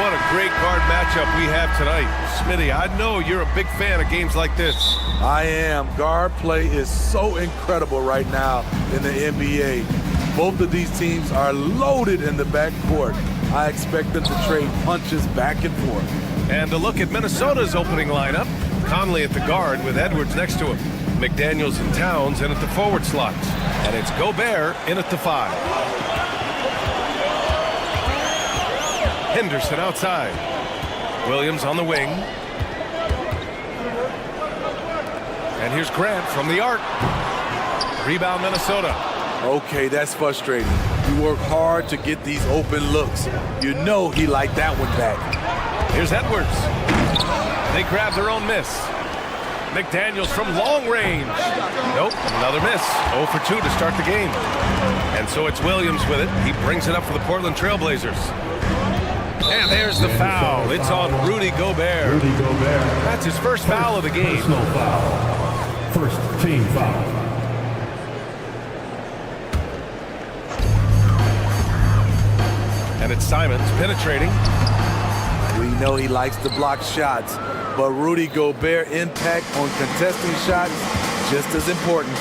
What a great guard matchup we have tonight. Smitty, I know you're a big fan of games like this. I am. Guard play is so incredible right now in the NBA. Both of these teams are loaded in the backcourt. I expect them to trade punches back and forth. And a look at Minnesota's opening lineup. Conley at the guard with Edwards next to him. McDaniels and Towns in at the forward slots. And it's Gobert in at the 5. Henderson outside. Williams on the wing. And here's Grant from the arc. Rebound Minnesota. Okay, that's frustrating. You work hard to get these open looks. You know he liked that one back. Here's Edwards. They grab their own miss. McDaniels from long range. Nope, another miss. 0 for 2 to start the game. And so it's Williams with it. He brings it up for the Portland Trailblazers. And there's the foul. It's on Rudy Gobert. Rudy Gobert. That's his first foul of the game. Personal foul. First team foul. And it's Simons penetrating. We know he likes to block shots, but Rudy Gobert impact on contesting shots just as important.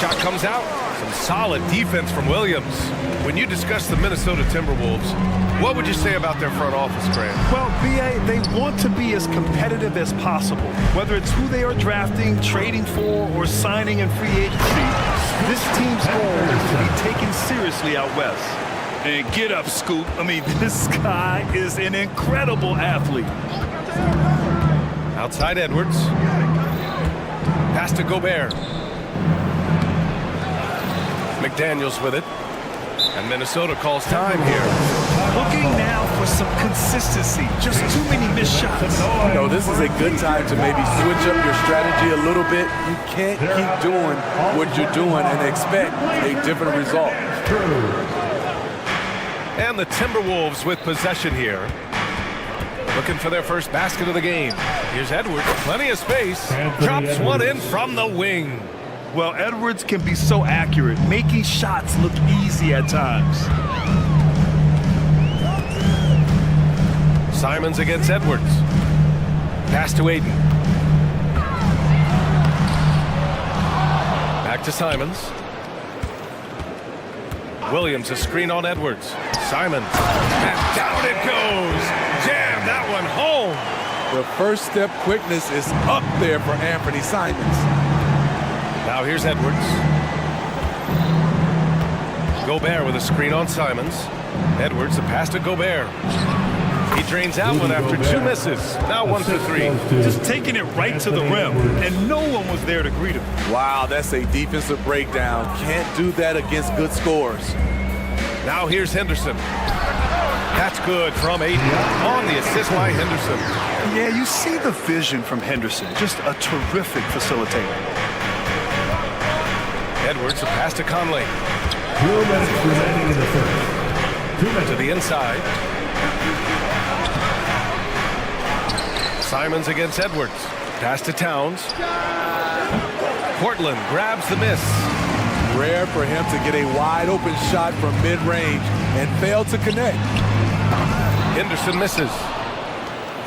Shot comes out. Some solid defense from Williams. When you discuss the Minnesota Timberwolves, what would you say about their front office, Grant? Well, B.A., they want to be as competitive as possible. Whether it's who they are drafting, trading for, or signing in free agency, this team's goal is to be taken seriously out west. And get up, Scoop. I mean, this guy is an incredible athlete. Outside Edwards. Pass to Gobert. McDaniels with it. And Minnesota calls time here. Looking now for some consistency. Just too many missed shots. You know, this is a good time to maybe switch up your strategy a little bit. You can't keep doing what you're doing and expect a different result. And the Timberwolves with possession here. Looking for their first basket of the game. Here's Edwards. Plenty of space. Drops one in from the wing. Well, Edwards can be so accurate, making shots look easy at times. Simons against Edwards. Pass to Aiden. Back to Simons. Williams, a screen on Edwards. Simons. And down it goes. Jam that one home. The first step quickness is up there for Anthony Simons. Now here's Edwards. Gobert with a screen on Simons. Edwards, a pass to Gobert. He drains that one after 2 misses. Now 1 for 3. Just taking it right to the rim, and no one was there to greet him. Wow, that's a defensive breakdown. Can't do that against good scores. Now here's Henderson. That's good from Aiden on the assist by Henderson. Yeah, you see the vision from Henderson. Just a terrific facilitator. Edwards, a pass to Conley. 2 minutes remaining in the first. 2 minutes. To the inside. Simons against Edwards. Pass to Towns. Portland grabs the miss. Rare for him to get a wide open shot from mid-range and fail to connect. Henderson misses.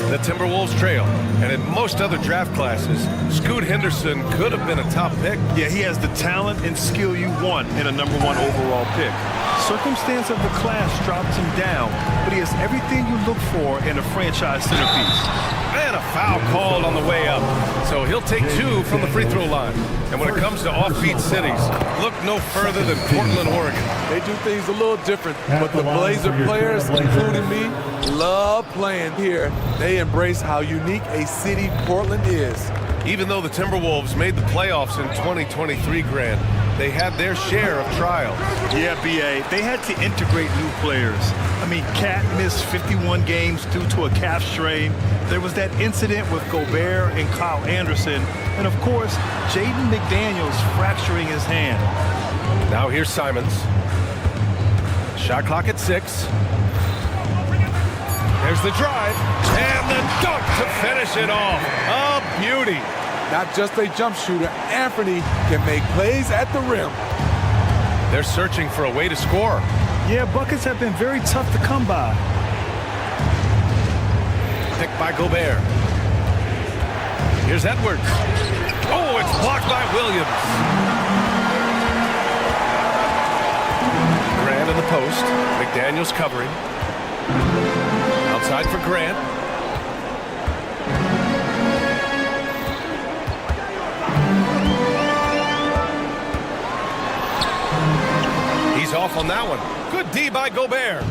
The Timberwolves trail, and in most other draft classes, Scoot Henderson could have been a top pick. Yeah, he has the talent and skill you want in a #1 overall pick. Circumstance of the class drops him down, but he has everything you look for in a franchise centerpiece. And a foul called on the way up. So he'll take 2 from the free throw line. And when it comes to offbeat cities, look no further than Portland, Oregon. They do things a little different, but the Blazer players, including me, love playing here. They embrace how unique a city Portland is. Even though the Timberwolves made the playoffs in 2023, Grant, they had their share of trials. Yeah, B.A., they had to integrate new players. I mean, Cat missed 51 games due to a calf strain. There was that incident with Gobert and Kyle Anderson. And, of course, Jaden McDaniels fracturing his hand. Now here's Simons. Shot clock at 6. There's the drive. And the dunk to finish it off. A beauty. Not just a jump shooter, Anthony can make plays at the rim. They're searching for a way to score. Yeah, buckets have been very tough to come by. Picked by Gobert. Here's Edwards. Oh, it's blocked by Williams. Grant in the post. McDaniels covering. Outside for Grant. He's off on that one. Good D by Gobert.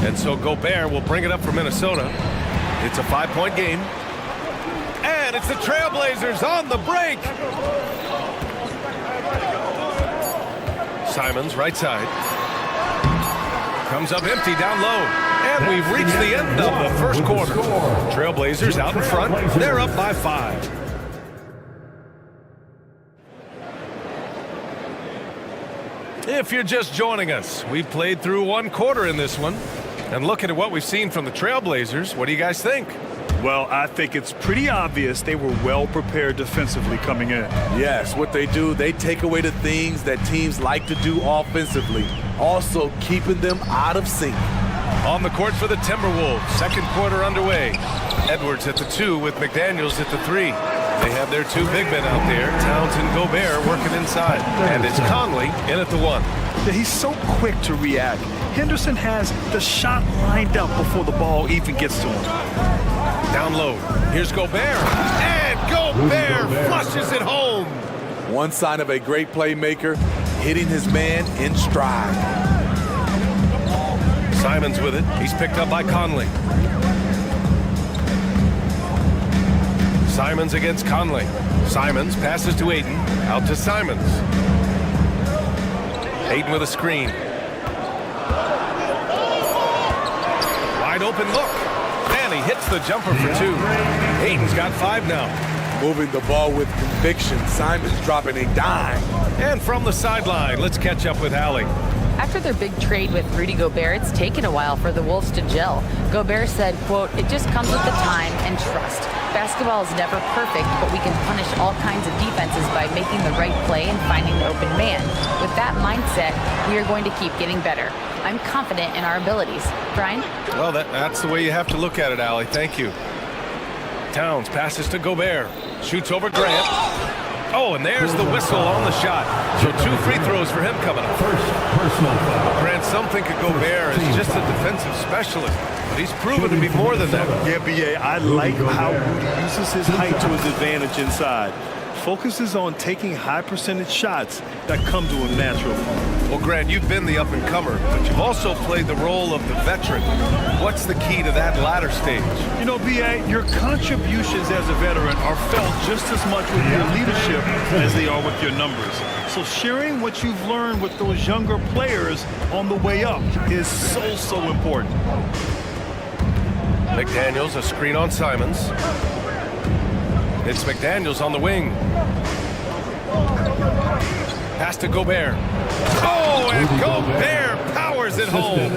And so Gobert will bring it up for Minnesota. It's a 5-point game. And it's the Trailblazers on the break. Simons, right side. Comes up empty down low. And we've reached the end of the first quarter. Trailblazers out in front. They're up by 5. If you're just joining us, we've played through 1 quarter in this one. And looking at what we've seen from the Trailblazers, what do you guys think? Well, I think it's pretty obvious they were well prepared defensively coming in. Yes, what they do, they take away the things that teams like to do offensively, also keeping them out of sync. On the court for the Timberwolves, second quarter underway. Edwards at the 2 with McDaniels at the 3. They have their 2 big men out there, Towns and Gobert working inside. And it's Conley in at the 1. Yeah, he's so quick to react. Henderson has the shot lined up before the ball even gets to him. Down low, here's Gobert. And Gobert flushes it home. One sign of a great playmaker, hitting his man in stride. Simons with it. He's picked up by Conley. Simons against Conley. Simons passes to Aiden. Out to Simons. Aiden with a screen. Wide open look. And he hits the jumper for 2. Aiden's got 5 now. Moving the ball with conviction. Simons dropping a dime. And from the sideline, let's catch up with Allie. After their big trade with Rudy Gobert, it's taken a while for the Wolves to gel. Gobert said, quote, "It just comes with the time and trust. Basketball is never perfect, but we can punish all kinds of defenses by making the right play and finding the open man. With that mindset, we are going to keep getting better. I'm confident in our abilities." Brian? Well, that's the way you have to look at it, Allie. Thank you. Towns passes to Gobert. Shoots over Grant. Oh, and there's the whistle on the shot. So 2 free throws for him coming up. First personal foul. Grant, some think of Gobert as just a defensive specialist, but he's proven to be more than that. Yeah, B.A., I like how Rudy uses his height to his advantage inside. focuses on taking high percentage shots that come to him naturally. Well, Grant, you've been the up-and-comer, but you've also played the role of the veteran. What's the key to that latter stage? You know, B.A., your contributions as a veteran are felt just as much with your leadership as they are with your numbers. So sharing what you've learned with those younger players on the way up is so important. McDaniels, a screen on Simons. It's McDaniels on the wing. Pass to Gobert. Oh, and Gobert powers it home.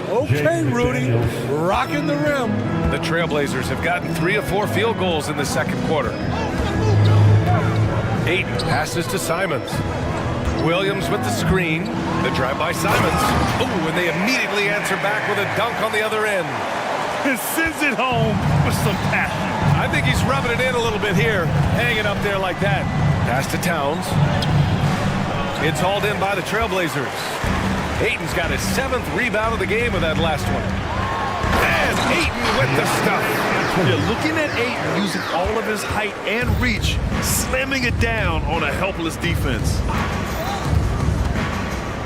Okay, Rudy, rocking the rim. The Trailblazers have gotten 3 of 4 field goals in the second quarter. Ayton passes to Simons. Williams with the screen. The drive by Simons. Oh, and they immediately answer back with a dunk on the other end. And sends it home with some passion. I think he's rubbing it in a little bit here, hanging up there like that. Pass to Towns. It's hauled in by the Trailblazers. Ayton's got his 7th rebound of the game with that last one. And Ayton with the stuff. Yeah, looking at Ayton using all of his height and reach, slamming it down on a helpless defense.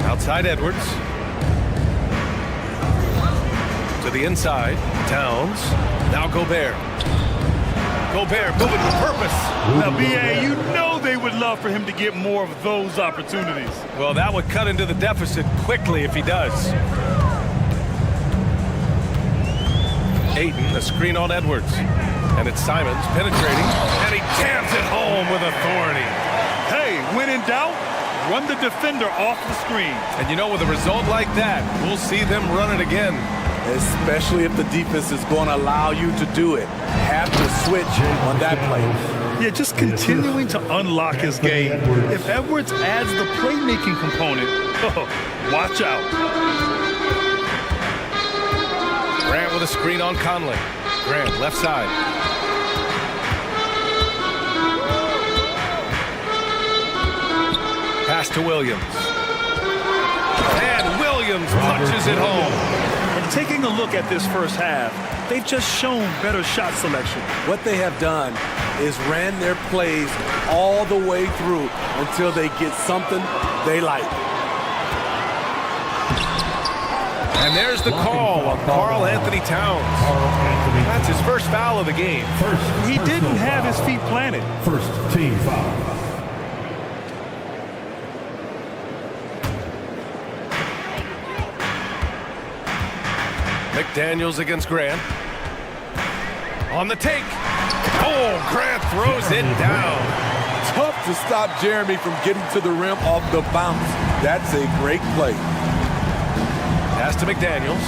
Outside Edwards. To the inside. Towns. Now Gobert. Gobert moving with purpose. Now, B.A., you know they would love for him to get more of those opportunities. Well, that would cut into the deficit quickly if he does. Ayton, a screen on Edwards. And it's Simons penetrating. And he jams it home with authority. Hey, when in doubt, run the defender off the screen. And you know, with a result like that, we'll see them run it again. Especially if the defense is going to allow you to do it. Have to switch on that play. Yeah, just continuing to unlock his game. If Edwards adds the playmaking component, watch out. Grant with a screen on Conley. Grant, left side. Pass to Williams. And Williams punches it home. And taking a look at this first half, they've just shown better shot selection. What they have done is ran their plays all the way through until they get something they like. And there's the call on Karl Anthony Towns. That's his first foul of the game. He didn't have his feet planted. First team foul. McDaniels against Grant. On the take. Oh, Grant throws it down. Tough to stop Jeremy from getting to the rim off the bounce. That's a great play. Pass to McDaniels.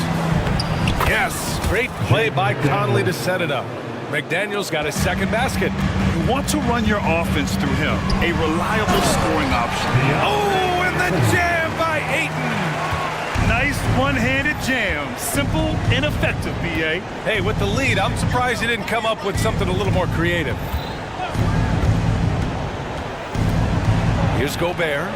Yes, great play by Conley to set it up. McDaniels got his second basket. You want to run your offense through him. A reliable scoring option. Oh, and the jam by Ayton. Nice one-handed jam. Simple and effective, B.A. Hey, with the lead, I'm surprised he didn't come up with something a little more creative. Here's Gobert.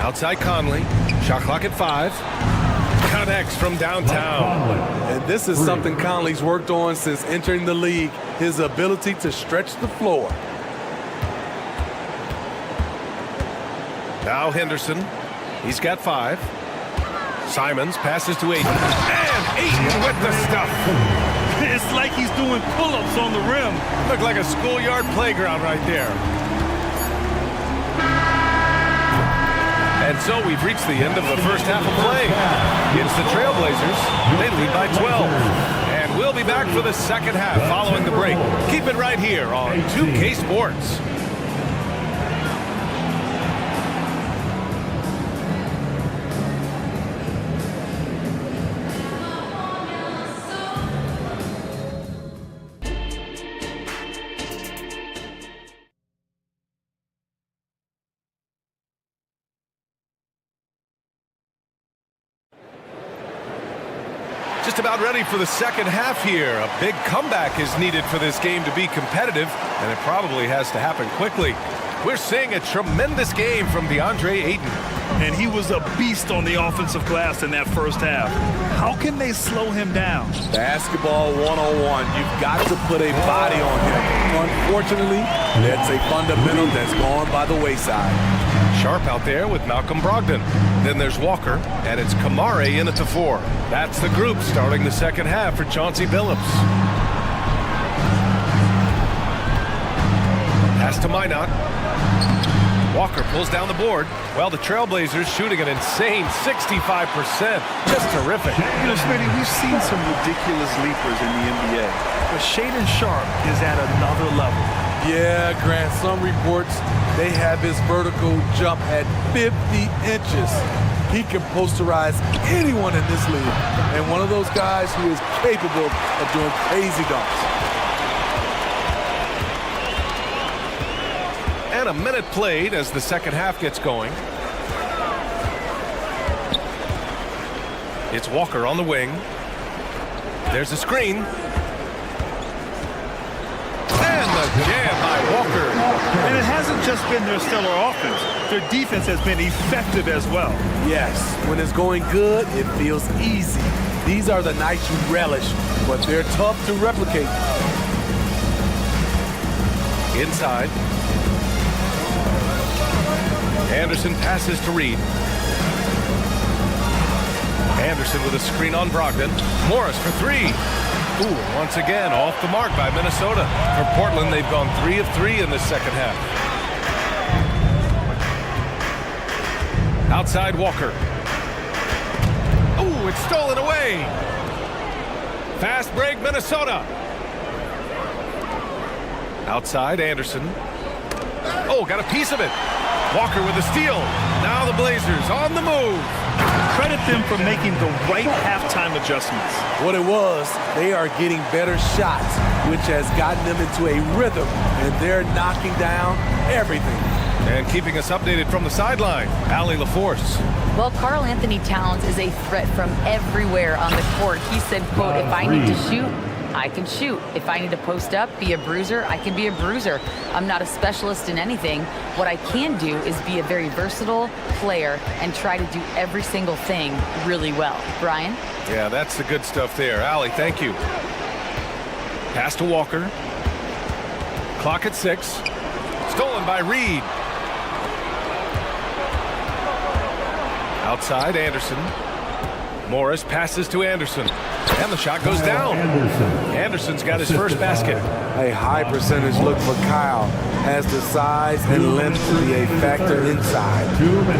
Outside Conley. Shot clock at 5. Connects from downtown. And this is something Conley's worked on since entering the league, his ability to stretch the floor. Now Henderson. He's got 5. Simons passes to Ayton. And Ayton with the stuff. It's like he's doing pull-ups on the rim. Looked like a schoolyard playground right there. And so we've reached the end of the first half of play. It's the Trailblazers. They lead by 12. And we'll be back for the second half following the break. Keep it right here on 2K Sports. Just about ready for the second half here. A big comeback is needed for this game to be competitive, and it probably has to happen quickly. We're seeing a tremendous game from DeAndre Ayton. And he was a beast on the offensive glass in that first half. How can they slow him down? Basketball 101. You've got to put a body on him. Unfortunately, that's a fundamental that's gone by the wayside. Sharp out there with Malcolm Brogdon. Then there's Walker, and it's Kamare in at the 4. That's the group starting the second half for Chauncey Billups. Pass to Minot. Walker pulls down the board. Well, the Trailblazers shooting an insane 65%. Just terrific. You know, Smitty, we've seen some ridiculous leapers in the NBA, but Shaedon Sharp is at another level. Yeah, Grant, some reports they have his vertical jump at 50 inches. He can posterize anyone in this league, and one of those guys who is capable of doing crazy dunks. And a minute played as the second half gets going. It's Walker on the wing. There's a screen. And the jam by Walker. And it hasn't just been their stellar offense. Their defense has been effective as well. Yes, when it's going good, it feels easy. These are the nights you relish, but they're tough to replicate. Inside. Anderson passes to Reed. Anderson with a screen on Brogdon. Morris for 3. Ooh, once again, off the mark by Minnesota. For Portland, they've gone 3 of 3 in the second half. Outside Walker. Ooh, it's stolen away. Fast break, Minnesota. Outside Anderson. Oh, got a piece of it. Walker with a steal. Now the Blazers on the move. Credit them for making the right halftime adjustments. What it was, they are getting better shots, which has gotten them into a rhythm, and they're knocking down everything. And keeping us updated from the sideline, Allie LaForce. Well, Karl Anthony Towns is a threat from everywhere on the court. He said, quote, if I need to shoot, I can shoot. If I need to post up, be a bruiser, I can be a bruiser. I'm not a specialist in anything. What I can do is be a very versatile player and try to do every single thing really well. Brian? Yeah, that's the good stuff there. Allie, thank you. Pass to Walker. Clock at 6. Stolen by Reed. Outside, Anderson. Morris passes to Anderson. And the shot goes down. Anderson's got his first basket. A high percentage look for Kyle. Has the size and length to be a factor inside.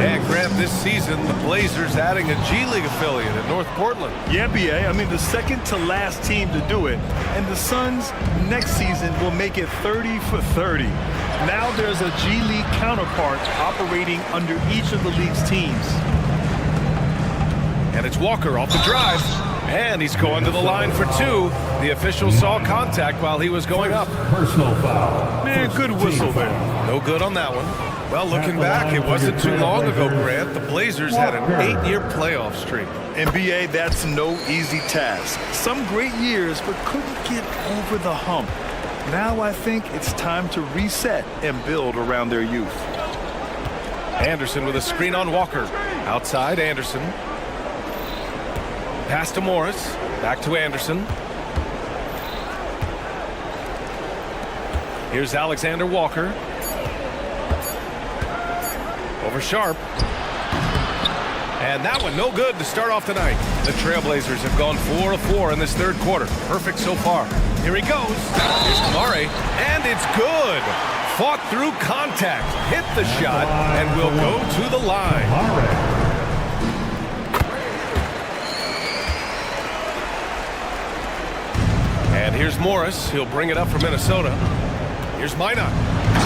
And Grant, this season, the Blazers adding a G League affiliate in North Portland. Yeah, BA. I mean, the second to last team to do it. And the Suns next season will make it 30 for 30. Now there's a G League counterpart operating under each of the league's teams. And it's Walker off the drive. And he's going to the line for 2. The official saw contact while he was going up. Personal foul. Man, good whistle there. No good on that one. Well, looking back, it wasn't too long ago, Grant. The Blazers had an 8-year playoff streak. NBA, that's no easy task. Some great years, but couldn't get over the hump. Now I think it's time to reset and build around their youth. Anderson with a screen on Walker. Outside, Anderson. Pass to Morris. Back to Anderson. Here's Alexander Walker. Over Sharp. And that one no good to start off tonight. The Trailblazers have gone 4 of 4 in this third quarter. Perfect so far. Here he goes. Here's Kamare. And it's good. Fought through contact. Hit the shot and will go to the line. And here's Morris. He'll bring it up for Minnesota. Here's Minot.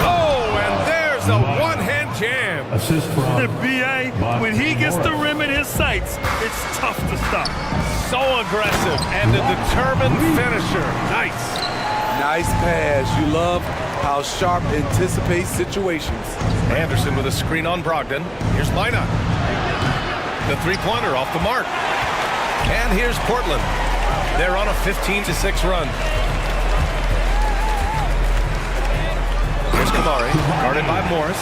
Oh, and there's a one-hand jam. Assist from The BA, when he gets the rim in his sights, it's tough to stop. So aggressive and a determined finisher. Nice. Nice pass. You love how Sharp anticipates situations. Anderson with a screen on Brogdon. Here's Minot. The three-pointer off the mark. And here's Portland. They're on a 15-6 run. Here's Kamari, guarded by Morris.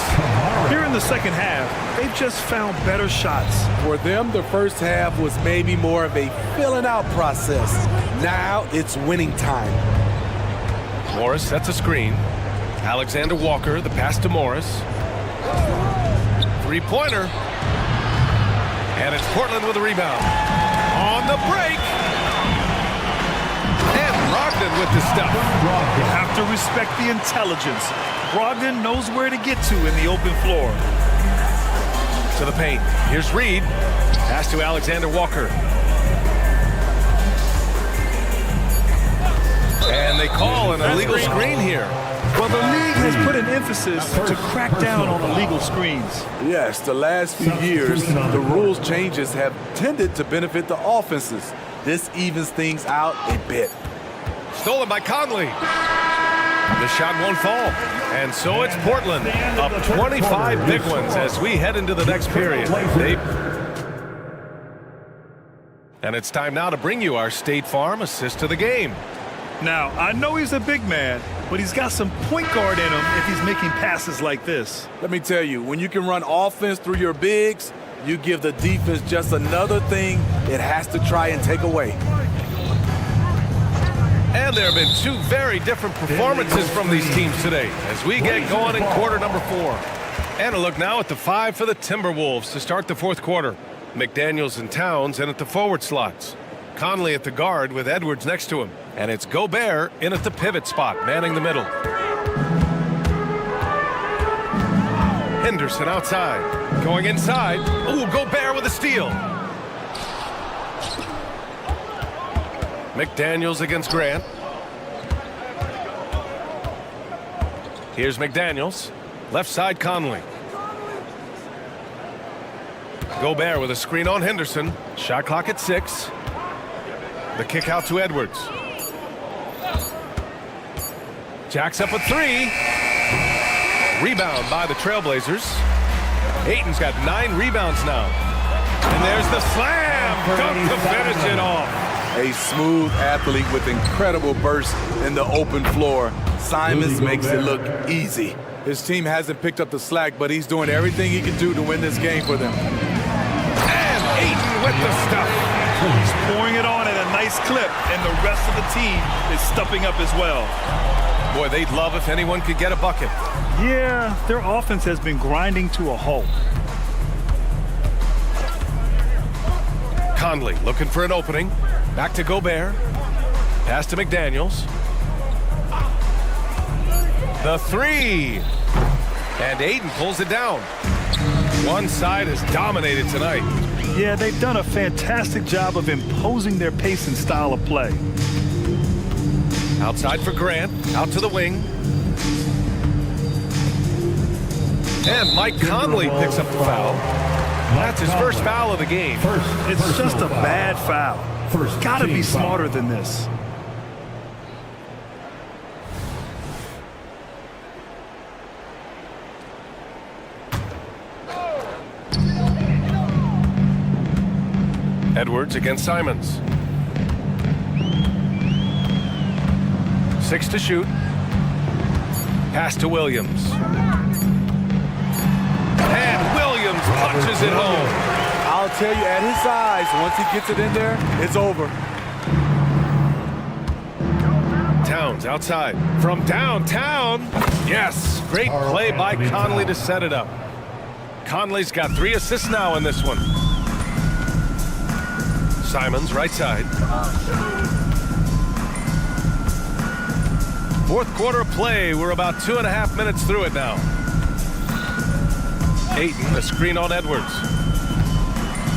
Here in the second half, they've just found better shots. For them, the first half was maybe more of a filling out process. Now it's winning time. Morris sets a screen. Alexander Walker, the pass to Morris. Three-pointer. And it's Portland with a rebound. On the break. And Brogdon with the stuff. You have to respect the intelligence. Brogdon knows where to get to in the open floor. To the paint. Here's Reed. Pass to Alexander Walker. And they call an illegal screen here. Well, the league has put an emphasis to crack down on illegal screens. Yes, the last few years, the rules changes have tended to benefit the offenses. This evens things out a bit. Stolen by Conley. The shot won't fall. And so it's Portland up 25 big ones as we head into the next period. And it's time now to bring you our State Farm assist to the game. Now, I know he's a big man, but he's got some point guard in him if he's making passes like this. Let me tell you, when you can run offense through your bigs, you give the defense just another thing it has to try and take away. And there have been two very different performances from these teams today as we get going in quarter number 4. And a look now at the 5 for the Timberwolves to start the fourth quarter. McDaniels and Towns in at the forward slots. Conley at the guard with Edwards next to him. And it's Gobert in at the pivot spot, manning the middle. Henderson outside. Going inside. Ooh, Gobert with a steal. McDaniels against Grant. Here's McDaniels. Left side, Conley. Gobert with a screen on Henderson. Shot clock at 6. The kick out to Edwards. Jacks up a 3. Rebound by the Trailblazers. Ayton's got 9 rebounds now. And there's the slam. Dunk to finish it off. A smooth athlete with incredible burst in the open floor. Simons makes it look easy. His team hasn't picked up the slack, but he's doing everything he can do to win this game for them. And Ayton with the stuff. He's pouring it on at a nice clip, and the rest of the team is stepping up as well. Boy, they'd love if anyone could get a bucket. Yeah, their offense has been grinding to a halt. Conley looking for an opening. Back to Gobert. Pass to McDaniels. The 3. And Ayton pulls it down. One side is dominated tonight. Yeah, they've done a fantastic job of imposing their pace and style of play. Outside for Grant. Out to the wing. And Mike Conley picks up the foul. That's his first foul of the game. It's just a bad foul. Gotta be smarter than this. Edwards against Simons. 6 to shoot. Pass to Williams. And Williams punches it home. I'll tell you, at his size, once he gets it in there, it's over. Towns outside. From downtown. Yes. Great play by Conley to set it up. Conley's got 3 assists now in this one. Simons right side. Fourth quarter of play. We're about 2.5 minutes through it now. Ayton, the screen on Edwards.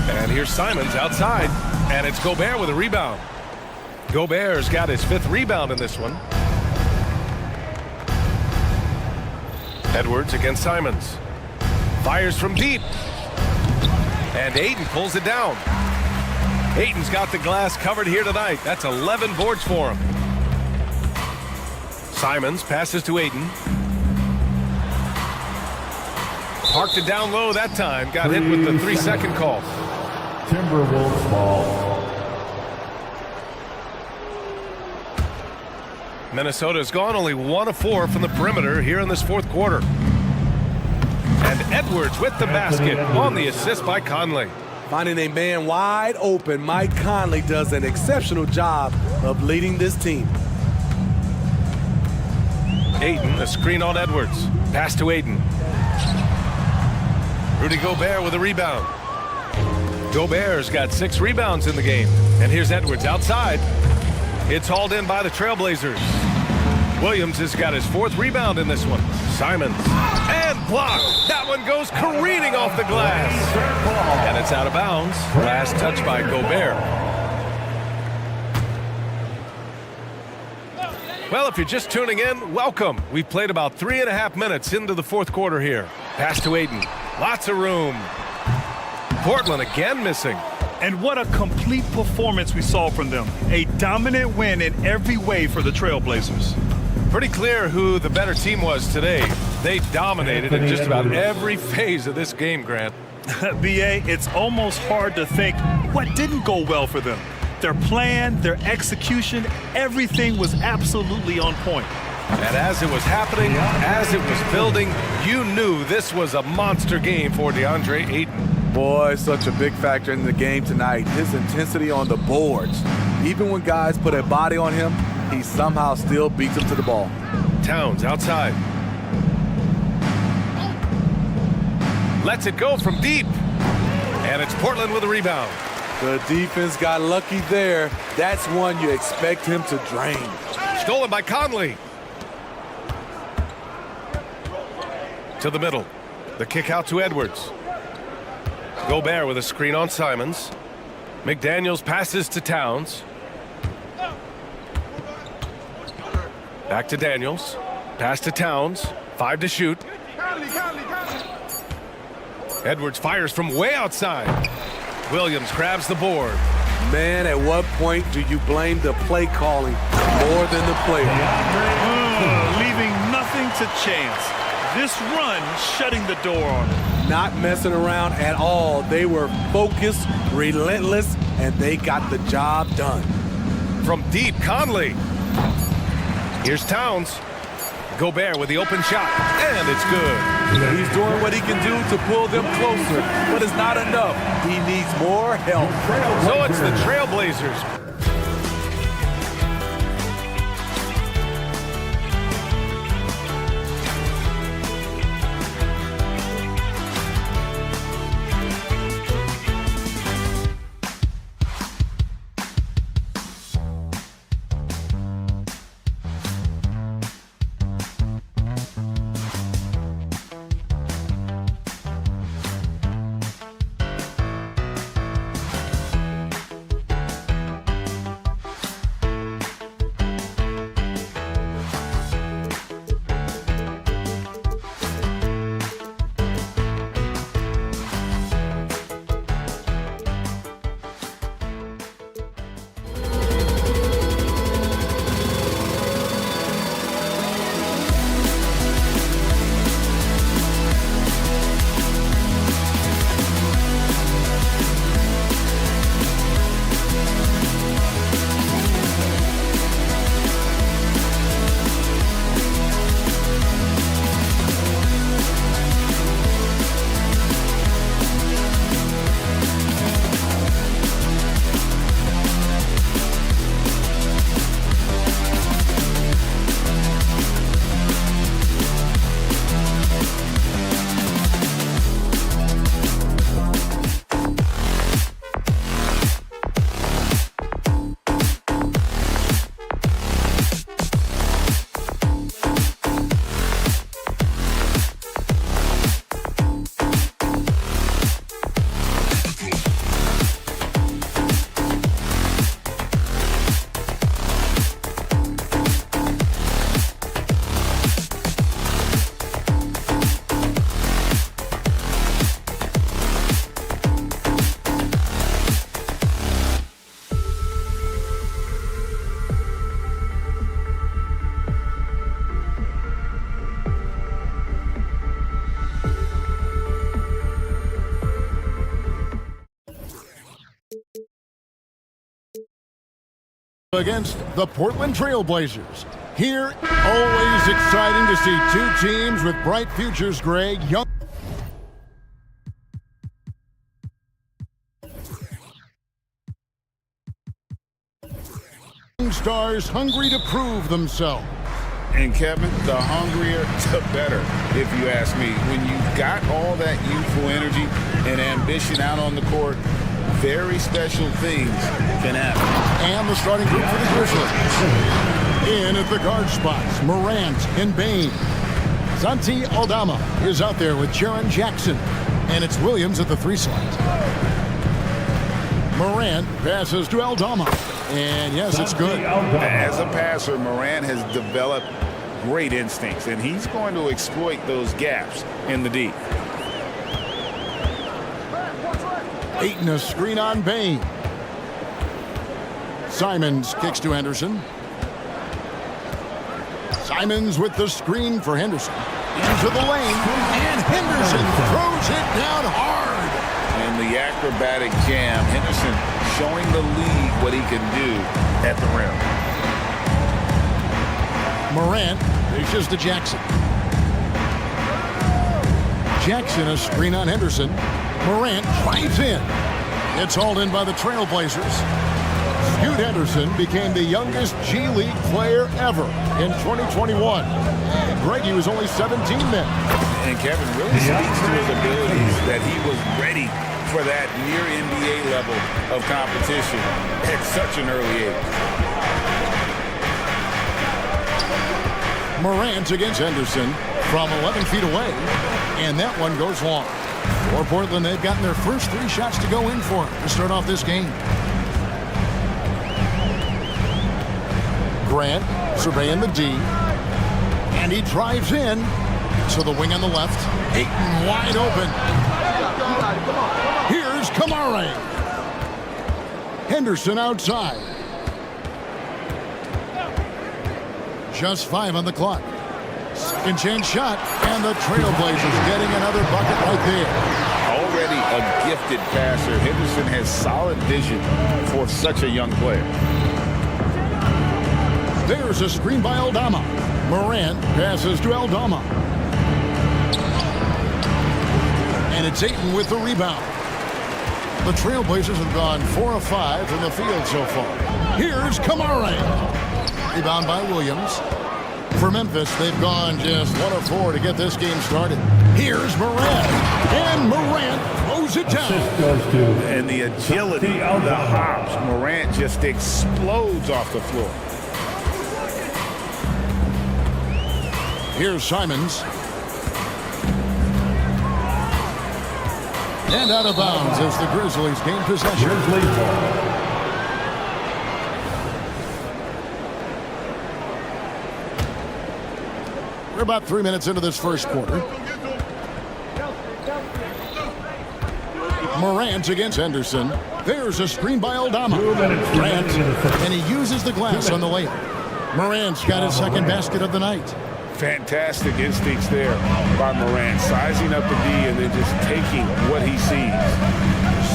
And here's Simons outside. And it's Gobert with a rebound. Gobert's got his 5th rebound in this one. Edwards against Simons. Fires from deep. And Ayton pulls it down. Ayton's got the glass covered here tonight. That's 11 boards for him. Simons passes to Ayton. Parked it down low that time. Got hit with the 3-second call. Timberwolves ball. Minnesota's gone only 1 of 4 from the perimeter here in this fourth quarter. And Edwards with the basket on the assist by Conley. Finding a man wide open, Mike Conley does an exceptional job of leading this team. Ayton, a screen on Edwards. Pass to Ayton. Rudy Gobert with a rebound. Gobert's got 6 rebounds in the game. And here's Edwards outside. It's hauled in by the Trailblazers. Williams has got his 4th rebound in this one. Simons. And blocked. That one goes careening off the glass. And it's out of bounds. Last touch by Gobert. Well, if you're just tuning in, welcome. We've played about 3.5 minutes into the fourth quarter here. Pass to Ayton. Lots of room. Portland again missing. And what a complete performance we saw from them. A dominant win in every way for the Trailblazers. Pretty clear who the better team was today. They dominated in just about every phase of this game, Grant. B.A., it's almost hard to think what didn't go well for them. Their plan, their execution, everything was absolutely on point. And as it was happening, as it was building, you knew this was a monster game for DeAndre Ayton. Boy, such a big factor in the game tonight. His intensity on the boards. Even when guys put a body on him, he somehow still beats them to the ball. Towns outside. Lets it go from deep. And it's Portland with a rebound. The defense got lucky there. That's one you expect him to drain. Stolen by Conley. To the middle. The kick out to Edwards. Gobert with a screen on Simons. McDaniels passes to Towns. Back to Daniels. Pass to Towns. 5 to shoot. Edwards fires from way outside. Williams grabs the board. Man, at what point do you blame the play calling more than the player? Leaving nothing to chance. This run shutting the door on it. Not messing around at all. They were focused, relentless, and they got the job done. From deep, Conley. Here's Towns. Gobert with the open shot, and it's good. He's doing what he can do to pull them closer, but it's not enough. He needs more help. So it's the Trailblazers. Against the Portland Trailblazers. Here, always exciting to see two teams with bright futures, Greg. Young stars hungry to prove themselves. And Kevin, the hungrier, the better, if you ask me. When you've got all that youthful energy and ambition out on the court, very special things can happen. And the starting group for the Grizzlies. In at the guard spots, Morant and Bain. Santi Aldama is out there with Jaren Jackson. And it's Williams at the 3 slot. Morant passes to Aldama. And yes, it's good. As a passer, Morant has developed great instincts, and he's going to exploit those gaps in the D. Ayton a screen on Bain. Simons kicks to Henderson. Simons with the screen for Henderson. Into the lane, and Henderson throws it down hard. And the acrobatic jam, Henderson showing the league what he can do at the rim. Morant dishes to Jackson. Jackson a screen on Henderson. Morant drives in. It's hauled in by the Trailblazers. Scoot Henderson became the youngest G League player ever in 2021. Greg, he was only 17 then. And Kevin really speaks to his abilities that he was ready for that near NBA level of competition at such an early age. Morant against Henderson from 11 feet away, and that one goes long. For Portland, they've gotten their first 3 shots to go in for to start off this game. Grant surveying the D, and he drives in to the wing on the left. Ayton wide open. Here's Kamara. Henderson outside. Just 5 on the clock. Second chance shot, and the Trailblazers getting another bucket right there. Already a gifted passer, Henderson has solid vision for such a young player. There's a screen by Aldama. Morant passes to Aldama. And it's Ayton with the rebound. The Trailblazers have gone 4 of 5 from the field so far. Here's Kamara. Rebound by Williams. For Memphis, they've gone just 1 of 4 to get this game started. Here's Morant. And Morant throws it down. And the agility, the hops, Morant just explodes off the floor. Here's Simons. And out of bounds as the Grizzlies gain possession. We're about 3 minutes into this first quarter. Morant against Henderson. There's a screen by Aldama. Grant, and he uses the glass on the layup. Morant's got his second basket of the night. Fantastic instincts there by Morant, sizing up the D and then just taking what he sees.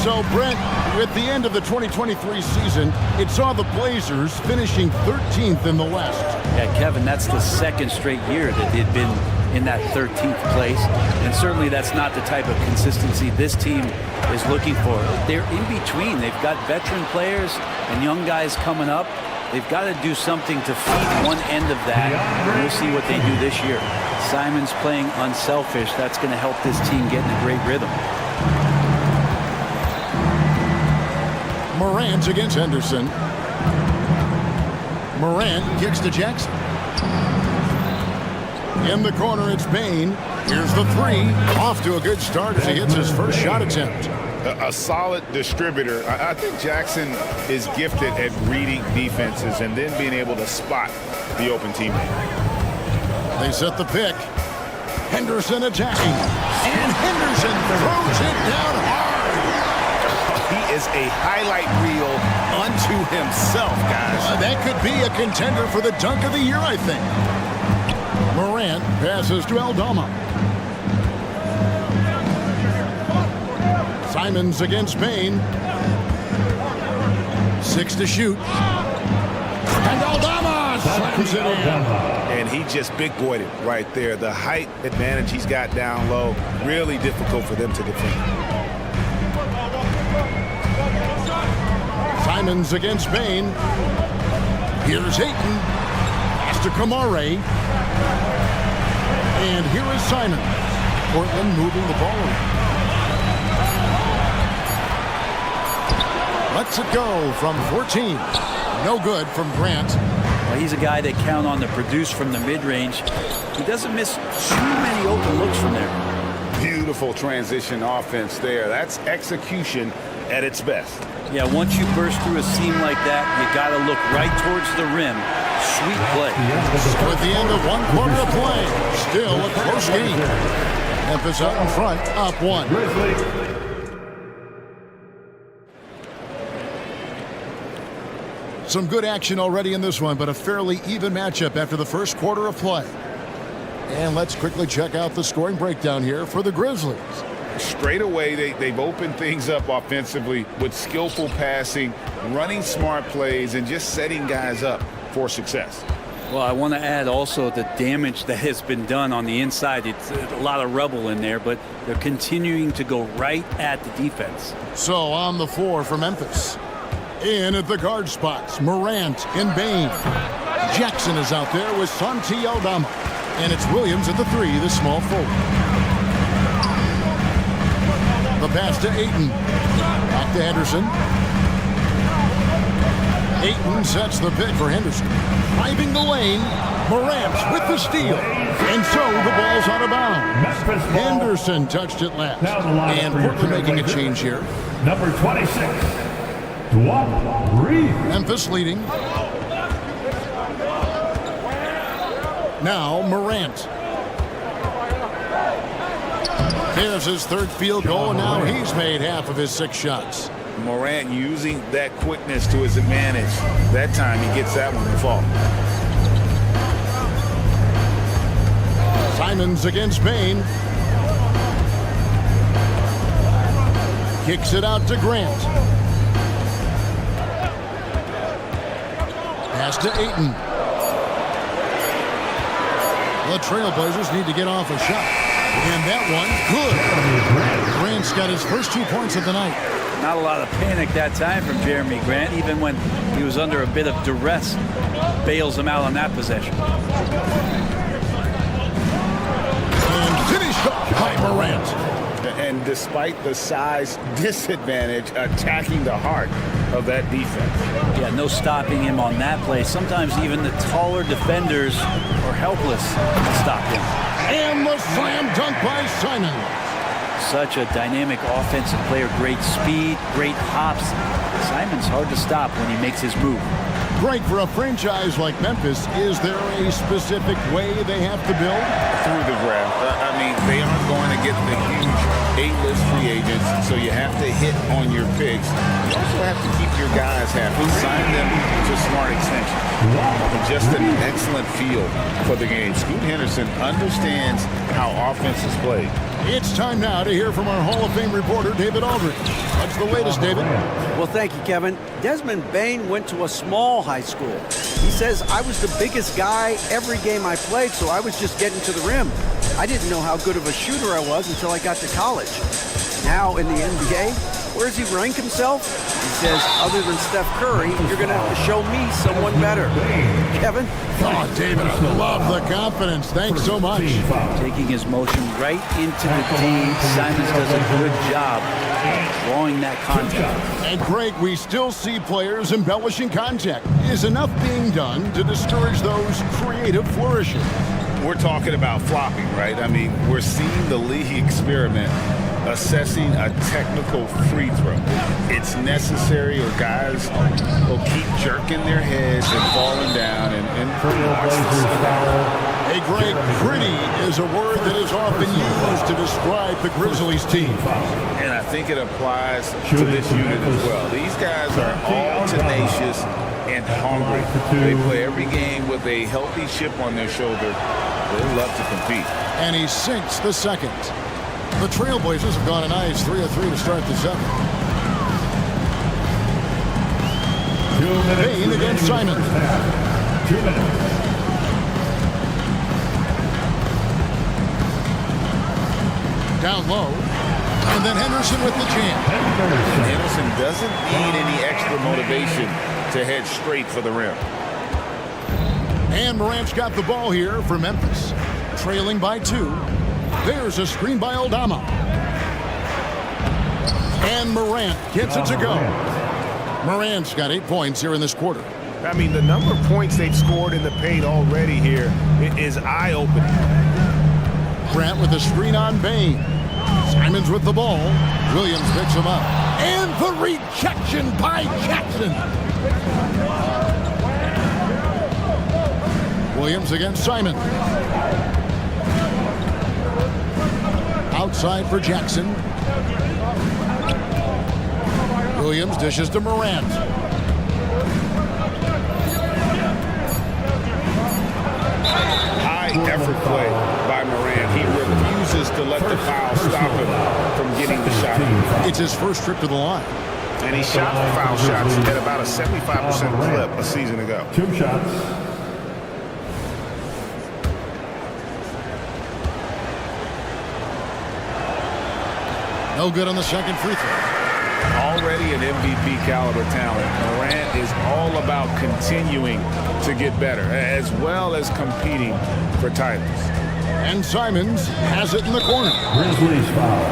So, Brent, with the end of the 2023 season, it saw the Blazers finishing 13th in the West. Yeah, Kevin, that's the second straight year that they'd been in that 13th place. And certainly that's not the type of consistency this team is looking for. They're in between. They've got veteran players and young guys coming up. They've got to do something to feed one end of that, and we'll see what they do this year. Simons playing unselfish. That's going to help this team get in a great rhythm. Morant against Henderson. Morant kicks to Jackson. In the corner, it's Bain. Here's the 3. Off to a good start as he hits his first shot attempt. A solid distributor. I think Jackson is gifted at reading defenses and then being able to spot the open teammate. They set the pick. Henderson attacking. And Henderson throws it down hard. He is a highlight reel unto himself, guys. That could be a contender for the dunk of the year, I think. Morant passes to Aldama. Simons against Bain. 6 to shoot. And Aldama slams it in. And he just big boyed it right there. The height advantage he's got down low, really difficult for them to defend. Simons against Bain. Here's Ayton. Pass to Kamare. And here is Simons. Portland moving the ball around. Lets it go from 14. No good from Grant. Well, he's a guy that count on to produce from the mid-range. He doesn't miss too many open looks from there. Beautiful transition offense there. That's execution at its best. Yeah, once you burst through a seam like that, you got to look right towards the rim. Sweet play. So at the end of one quarter of play, still a close game. Memphis out in front, up one. Some good action already in this one, but a fairly even matchup after the first quarter of play. And let's quickly check out the scoring breakdown here for the Grizzlies. Straight away, they've opened things up offensively with skillful passing, running smart plays, and just setting guys up for success. Well, I want to add also the damage that has been done on the inside. It's a lot of rubble in there, but they're continuing to go right at the defense. So on the floor for Memphis. In at the guard spots, Morant and Bain. Jackson is out there with Santi Aldama. And it's Williams at the three, the small forward. The pass to Ayton. Back to Henderson. Ayton sets the pick for Henderson. Driving the lane. Morant with the steal. And so the ball's out of bounds. Henderson touched it last. And Portland making a change here. Number 26. Memphis leading. Now Morant. Here's his third field goal, and now he's made half of his 6 shots. Morant using that quickness to his advantage. That time he gets that one to fall. Simons against Bain. Kicks it out to Grant. Pass to Ayton. The Trailblazers need to get off a shot. And that one, good. Grant's got his first 2 points of the night. Not a lot of panic that time from Jeremy Grant, even when he was under a bit of duress. Bails him out on that possession. And finished off by Morant. And despite the size disadvantage, attacking the heart of that defense. Yeah, no stopping him on that play. Sometimes even the taller defenders are helpless to stop him. And the slam dunk by Simon. Such a dynamic offensive player. Great speed, great hops. Simon's hard to stop when he makes his move. Great for a franchise like Memphis. Is there a specific way they have to build? Through the draft. I mean, they aren't going to get the huge A-list free agents, so you have to hit on your picks. You also have to keep your guys happy. Sign them to smart extensions. And just an excellent feel for the game. Scoot Henderson understands how offense is played. It's time now to hear from our Hall of Fame reporter, David Aldridge. What's the latest, David? Well, thank you, Kevin. Desmond Bain went to a small high school. He says, I was the biggest guy every game I played, so I was just getting to the rim. I didn't know how good of a shooter I was until I got to college. Now in the NBA, where does he rank himself? He says, other than Steph Curry, you're going to have to show me someone better. Kevin? Oh, David, I love the confidence. Thanks so much. Taking his motion right into the D. Simons does a good job drawing that contact. And Greg, we still see players embellishing contact. Is enough being done to discourage those creative flourishes? We're talking about flopping, right? I mean, we're seeing the league experiment assessing a technical free throw. It's necessary or guys will keep jerking their heads and falling down and Hey, Greg, pretty is a word that is often used to describe the Grizzlies team. And I think it applies to this unit as well. These guys are all tenacious and hungry. They play every game with a healthy chip on their shoulder. They love to compete. And he sinks the second. The Trailblazers have gone a nice 3 of 3 to start the 7th. Bain against Simon. 2 minutes. Down low. And then Henderson with the jam. Henderson doesn't need any extra motivation to head straight for the rim. And Morant's got the ball here for Memphis. Trailing by 2. There's a screen by Aldama. And Morant gets it to go. Morant's got 8 points here in this quarter. I mean, the number of points they've scored in the paint already here is eye-opening. Grant with a screen on Bain. Simons with the ball. Williams picks him up. And the rejection by Jackson. Williams against Simon. Outside for Jackson. Williams dishes to Morant. High effort play by Morant. He refuses to let the foul stop him from getting the shot. It's his first trip to the line. And he shot the foul shots at about a 75% clip a season ago. 2 shots. No good on the second free throw. Already an MVP caliber talent, Morant is all about continuing to get better, as well as competing for titles. And Simons has it in the corner. Grizzlies foul.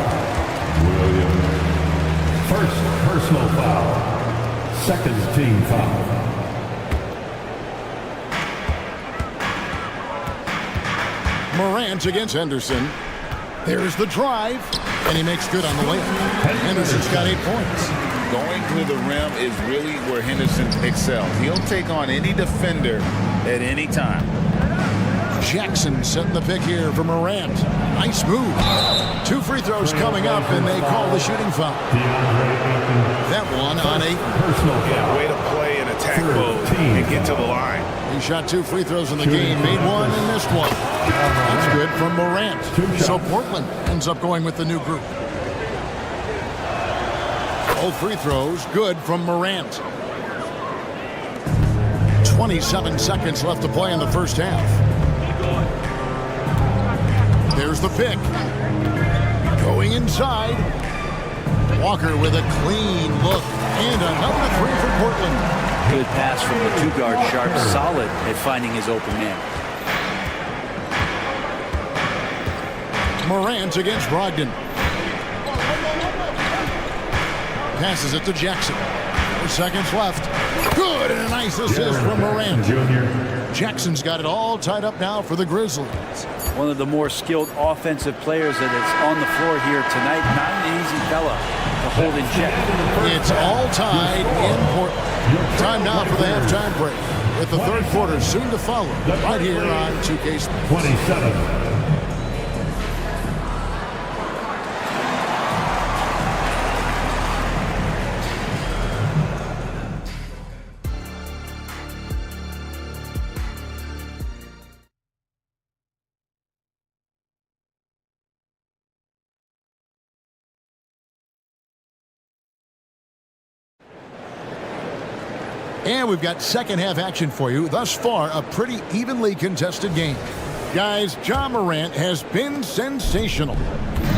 Williams. First personal foul. Second team foul. Morant against Henderson. There's the drive, and he makes good on the layup. Henderson's got 8 points. Going to the rim is really where Henderson excels. He'll take on any defender at any time. Jackson setting the pick here for Morant. Nice move. 2 free throws coming up, and they call the shooting foul. That one on 8. Yeah, way to play in attack mode and get to the line. He shot 2 free throws in the game, made 1 and missed 1. That's good from Morant. So Portland ends up going with the new group. All free throws good from Morant. 27 seconds left to play in the first half. There's the pick. Going inside. Walker with a clean look. And another 3 for Portland. Good pass from the 2-guard Sharp. Solid at finding his open man. Morant against Brogdon. Passes it to Jackson. 4 seconds left. Good, and a nice assist from Morant. Jackson's got it all tied up now for the Grizzlies. One of the more skilled offensive players that is on the floor here tonight. Not an easy fella to hold in check. It's all tied in Portland. Time now for the halftime break, with the third quarter soon to follow right here on 2K Sports. 27. And we've got second half action for you. Thus far, a pretty evenly contested game. Guys, Ja Morant has been sensational.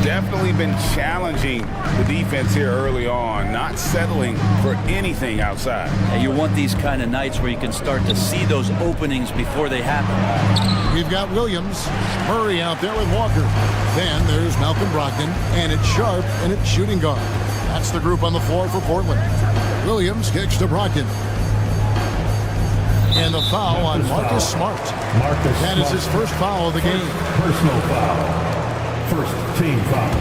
Definitely been challenging the defense here early on, not settling for anything outside. And you want these kind of nights where you can start to see those openings before they happen. We've got Williams, Murray out there with Walker. Then there's Malcolm Brogdon, and it's Sharp, and it's shooting guard. That's the group on the floor for Portland. Williams kicks to Brogdon. And the foul on Marcus Smart. That is his first foul of the game. Personal foul. First team foul.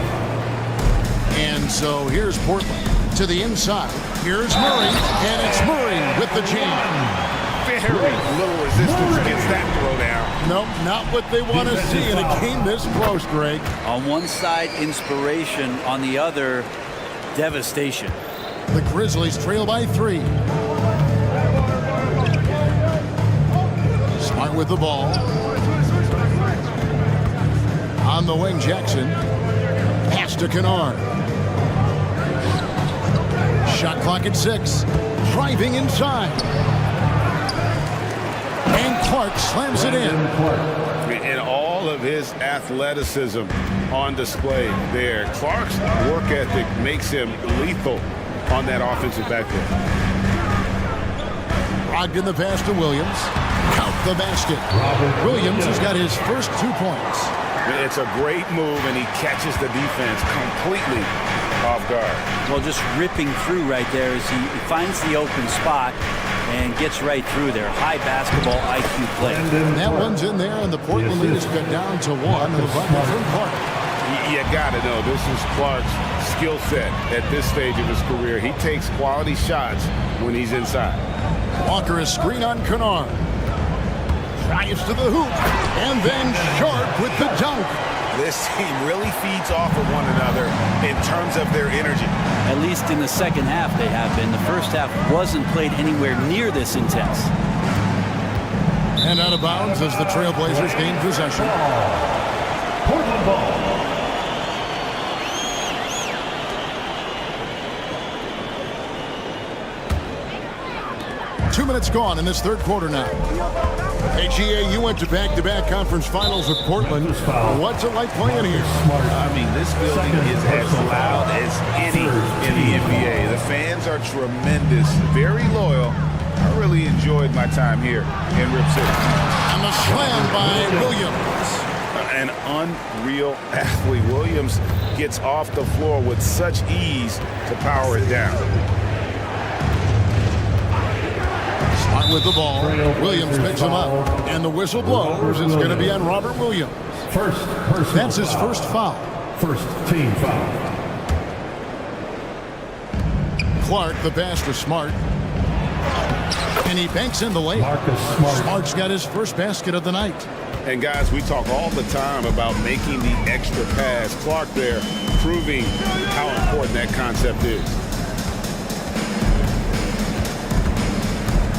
And so here's Portland to the inside. Here's Murray, and it's Murray with the jam. Very little resistance against that throwdown. Nope, not what they want to see in a game this close, Greg. On one side, inspiration. On the other, devastation. The Grizzlies trail by 3. Smart with the ball. On the wing, Jackson. Pass to Kennard. Shot clock at 6. Driving inside. And Clark slams it in. And all of his athleticism on display there. Clark's work ethic makes him lethal on that offensive backfield. Brogdon the pass to Williams. Count the basket. Williams has got his first 2 points. It's a great move, and he catches the defense completely off guard. Well, just ripping through right there as he finds the open spot and gets right through there. High basketball IQ play. That one's in there, and the Portland lead is cut down to 1. And from Clark. You got to know, this is Clark's skill set at this stage of his career. He takes quality shots when he's inside. Walker is screen on Kennard. Drives to the hoop, and then Sharp with the dunk. This team really feeds off of one another in terms of their energy. At least in the second half they have been. The first half wasn't played anywhere near this intense. And out of bounds as the Trailblazers gain possession. Portland ball. 2 minutes gone in this third quarter now. Hey, GA, you went to back-to-back conference finals with Portland. What's it like playing here? I mean, this building is as loud as any in the NBA. The fans are tremendous, very loyal. I really enjoyed my time here in Rip City. And the slam by Williams. An unreal athlete. Williams gets off the floor with such ease to power it down. Smart with the ball. Williams picks him up. And the whistle blows. It's going to be on Robert Williams. That's his first foul. First team foul. Clark, the pass to Smart. And he banks in the lane. Smart's got his first basket of the night. And guys, we talk all the time about making the extra pass. Clark there proving how important that concept is.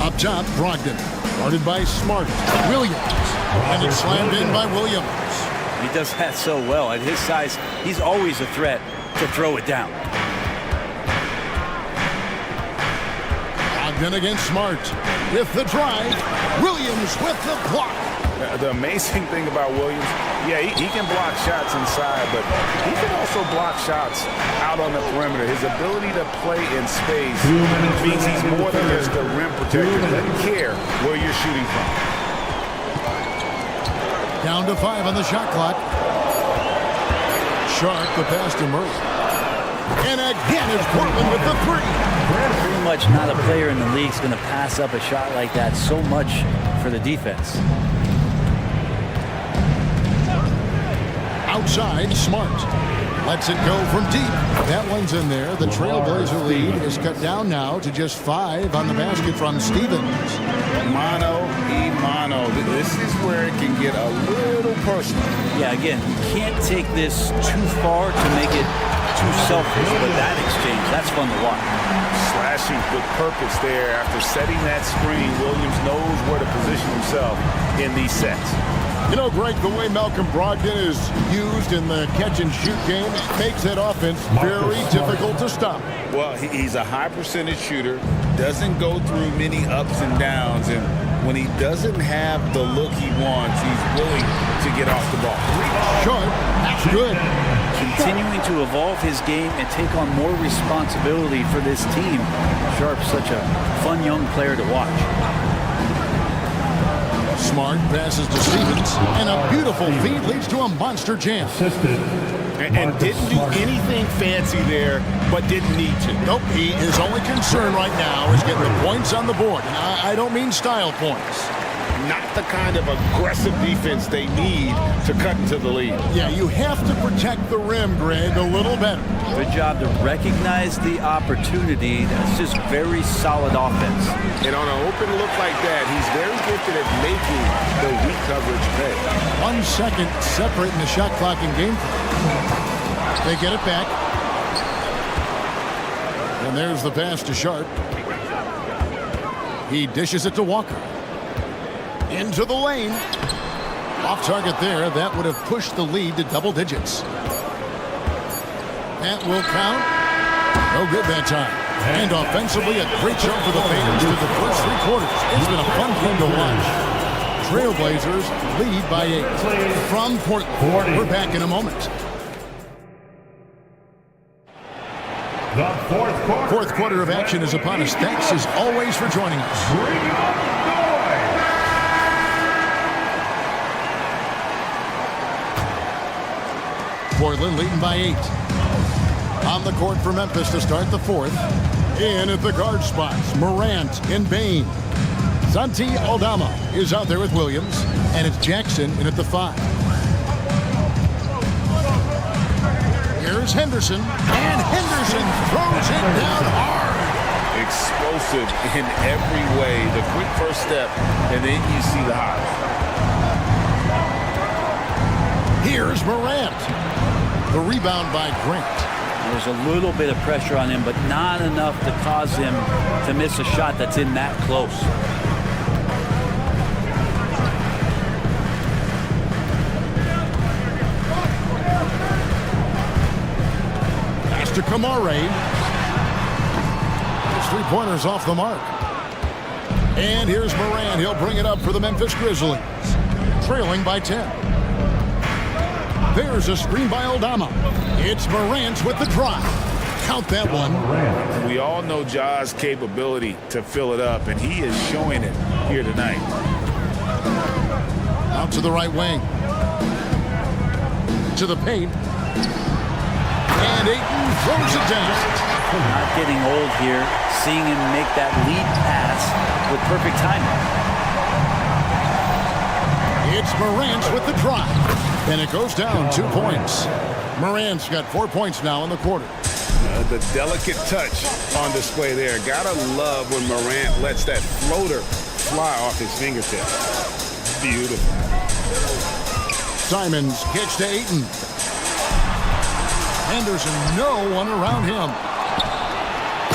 Up top, Brogdon. Guarded by Smart. Williams. And it's slammed in by Williams. He does that so well. At his size, he's always a threat to throw it down. Brogdon against Smart. With the drive. Williams with the block. The amazing thing about Williams, yeah, he can block shots inside, but he can also block shots out on the perimeter. His ability to play in space means he's more than just a rim protector. He doesn't care where you're shooting from. Down to 5 on the shot clock. Sharp, the pass to Murray. And again is Portland with the three. Pretty much not a player in the league is going to pass up a shot like that so much for the defense. Outside, Smart. Lets it go from deep. That one's in there. The Trailblazer lead is cut down now to just 5 on the basket from Stevens. Mano y mano. This is where it can get a little personal. Yeah, again, you can't take this too far to make it too selfish, but that exchange, that's fun to watch. Slashing with purpose there. After setting that screen, Williams knows where to position himself in these sets. You know, Greg, the way Malcolm Brogdon is used in the catch-and-shoot game makes that offense very difficult to stop. Well, he's a high-percentage shooter, doesn't go through many ups and downs, and when he doesn't have the look he wants, he's willing to get off the ball. Sharp, that's good. Continuing to evolve his game and take on more responsibility for this team. Sharp's such a fun young player to watch. Smart passes to Stevens, and a beautiful feed leads to a monster jam. And didn't do anything fancy there, but didn't need to. Nope, his only concern right now is getting the points on the board. And I don't mean style points. Not the kind of aggressive defense they need to cut into the lead. Yeah, you have to protect the rim, Greg, a little better. Good job to recognize the opportunity. That's just very solid offense. And on an open look like that, he's very gifted at making the weak coverage pay. 1 second separating the shot clock and game clock. They get it back. And there's the pass to Sharp. He dishes it to Walker. Into the lane. Off target there. That would have pushed the lead to double digits. That will count. No good that time. And offensively, a great show for the fans through the first 3 quarters. It's been a fun game to watch. Trailblazers lead by 8. From Portland, we're back in a moment. The Fourth quarter of action is upon us. Thanks as always for joining us. Bring on the noise. Portland leading by 8. On the court for Memphis to start the fourth. In at the guard spots, Morant and Bane. Santi Aldama is out there with Williams, and it's Jackson in at the 5. Here's Henderson, and Henderson throws it down hard. Explosive in every way. The quick first step, and then you see the high. Here's Morant. The rebound by Grant. There's a little bit of pressure on him, but not enough to cause him to miss a shot that's in that close. Pass to Kamare. His three-pointers off the mark. And here's Morant. He'll bring it up for the Memphis Grizzlies. Trailing by 10. There's a screen by Aldama. It's Morant with the drive. Count that one. We all know Ja's capability to fill it up, and he is showing it here tonight. Out to the right wing. To the paint. And Ayton throws it down. Not getting old here. Seeing him make that lead pass with perfect timing. It's Morant with the drive. And it goes down 2 points. Morant's got 4 points now in the quarter. The delicate touch on display there. Gotta love when Morant lets that floater fly off his fingertip. Beautiful. Simons kicks to Ayton. Henderson, no one around him.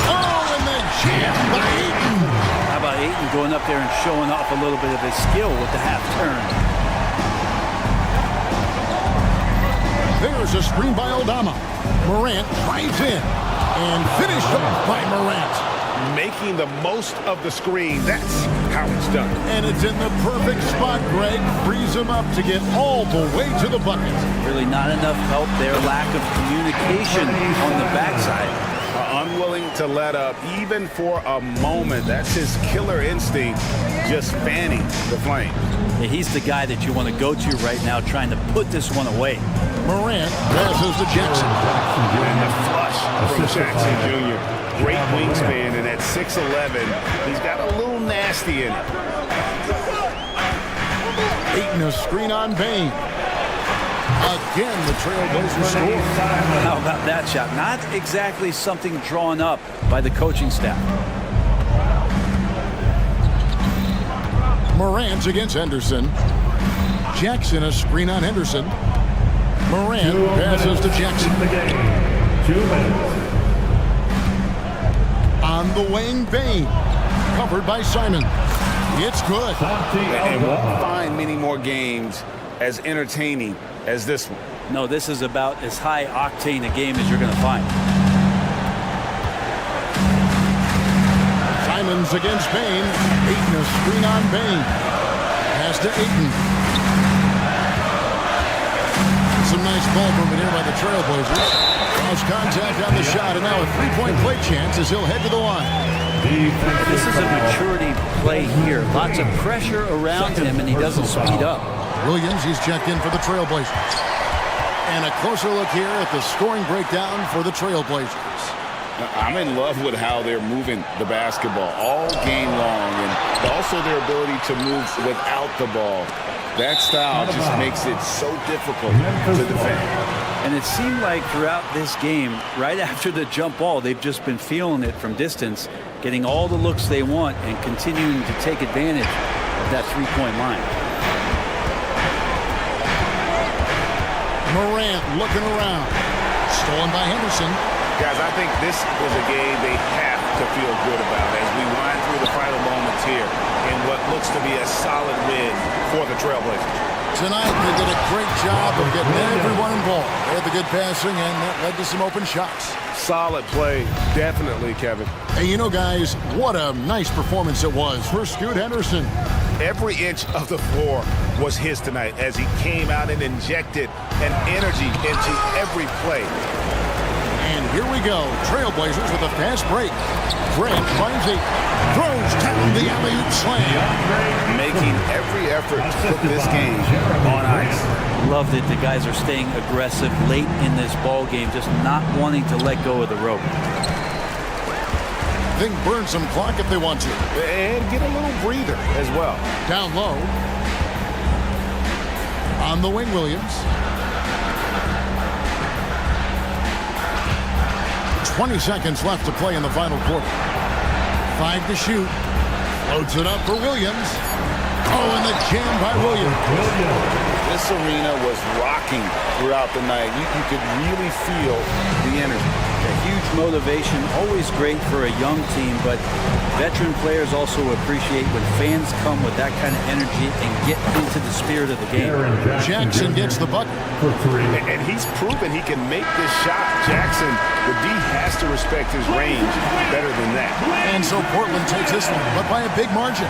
Oh, and then jammed by Ayton. How about Ayton going up there and showing off a little bit of his skill with the half turn? There's a screen by Aldama. Morant drives in and finished off by Morant. Making the most of the screen. That's how it's done. And it's in the perfect spot. Greg frees him up to get all the way to the bucket. Really not enough help there. Lack of communication on the backside. Unwilling to let up even for a moment. That's his killer instinct, just fanning the flame. Yeah, he's the guy that you want to go to right now, trying to put this one away. Morant passes to Jackson. And the flush from Jackson Jr. Great wingspan, and at 6'11", he's got a little nasty in it. Ayton a screen on Bane. Again, the Trailblazers score. How about that shot? Not exactly something drawn up by the coaching staff. Morant against Henderson. Jackson a screen on Henderson. Morant passes to Jackson. 2 minutes. On the wing, Bane. Covered by Simon. It's good. And won't find many more games as entertaining as this one. No, this is about as high octane a game as you're going to find. Simons against Bane. Ayton a screen on Bane. Pass to Ayton. Some nice ball movement here by the Trailblazers. Cross contact on the shot, and now a three-point play chance as he'll head to the line. This is a maturity play here. Lots of pressure around him, and he doesn't speed up. Williams, he's checked in for the Trailblazers. And a closer look here at the scoring breakdown for the Trailblazers. I'm in love with how they're moving the basketball all game long, and also their ability to move without the ball. That style just makes it so difficult to defend. And it seemed like throughout this game, right after the jump ball, they've just been feeling it from distance, getting all the looks they want and continuing to take advantage of that three-point line. Morant looking around. Stolen by Henderson. Guys, I think this is a game they have to feel good about as we wind through the final moments here in what looks to be a solid win for the Trailblazers. Tonight, they did a great job of getting everyone involved. They had the good passing, and that led to some open shots. Solid play, definitely, Kevin. Hey, you know, guys, what a nice performance it was for Scoot Henderson. Every inch of the floor was his tonight as he came out and injected an energy into every play. And here we go. Trailblazers with a fast break. Grant finds it. Throws down the alley-oop slam. Making every effort to put this game on ice. Love that the guys are staying aggressive late in this ball game, just not wanting to let go of the rope. They can burn some clock if they want to. And get a little breather as well. Down low. On the wing, Williams. 20 seconds left to play in the final quarter. 5 to shoot. Loads it up for Williams. Oh, and the jam by Williams. This arena was rocking throughout the night. You could really feel the energy. A huge motivation, always great for a young team, but veteran players also appreciate when fans come with that kind of energy and get into the spirit of the game. Jackson gets the bucket. For 3. And he's proven he can make this shot. Jackson, the D has to respect his range better than that. And so Portland takes this one, but by a big margin.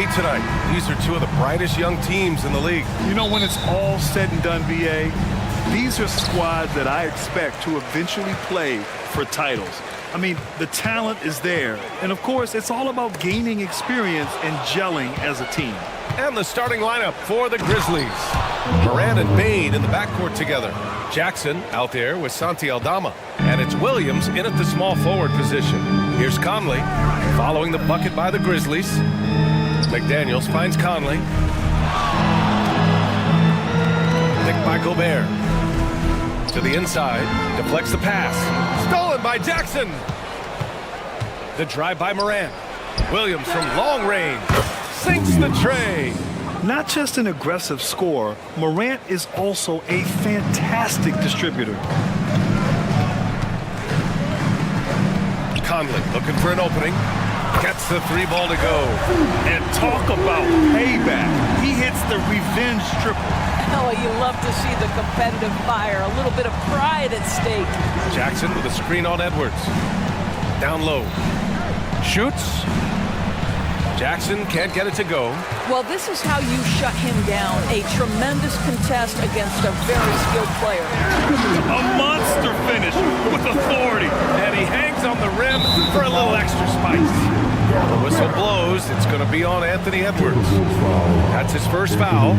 NBA tonight. These are two of the brightest young teams in the league. You know, when it's all said and done, BA, these are squads that I expect to eventually play for titles. I mean, the talent is there. And, of course, it's all about gaining experience and gelling as a team. And the starting lineup for the Grizzlies. Morant and Bane in the backcourt together. Jackson out there with Santi Aldama. And it's Williams in at the small forward position. Here's Conley following the bucket by the Grizzlies. McDaniels finds Conley. Picked by Gobert. To the inside, deflects the pass. Stolen by Jackson. The drive by Morant. Williams from long range. Sinks the tray. Not just an aggressive scorer, Morant is also a fantastic distributor. Conley looking for an opening. Gets the three ball to go. And talk about payback. He hits the revenge triple. Oh, you love to see the competitive fire. A little bit of pride at stake. Jackson with a screen on Edwards. Down low. Shoots. Jackson can't get it to go. Well, this is how you shut him down. A tremendous contest against a very skilled player. A monster finish with authority. And he hangs on the rim for a little extra spice. The whistle blows. It's going to be on Anthony Edwards. That's his first foul.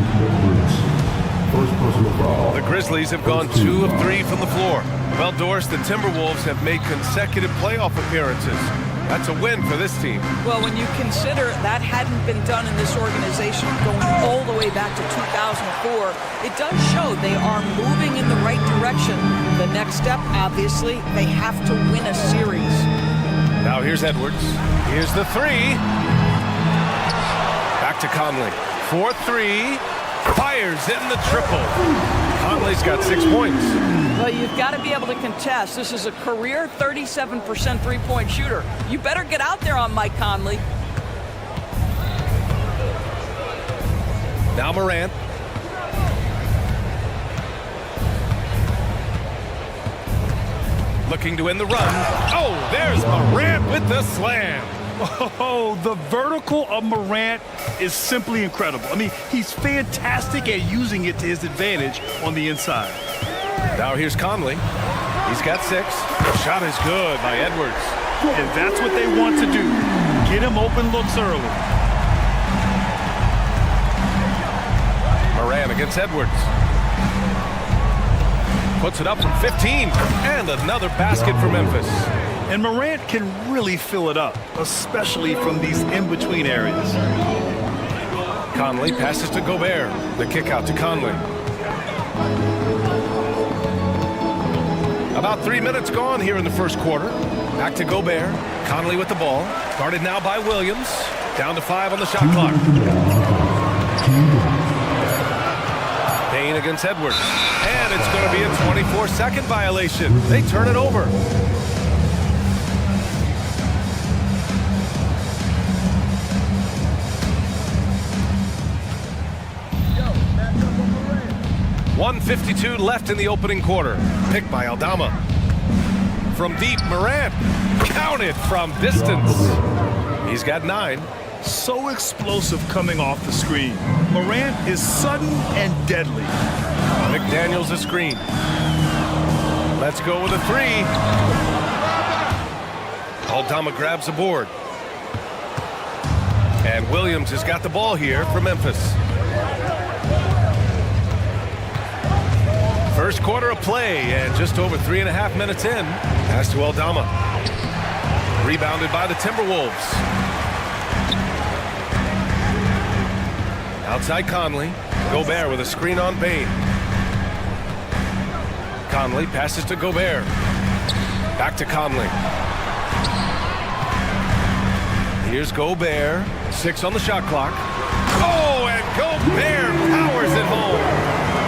The Grizzlies have gone 2 of 3 from the floor. Well, Doris, the Timberwolves have made consecutive playoff appearances. That's a win for this team. Well, when you consider that hadn't been done in this organization going all the way back to 2004, it does show they are moving in the right direction. The next step, obviously, they have to win a series. Now here's Edwards. Here's the three. Back to Conley. 4-3. Fires in the triple. Conley's got 6 points. Well, you've got to be able to contest. This is a career 37% three-point shooter. You better get out there on Mike Conley. Now Morant. Looking to win the run. Oh, there's Morant with the slam. Oh, the vertical of Morant is simply incredible. I mean, he's fantastic at using it to his advantage on the inside. Now here's Conley. He's got 6. Shot is good by Edwards. And that's what they want to do. Get him open looks early. Morant against Edwards. Puts it up from 15. And another basket for Memphis. And Morant can really fill it up, especially from these in-between areas. Conley passes to Gobert. The kick out to Conley. About 3 minutes gone here in the first quarter. Back to Gobert. Conley with the ball. Guarded now by Williams. Down to 5 on the shot clock. Bane against Edwards. And it's going to be a 24-second violation. They turn it over. .152 left in the opening quarter. Picked by Aldama. From deep, Morant. Counted from distance. He's got 9. So explosive coming off the screen. Morant is sudden and deadly. McDaniels a screen. Let's go with a 3. Aldama grabs the board. And Williams has got the ball here for Memphis. First quarter of play, and just over 3.5 minutes in. Pass to Aldama. Rebounded by the Timberwolves. Outside Conley. Gobert with a screen on Bane. Conley passes to Gobert. Back to Conley. Here's Gobert. 6 on the shot clock. Oh, and Gobert powers it home.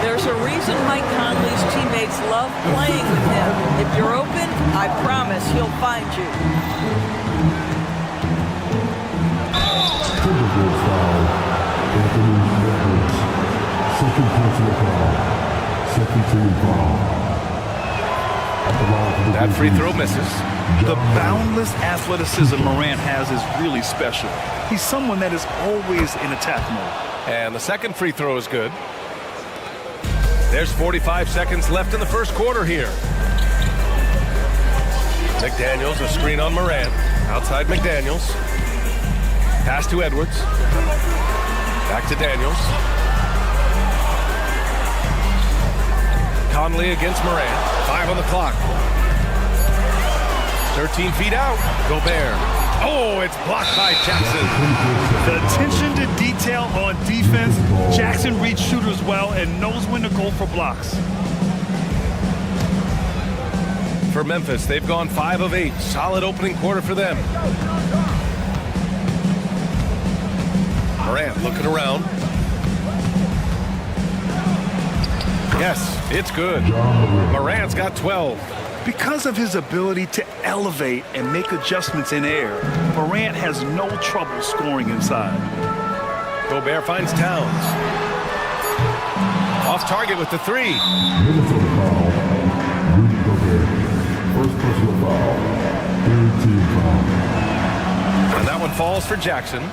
There's a reason Mike Conley's teammates love playing with him. If you're open, I promise he'll find you. Timberwolves foul. Anthony Edwards. Second personal foul. Second team foul. That free throw misses. The boundless athleticism Morant has is really special. He's someone that is always in attack mode. And the second free throw is good. There's 45 seconds left in the first quarter here. McDaniels, a screen on Morant. Outside McDaniels. Pass to Edwards. Back to Daniels. Conley against Morant. 5 on the clock. 13 feet out. Gobert. Oh, it's blocked by Jackson. The attention to detail on defense. Jackson reads shooters well and knows when to go for blocks. For Memphis, they've gone 5 of 8. Solid opening quarter for them. Morant looking around. Yes, it's good. Morant's got 12. Because of his ability to elevate and make adjustments in air, Morant has no trouble scoring inside. Gobert finds Towns. Off target with the 3. Minnesota foul. Rudy Gobert. First personal foul. Third team foul. And that one falls for Jackson.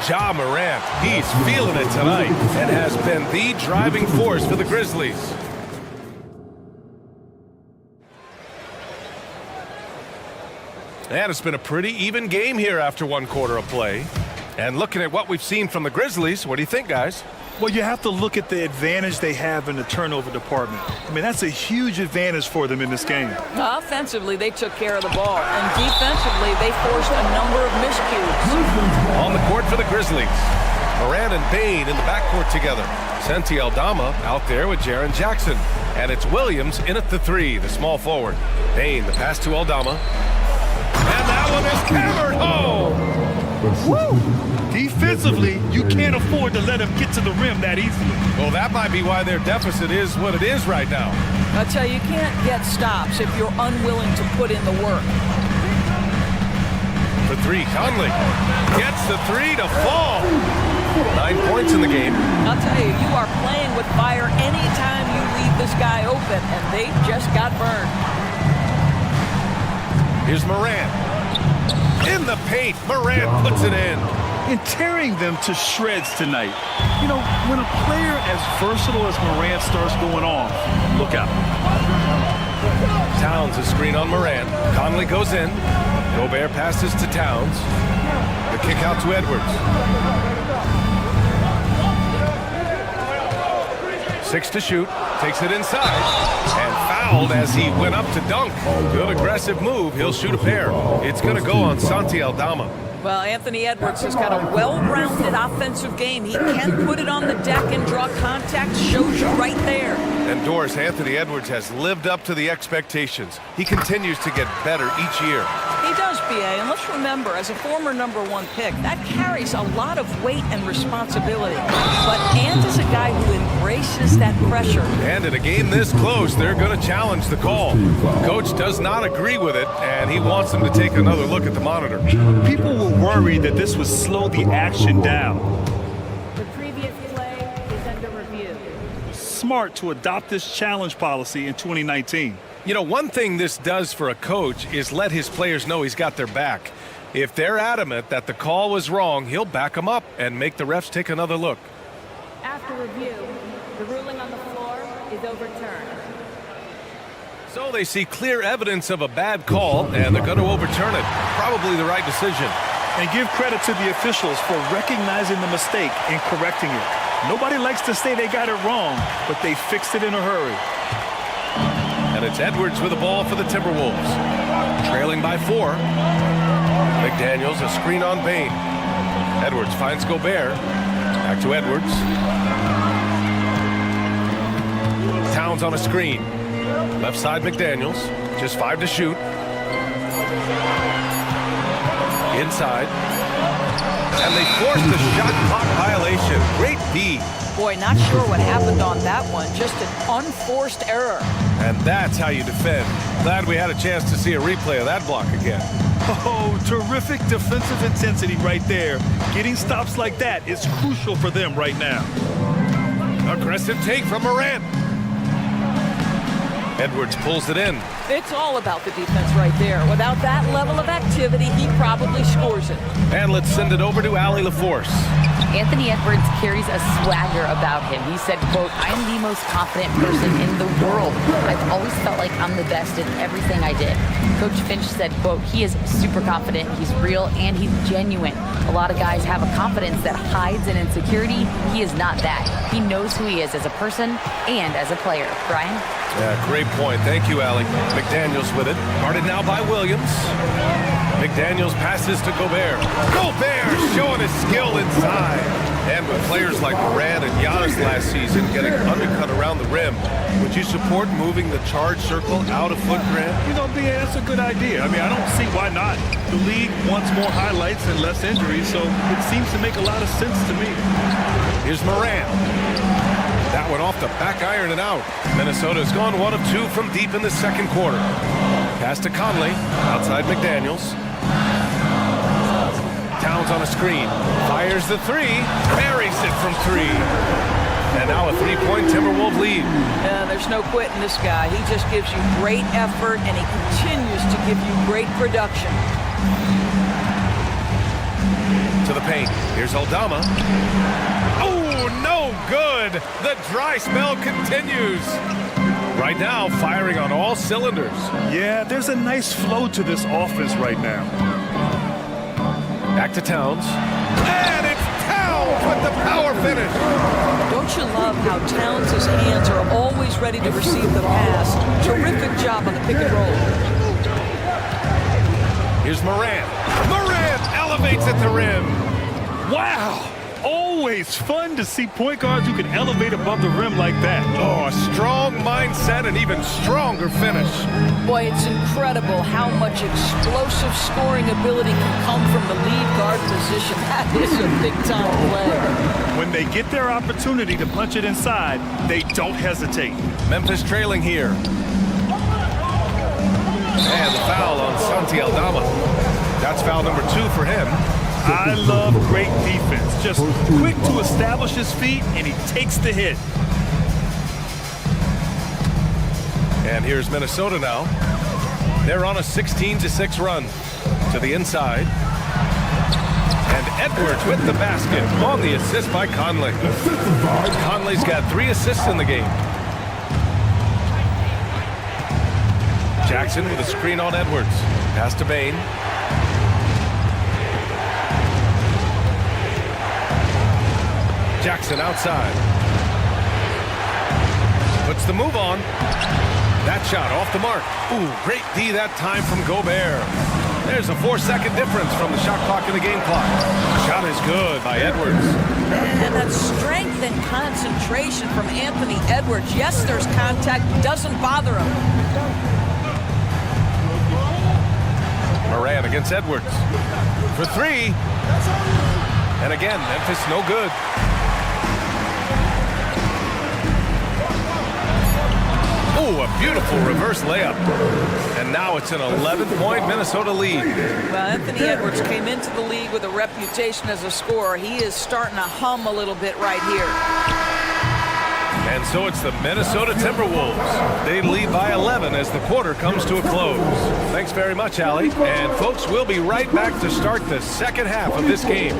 Ja Morant, he's feeling it tonight and has been the driving force for the Grizzlies. And it's been a pretty even game here after one quarter of play. And looking at what we've seen from the Grizzlies, what do you think, guys? Well, you have to look at the advantage they have in the turnover department. I mean, that's a huge advantage for them in this game. Offensively, they took care of the ball, and defensively, they forced a number of miscues. On the court for the Grizzlies, Morant and Bane in the backcourt together. Santi Aldama out there with Jaren Jackson. And it's Williams in at the 3, the small forward. Bane, the pass to Aldama. And that one is hammered home! Woo! Defensively, you can't afford to let him get to the rim that easily. Well, that might be why their deficit is what it is right now. I tell you, you can't get stops if you're unwilling to put in the work. The 3, Conley gets the 3 to fall. 9 points in the game. I'll tell you, you are playing with fire anytime you leave this guy open, and they just got burned. Here's Morant. In the paint, Morant puts it in. And tearing them to shreds tonight. You know, when a player as versatile as Morant starts going off, look out. Towns a screen on Morant. Conley goes in. Gobert passes to Towns. The kick out to Edwards. 6 to shoot. Takes it inside. And fouled as he went up to dunk. Good aggressive move. He'll shoot a pair. It's going to go on Santi Aldama. Well, Anthony Edwards has got a well-rounded offensive game. He can put it on the deck and draw contact. Shows you right there. And Doris, Anthony Edwards has lived up to the expectations. He continues to get better each year. He does, BA, and let's remember, as a former #1 pick, that carries a lot of weight and responsibility. But Ant is a guy who embraces that pressure. And in a game this close, they're going to challenge the call. Coach does not agree with it, and he wants them to take another look at the monitor. People were worried that this would slow the action down. The previous play is under review. Smart to adopt this challenge policy in 2019. You know, one thing this does for a coach is let his players know he's got their back. If they're adamant that the call was wrong, he'll back them up and make the refs take another look. After review, the ruling on the floor is overturned. So they see clear evidence of a bad call, and they're going to overturn it. Probably the right decision. And give credit to the officials for recognizing the mistake and correcting it. Nobody likes to say they got it wrong, but they fixed it in a hurry. And it's Edwards with the ball for the Timberwolves. Trailing by 4. McDaniels, a screen on Bane. Edwards finds Gobert. Back to Edwards. Towns on a screen. Left side McDaniels. Just 5 to shoot. Inside. And they forced the shot clock violation. Great D. Boy, not sure what happened on that one. Just an unforced error. And that's how you defend. Glad we had a chance to see a replay of that block again. Oh, terrific defensive intensity right there. Getting stops like that is crucial for them right now. Aggressive take from Morant. Edwards pulls it in. It's all about the defense right there. Without that level of activity, he probably scores it. And let's send it over to Allie LaForce. Anthony Edwards carries a swagger about him. He said, quote, "I am the most confident person in the world. I've always felt like I'm the best at everything I did." Coach Finch said, quote, "He is super confident, he's real, and he's genuine. A lot of guys have a confidence that hides an insecurity. He is not that. He knows who he is as a person and as a player." Brian? Yeah, great point. Thank you, Allie. McDaniels with it. Guarded now by Williams. McDaniels passes to Gobert. Gobert showing his skill inside. And with players like Morant and Giannis last season getting undercut around the rim, would you support moving the charge circle out of Foot Grant? You know, BA, that's a good idea. I mean, I don't see why not. The league wants more highlights and less injuries, so it seems to make a lot of sense to me. Here's Morant. That one off the back iron and out. Minnesota's gone 1 of 2 from deep in the second quarter. Pass to Conley, outside McDaniels. Towns on a screen, fires the three, buries it from 3. And now a 3-point Timberwolves lead. There's no quitting this guy. He just gives you great effort, and he continues to give you great production. To the paint, here's Aldama. Oh, no good! The dry spell continues. Right now, firing on all cylinders. Yeah, there's a nice flow to this offense right now. Back to Towns. And it's Towns with the power finish. Don't you love how Towns' hands are always ready to receive the pass? Terrific job on the pick and roll. Here's Morant. Morant elevates at the rim. Wow! Always fun to see point guards who can elevate above the rim like that. Oh, a strong mindset and even stronger finish. Boy, it's incredible how much explosive scoring ability can come from the lead guard position. That is a big-time play. When they get their opportunity to punch it inside, they don't hesitate. Memphis trailing here. And the foul on Santi Aldama. That's foul number 2 for him. I love great defense. Just quick to establish his feet, and he takes the hit. And here's Minnesota now. They're on a 16-6 run to the inside. And Edwards with the basket on the assist by Conley. Conley's got 3 assists in the game. Jackson with a screen on Edwards. Pass to Bane. Jackson outside. Puts the move on. That shot off the mark. Ooh, great D that time from Gobert. There's a 4-second difference from the shot clock and the game clock. Shot is good by Edwards. And that strength and concentration from Anthony Edwards. Yes, there's contact. Doesn't bother him. Morant against Edwards. For 3. And again, Memphis no good. Oh, a beautiful reverse layup. And now it's an 11-point Minnesota lead. Well, Anthony Edwards came into the league with a reputation as a scorer. He is starting to hum a little bit right here. And so it's the Minnesota Timberwolves. They lead by 11 as the quarter comes to a close. Thanks very much, Allie. And folks, we'll be right back to start the second half of this game.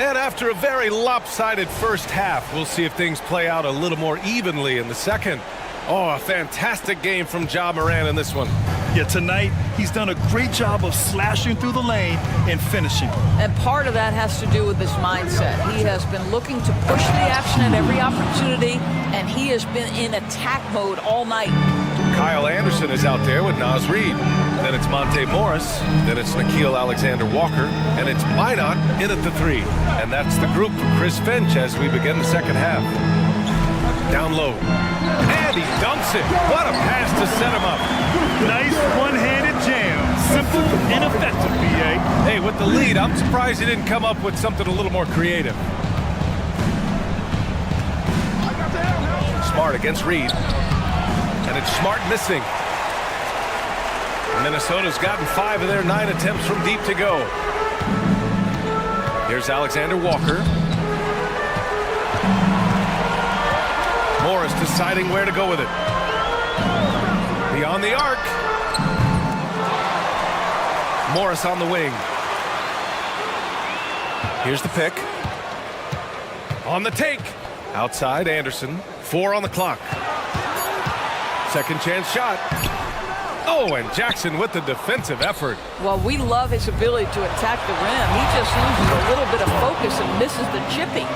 And after a very lopsided first half, we'll see if things play out a little more evenly in the second. Oh, a fantastic game from Ja Morant in this one. Yeah, tonight, he's done a great job of slashing through the lane and finishing. And part of that has to do with his mindset. He has been looking to push the action at every opportunity, and he has been in attack mode all night. Kyle Anderson is out there with Naz Reid. Then it's Monte Morris. Then it's Nickeil Alexander-Walker. And it's Minot in at the 3. And that's the group for Chris Finch as we begin the second half. Down low. And he dunks it. What a pass to set him up. Nice one-handed jam. Simple and effective, B.A. Hey, with the lead, I'm surprised he didn't come up with something a little more creative. Smart against Reed. And it's Smart missing. Minnesota's gotten 5 of their 9 attempts from deep to go. Here's Alexander Walker. Morris deciding where to go with it. Beyond the arc. Morris on the wing. Here's the pick. On the take. Outside Anderson. 4 on the clock. Second chance shot. Oh, and Jackson with the defensive effort. Well, we love his ability to attack the rim. He just loses a little bit of focus and misses the chippy.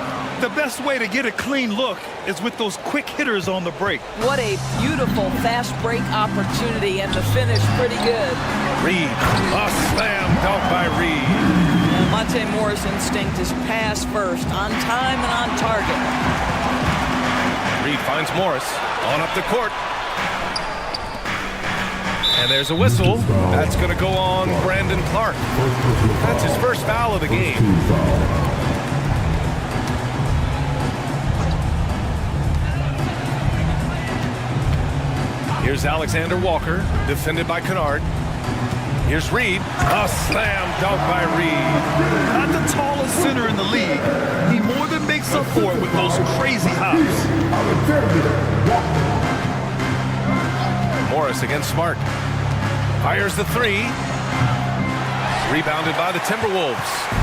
The best way to get a clean look is with those quick hitters on the break. What a beautiful fast break opportunity, and the finish pretty good. Reed. A slam dunk by Reed. And Monte Morris' instinct is pass first, on time and on target. Reed finds Morris on up the court. And there's a whistle. That's going to go on Brandon Clark. That's his first foul of the game. Here's Alexander Walker, defended by Kennard. Here's Reed. A slam dunk by Reed. Not the tallest center in the league. He more than makes up for it with those crazy hops. Morris against Smart. Fires the 3. Rebounded by the Timberwolves.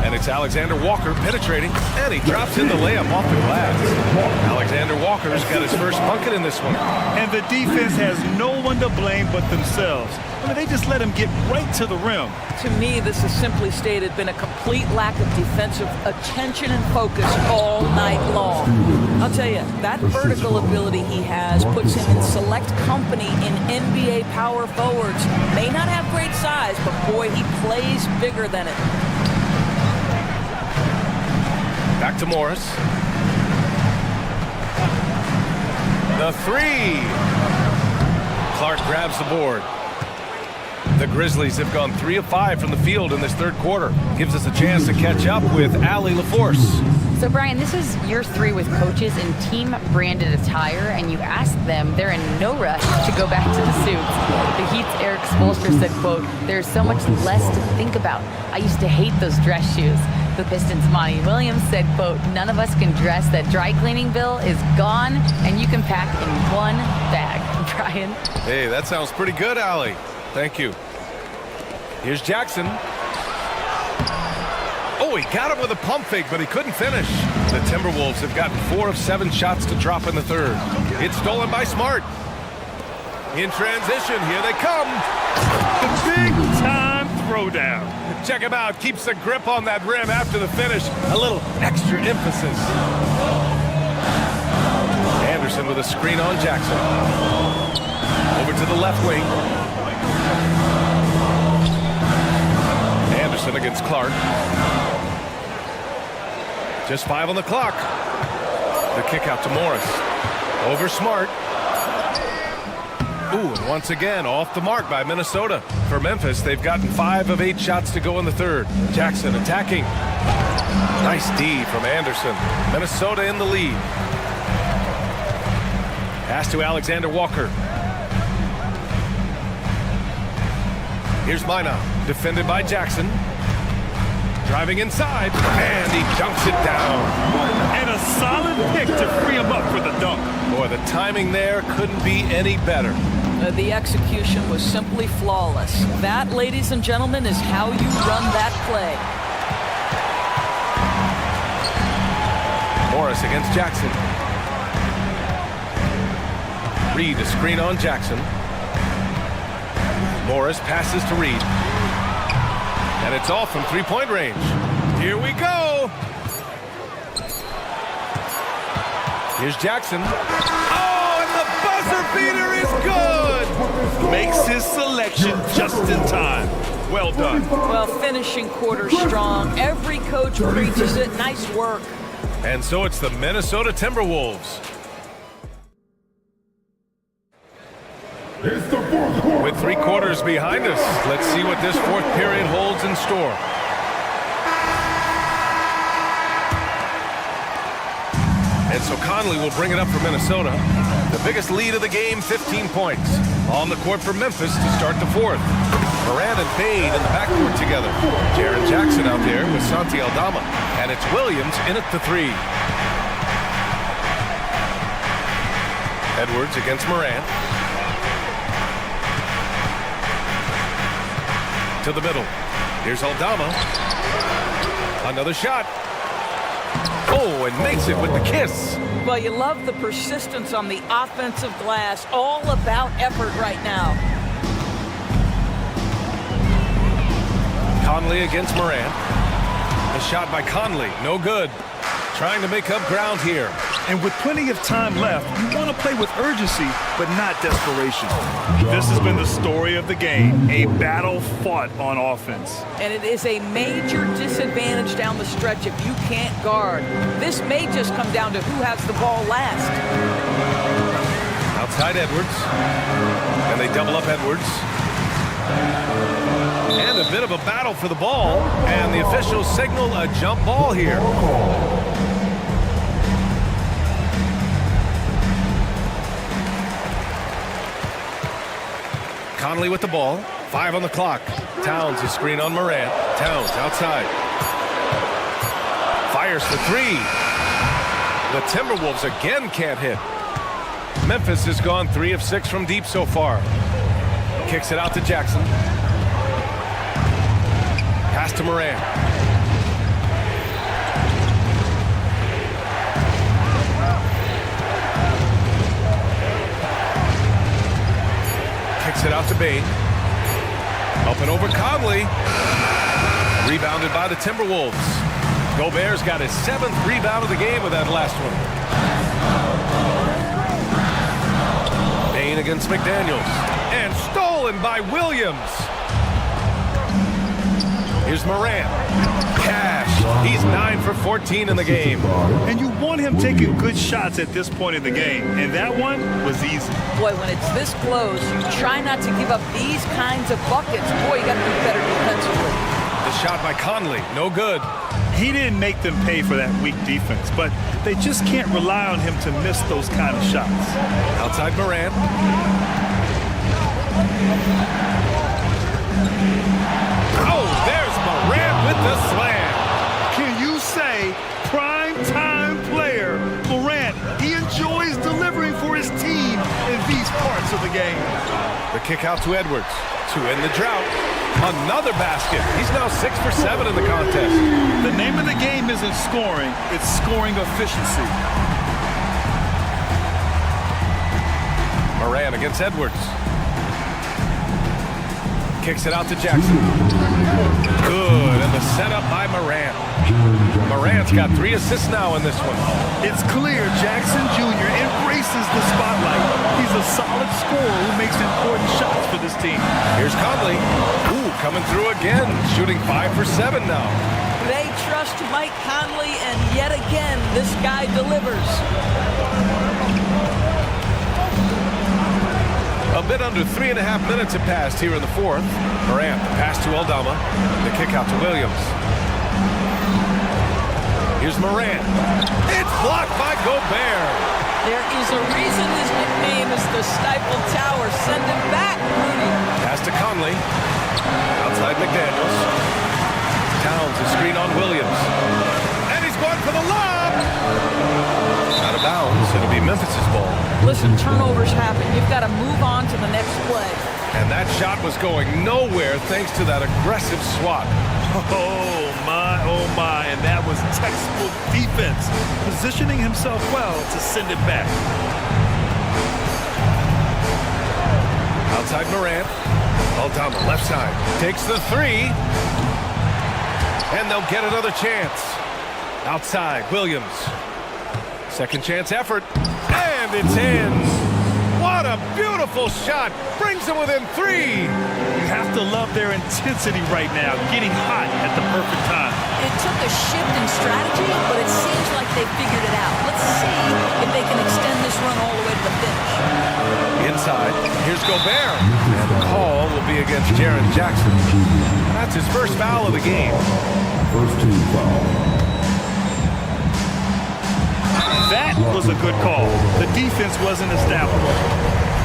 And it's Alexander Walker penetrating, and he drops in the layup off the glass. Alexander Walker's got his first bucket in this one. And the defense has no one to blame but themselves. I mean, they just let him get right to the rim. To me, this has simply stated been a complete lack of defensive attention and focus all night long. I'll tell you, that vertical ability he has puts him in select company in NBA power forwards. May not have great size, but boy, he plays bigger than it. Back to Morris. The 3. Clark grabs the board. The Grizzlies have gone 3 of 5 from the field in this third quarter. Gives us a chance to catch up with Allie LaForce. So, Brian, this is year 3 with coaches in team-branded attire, and you ask them, they're in no rush to go back to the suits. The Heat's Eric Spoelstra said, quote, "There's so much less to think about. I used to hate those dress shoes." The Pistons' Monty Williams said, quote, "None of us can dress. That dry cleaning bill is gone, and you can pack in one bag." Brian? Hey, that sounds pretty good, Allie. Thank you. Here's Jackson. Oh, he got him with a pump fake, but he couldn't finish. The Timberwolves have gotten 4 of 7 shots to drop in the third. It's stolen by Smart. In transition, here they come. The big-time throwdown. Check him out. Keeps the grip on that rim after the finish. A little extra emphasis. Anderson with a screen on Jackson. Over to the left wing. Anderson against Clark. Just 5 on the clock. The kick out to Morris. Over Smart. Ooh, and once again, off the mark by Minnesota. For Memphis, they've gotten 5 of 8 shots to go in the third. Jackson attacking. Nice D from Anderson. Minnesota in the lead. Pass to Alexander Walker. Here's Mina, defended by Jackson. Driving inside, and he dunks it down. And a solid pick to free him up for the dunk. Boy, the timing there couldn't be any better. The execution was simply flawless. That, ladies and gentlemen, is how you run that play. Morris against Jackson. Reed, a screen on Jackson. Morris passes to Reed. And it's off from three-point range. Here we go. Here's Jackson. Oh, and the buzzer beater is good. Makes his selection just in time. Well done. Well, finishing quarter strong. Every coach preaches it. Nice work. And so it's the Minnesota Timberwolves. It's the fourth quarter. With 3 quarters behind us, let's see what this fourth period holds in store. And so Conley will bring it up for Minnesota. The biggest lead of the game, 15 points. On the court for Memphis to start the fourth. Morant and Bane in the backcourt together. Jaren Jackson out there with Santi Aldama. And it's Williams in at the 3. Edwards against Morant. To the middle. Here's Aldama. Another shot. Oh, and makes it with the kiss. Well, you love the persistence on the offensive glass. All about effort right now. Conley against Morant. The shot by Conley, no good. Trying to make up ground here. And with plenty of time left, you want to play with urgency, but not desperation. This has been the story of the game, a battle fought on offense. And it is a major disadvantage down the stretch if you can't guard. This may just come down to who has the ball last. Outside Edwards. And they double up Edwards. And a bit of a battle for the ball. And the officials signal a jump ball here. Conley with the ball. 5 on the clock. Towns a screen on Morant. Towns outside. Fires for 3. The Timberwolves again can't hit. Memphis has gone 3 of 6 from deep so far. Kicks it out to Jackson. Pass to Morant. Kicks it out to Bane. Up and over Conley. Rebounded by the Timberwolves. Gobert's got his 7th rebound of the game with that last one. Bane against McDaniels. And stolen by Williams. Here's Morant. Cash. He's 9 for 14 in the game. And you want him taking good shots at this point in the game. And that one was easy. Boy, when it's this close, you try not to give up these kinds of buckets. Boy, you got to be better defensively. The shot by Conley. No good. He didn't make them pay for that weak defense, but they just can't rely on him to miss those kind of shots. Outside Morant. Oh, there's Morant with the slam. Can you say prime-time player Morant? He enjoys delivering for his team in these parts of the game. The kick out to Edwards to end the drought. Another basket. He's now 6 for 7 in the contest. The name of the game isn't scoring, it's scoring efficiency. Morant against Edwards. Kicks it out to Jackson. Good, and the setup by Morant. Morant's got 3 assists now in this one. It's clear Jackson Jr. embraces the spotlight. He's a solid scorer who makes important shots for this team. Here's Conley. Ooh, coming through again, shooting 5 for 7 now. They trust Mike Conley, and yet again, this guy delivers. A bit under 3.5 minutes have passed here in the fourth. Morant, the pass to Aldama. The kick out to Williams. Here's Morant. It's blocked by Gobert. There is a reason his nickname is the Stifle Tower. Send him back, Rudy. Pass to Conley. Outside McDaniels. Towns a screen on Williams. And he's going for the lob. Out of bounds. It'll be Memphis's ball. Listen, turnovers happen. You've got to move on to the next play. And that shot was going nowhere thanks to that aggressive swat. Oh my, and that was textbook defense, positioning himself well to send it back. Outside Morant. Aldama, left side. Takes the 3. And they'll get another chance. Outside, Williams. Second chance effort. And it's in. What a beautiful shot. Brings them within 3. You have to love their intensity right now, getting hot at the perfect time. It took a shift in strategy, but it seems like they figured it out. Let's see if they can extend this run all the way to the finish. Inside, here's Gobert. And the call will be against Jaren Jackson. That's his first foul of the game. First team foul. That was a good call. The defense wasn't established.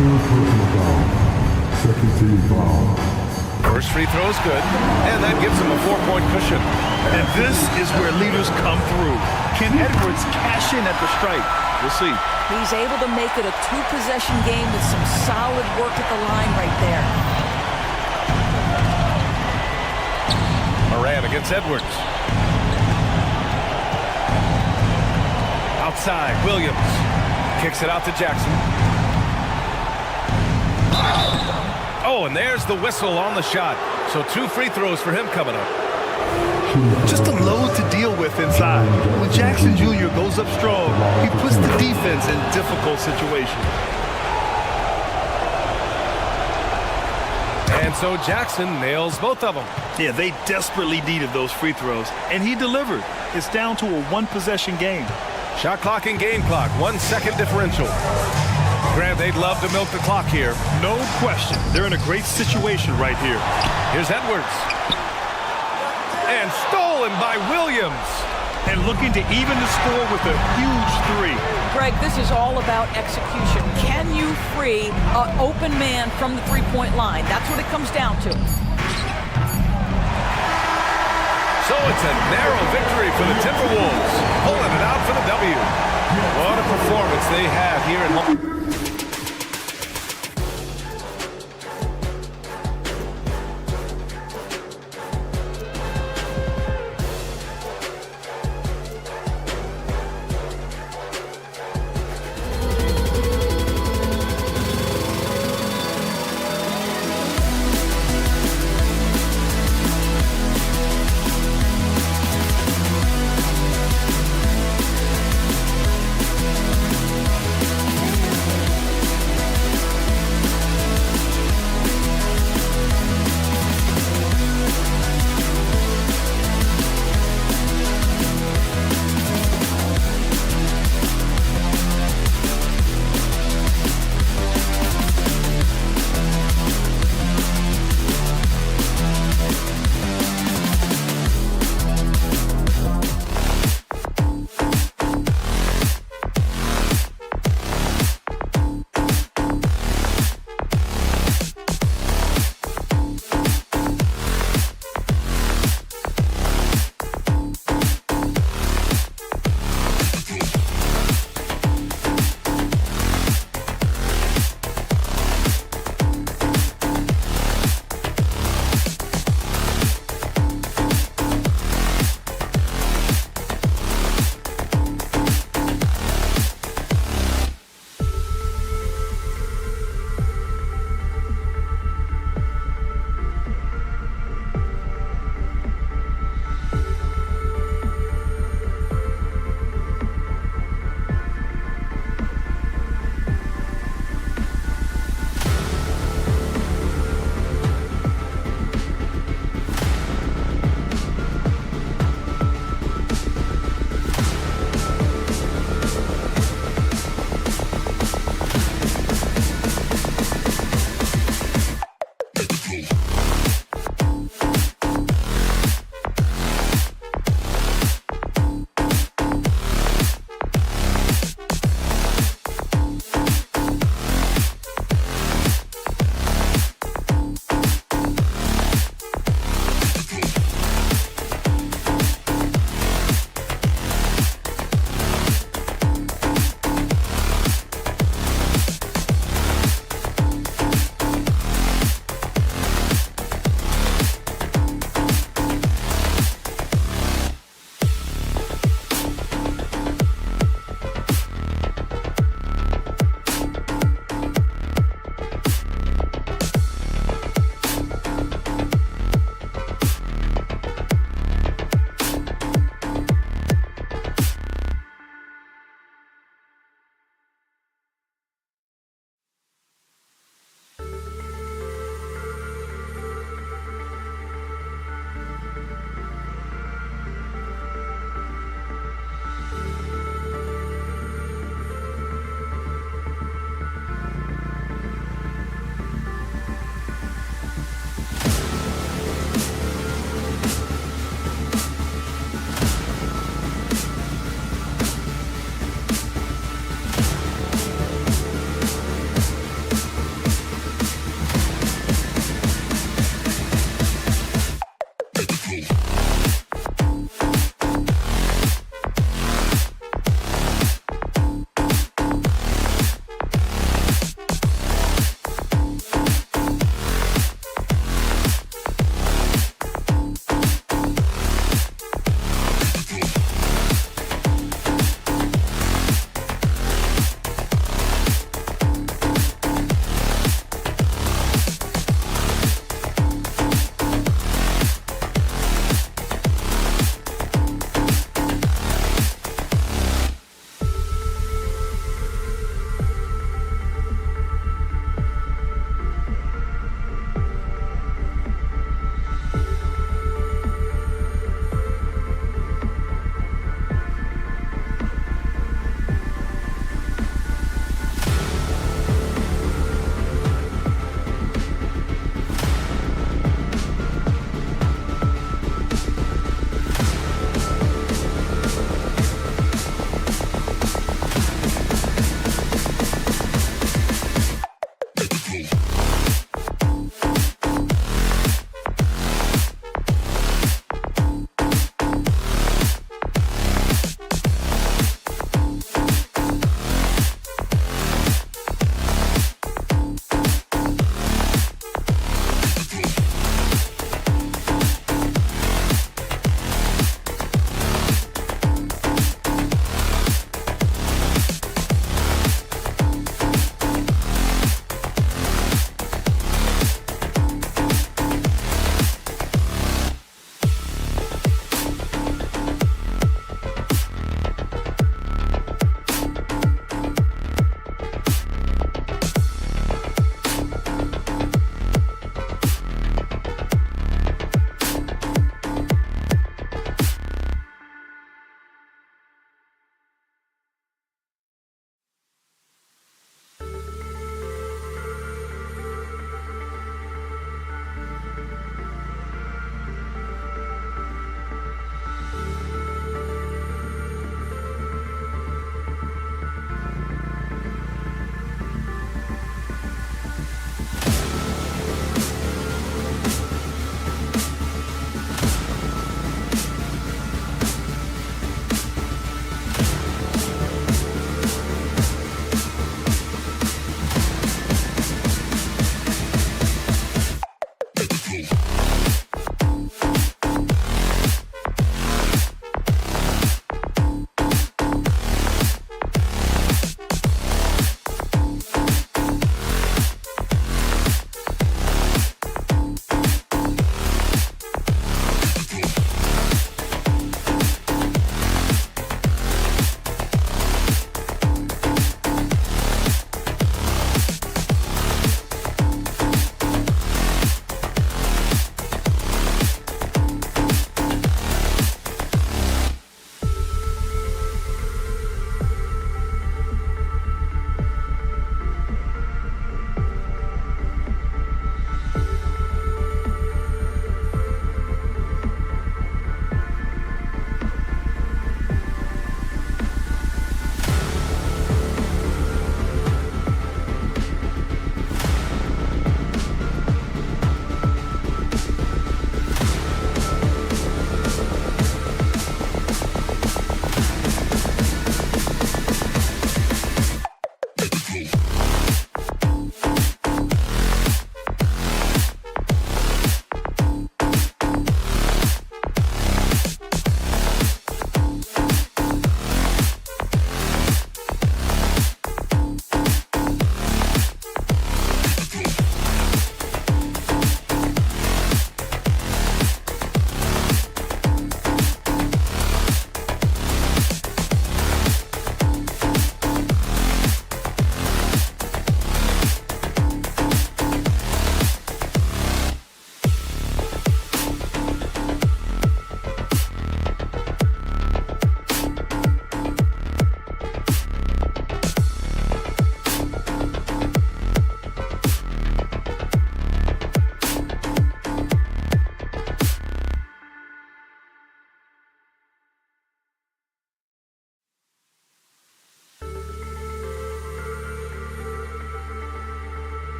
Third personal foul. Second team foul. First free throw is good, and that gives him a 4-point cushion. And this is where leaders come through. Can Edwards cash in at the stripe? We'll see. He's able to make it a two-possession game with some solid work at the line right there. Moran against Edwards. Outside, Williams kicks it out to Jackson. Oh, and there's the whistle on the shot. So 2 free throws for him coming up. Just a load to deal with inside. When Jackson Jr. goes up strong, he puts the defense in difficult situations. And so Jackson nails both of them. Yeah, they desperately needed those free throws, and he delivered. It's down to a one-possession game. Shot clock and game clock, 1 second differential. Grant, they'd love to milk the clock here. No question. They're in a great situation right here. Here's Edwards. And stolen by Williams. And looking to even the score with a huge 3. Greg, this is all about execution. Can you free an open man from the three-point line? That's what it comes down to. So it's a narrow victory for the Timberwolves, pulling it out for the W. What a performance they have here in home.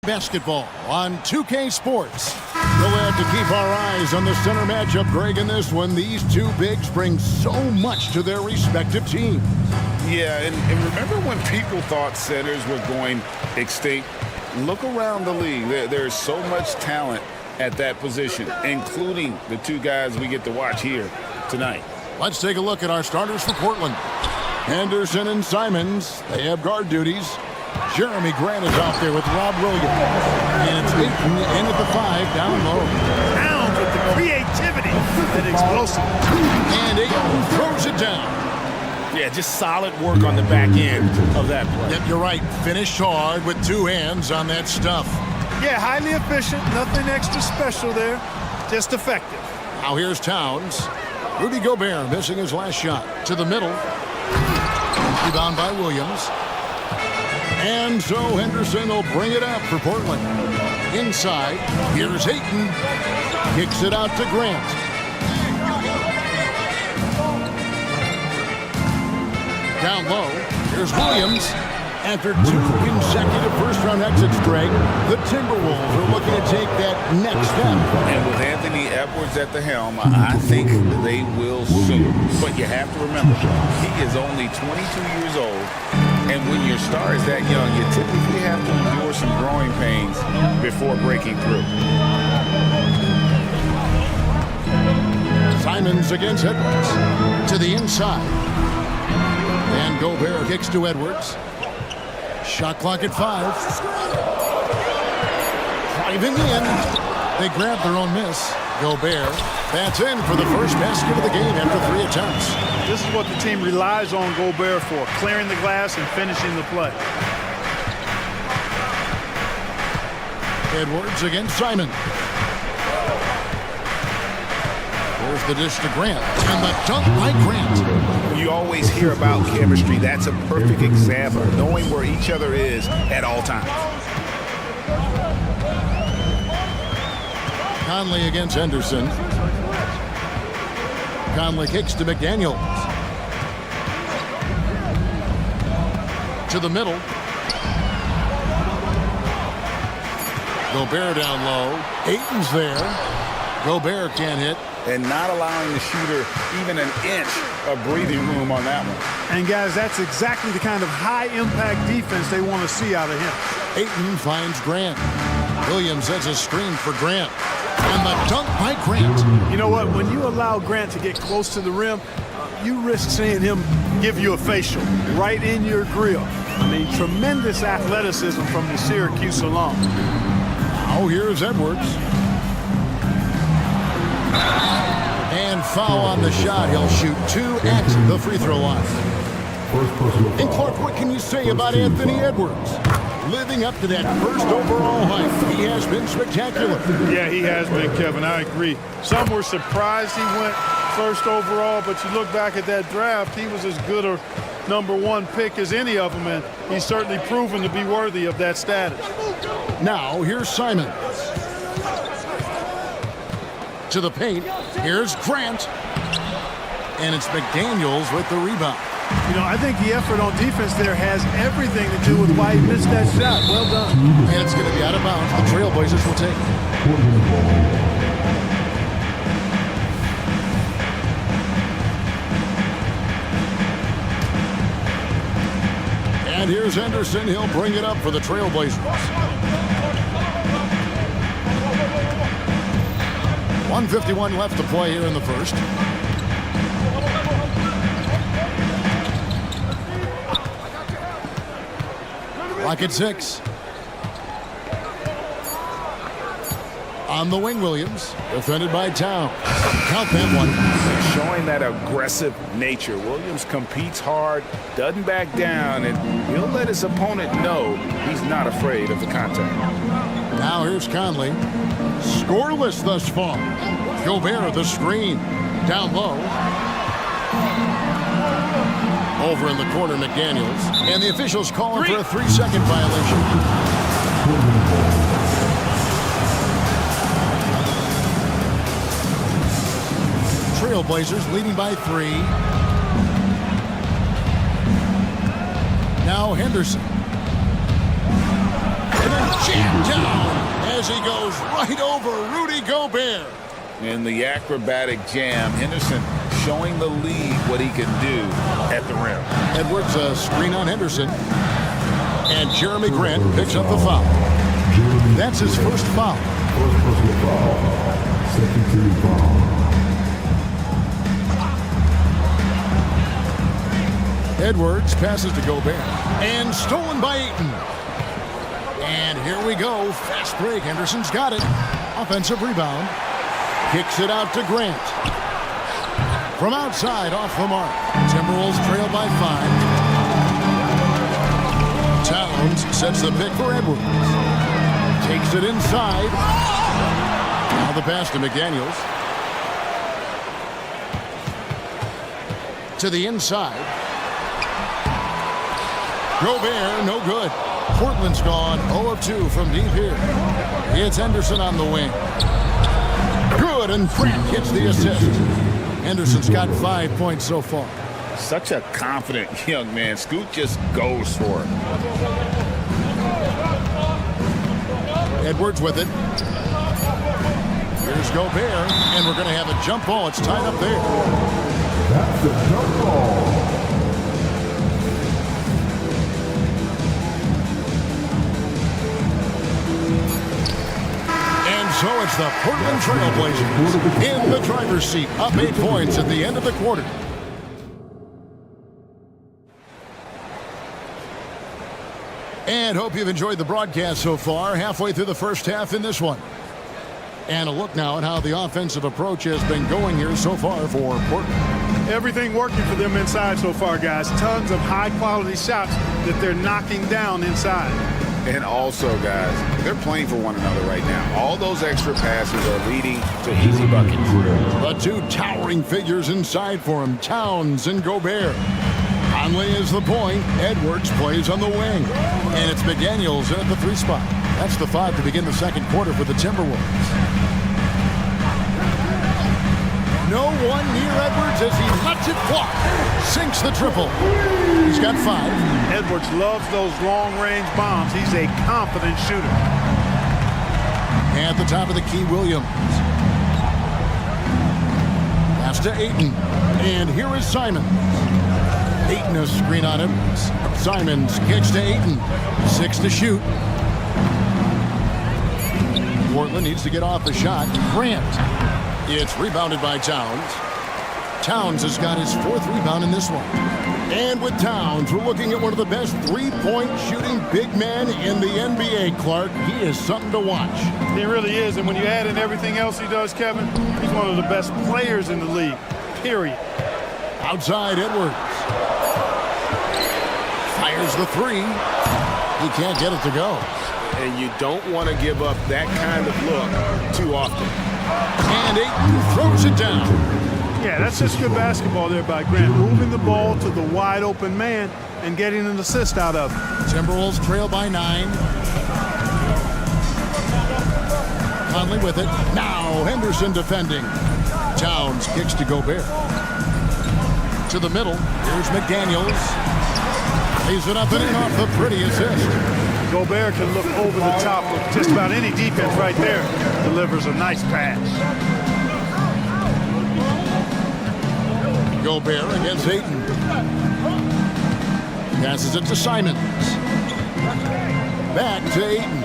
Basketball on 2K Sports. Glad to keep our eyes on the center matchup, Greg, in this one. These two bigs bring so much to their respective teams. Yeah, and remember when people thought centers were going extinct? Look around the league. There's so much talent at that position, including the two guys we get to watch here tonight. Let's take a look at our starters for Portland. Henderson and Simons, they have guard duties. Jeremy Grant is out there with Rob Williams. And it's Ayton in at the 5, down low. Towns with the creativity and explosiveness. And Ayton throws it down. Yeah, just solid work on the back end of that play. Yep, you're right. Finished hard with 2 hands on that stuff. Yeah, highly efficient. Nothing extra special there. Just effective. Now here's Towns. Rudy Gobert missing his last shot. To the middle. Rebound by Williams. And so Henderson will bring it up for Portland. Inside, here's Ayton. Kicks it out to Grant. Down low, here's Williams. After 2 consecutive first-round exits, Greg, the Timberwolves are looking to take that next step. And with Anthony Edwards at the helm, I think they will soon. But you have to remember, he is only 22 years old. And when your star is that young, you typically have to endure some growing pains before breaking through. Simons against Edwards. To the inside. And Gobert kicks to Edwards. Shot clock at 5. Driving in. They grab their own miss. Gobert. That's in for the first basket of the game after 3 attempts. This is what the team relies on Gobert for, clearing the glass and finishing the play. Edwards against Simon. There's the dish to Grant. And the dunk by Grant. You always hear about chemistry. That's a perfect example, knowing where each other is at all times. Conley against Henderson. Conley kicks to McDaniels. To the middle. Gobert down low. Ayton's there. Gobert can't hit. And not allowing the shooter even an inch of breathing room on that one. And guys, that's exactly the kind of high-impact defense they want to see out of him. Ayton finds Grant. Williams sets a screen for Grant. And the dunk by Grant. You know what? When you allow Grant to get close to the rim, you risk seeing him give you a facial right in your grill. I mean, tremendous athleticism from the Syracuse alum. Now here's Edwards. And foul on the shot. He'll shoot 2 at the free throw line. And Clark, what can you say about Anthony Edwards? Living up to that first overall hype, he has been spectacular. Yeah, he has been, Kevin. I agree. Some were surprised he went first overall, but you look back at that draft, he was as good a #1 pick as any of them, and he's certainly proven to be worthy of that status. Now, here's Simon. To the paint. Here's Grant. And it's McDaniels with the rebound. You know, I think the effort on defense there has everything to do with why he missed that shot. Well done. And it's going to be out of bounds. The Trailblazers will take it. And here's Henderson. He'll bring it up for the Trailblazers. 1:51 left to play here in the first. Clock at 6. On the wing, Williams. Defended by Towns. Count that one. Showing that aggressive nature. Williams competes hard, doesn't back down, and he'll let his opponent know he's not afraid of the contact. Now here's Conley. Scoreless thus far. Gobert, the screen. Down low. Over in the corner, McDaniels. And the officials calling for a 3-second violation. Trailblazers leading by 3. Now Henderson. And then jammed down as he goes right over Rudy Gobert. In the acrobatic jam, Henderson showing the league what he can do at the rim. Edwards a screen on Henderson. And Jeremy Grant picks up the foul. That's his first foul. First personal foul. Second team foul. Edwards passes to Gobert. And stolen by Ayton. And here we go. Fast break. Henderson's got it. Offensive rebound. Kicks it out to Grant. From outside, off the mark. Timberwolves trail by 5. Towns sets the pick for Edwards. Takes it inside. Now the pass to McDaniels. To the inside. Gobert, no good. Portland's gone 0 of 2 from deep here. It's Henderson on the wing. Good, and Grant gets the assist. Henderson's got 5 points so far. Such a confident young man. Scoot just goes for it. Edwards with it. Here's Gobert, and we're going to have a jump ball. It's tied up there. That's the jump ball. So it's the Portland Trail Blazers in the driver's seat, up 8 points at the end of the quarter. And hope you've enjoyed the broadcast so far, halfway through the first half in this one. And a look now at how the offensive approach has been going here so far for Portland. Everything working for them inside so far, guys. Tons of high-quality shots that they're knocking down inside. And also, guys, they're playing for one another right now. All those extra passes are leading to easy buckets. The two towering figures inside for him, Towns and Gobert. Conley is the point. Edwards plays on the wing. And it's McDaniels at the 3 spot. That's the 5 to begin the second quarter for the Timberwolves. No one near Edwards as he lets it fly. Sinks the triple. He's got 5. Edwards loves those long-range bombs. He's a confident shooter. At the top of the key, Williams. Pass to Ayton. And here is Simons. Ayton a screen on Edwards. Simons kicks to Ayton. 6 to shoot. Portland needs to get off the shot. Grant. It's rebounded by Towns. Towns has got his 4th rebound in this one. And with Towns, we're looking at one of the best 3-point shooting big men in the NBA, Clark. He is something to watch. He really is, and when you add in everything else he does, Kevin, he's one of the best players in the league, period. Outside, Edwards. Fires the 3. He can't get it to go. And you don't want to give up that kind of look too often. And Ayton throws it down. Yeah, that's just good basketball there by Grant. Moving the ball to the wide open man and getting an assist out of it. Timberwolves trail by 9. Conley with it. Now Henderson defending. Towns kicks to Gobert. To the middle. Here's McDaniels. Lays it up and in off the pretty assist. Gobert can look over the top of just about any defense right there. Delivers a nice pass. Gobert against Ayton. Passes it to Simons. Back to Ayton.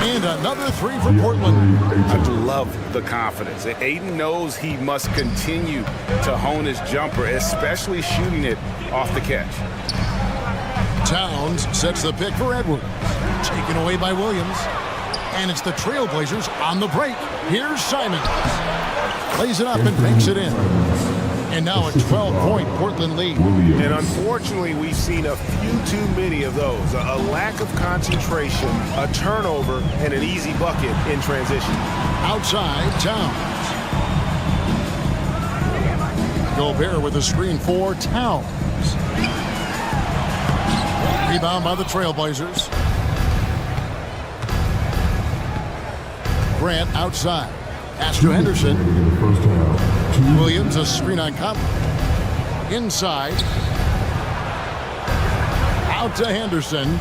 And another 3 for Portland. I love the confidence. Ayton knows he must continue to hone his jumper, especially shooting it off the catch. Towns sets the pick for Edwards. Taken away by Williams. And it's the Trailblazers on the break. Here's Simons. Lays it up and makes it in. And now a 12-point Portland lead. And unfortunately, we've seen a few too many of those. A lack of concentration, a turnover, and an easy bucket in transition. Outside, Towns. Gobert with a screen for Towns. Rebound by the Trailblazers. Grant outside. Pass to Henderson. Williams, a screen on Conley. Inside. Out to Henderson.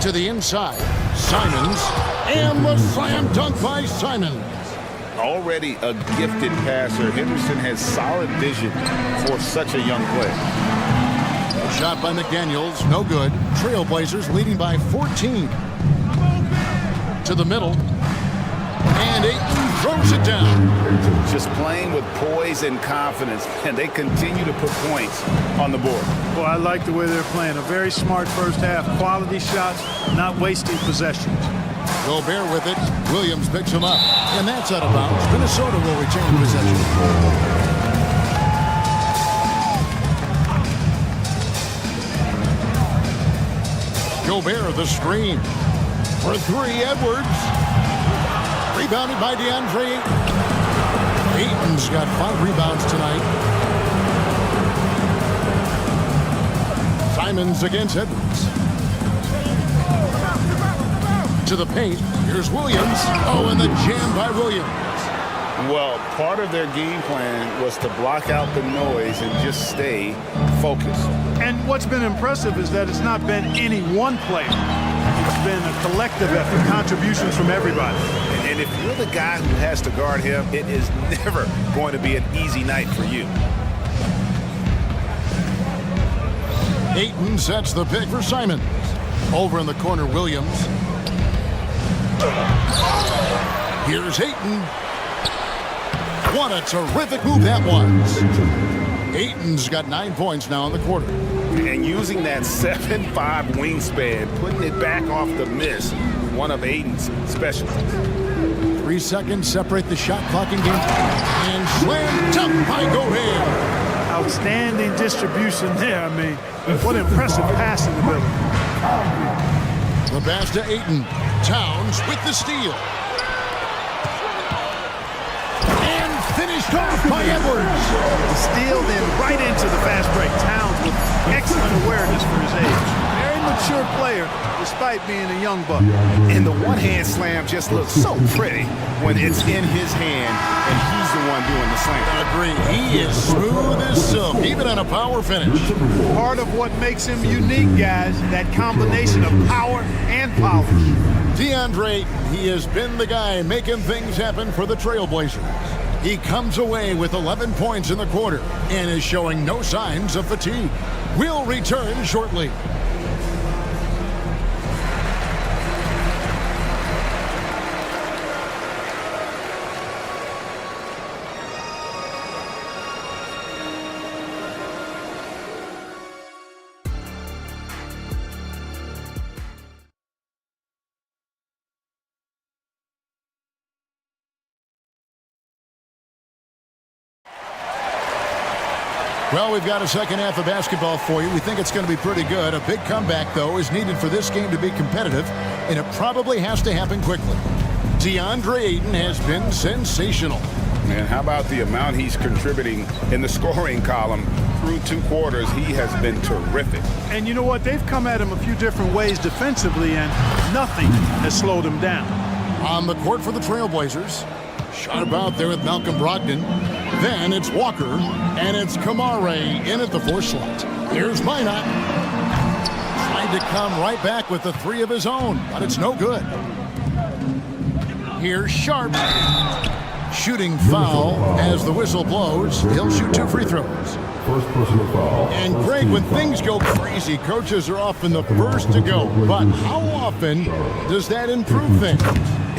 To the inside, Simons, and the slam dunk by Simons. Already a gifted passer, Henderson has solid vision for such a young player. Shot by McDaniels, no good. Trailblazers leading by 14. To the middle, and Ayton throws it down. Just playing with poise and confidence, and they continue to put points on the board. Well, I like the way they're playing. A very smart first half. Quality shots, not wasting possessions. Gobert with it. Williams picks him up, and that's out of bounds. Minnesota will retain possession. Gobert the screen. For three, Edwards. Rebounded by DeAndre. Ayton's got 5 rebounds tonight. Simons against Edwards. To the paint. Here's Williams. Oh, and the jam by Williams. Well, part of their game plan was to block out the noise and just stay focused. And what's been impressive is that it's not been any one player. It's been a collective effort, contributions from everybody. And if you're the guy who has to guard him, it is never going to be an easy night for you. Ayton sets the pick for Simons. Over in the corner, Williams. Here's Ayton. What a terrific move that was. Ayton's got 9 points now in the quarter. And using that 7'5" wingspan, putting it back off the miss, one of Ayton's specialties. 3 seconds separate the shot clock in game. And slam dunk by Gobert. Outstanding distribution there. I mean, what impressive passing ability. The pass to Ayton. Towns with the steal. And finished off by Edwards. The steal then right into the fast break. Towns with excellent awareness for his age. Very mature player despite being a young buck. And the one-hand slam just looks so pretty when it's in his hand and he's the one doing the slam. Agree. He is smooth as silk, even on a power finish. Part of what makes him unique, guys, that combination of power and polish. DeAndre, he has been the guy making things happen for the Trailblazers. He comes away with 11 points in the quarter and is showing no signs of fatigue. We'll return shortly. Well, we've got a second half of basketball for you. We think it's going to be pretty good. A big comeback, though, is needed for this game to be competitive, and it probably has to happen quickly. DeAndre Ayton has been sensational. And how about the amount he's contributing in the scoring column through 2 quarters? He has been terrific. And you know what? They've come at him a few different ways defensively, and nothing has slowed him down. On the court for the Trailblazers. Shot about there with Malcolm Brogdon. Then it's Walker, and it's Kamare in at the 4 slot. Here's Minot. Trying to come right back with the 3 of his own, but it's no good. Here's Sharp. Shooting foul as the whistle blows. He'll shoot 2 free throws. First personal foul. And Greg, when things go crazy, coaches are often the first to go. But how often does that improve things?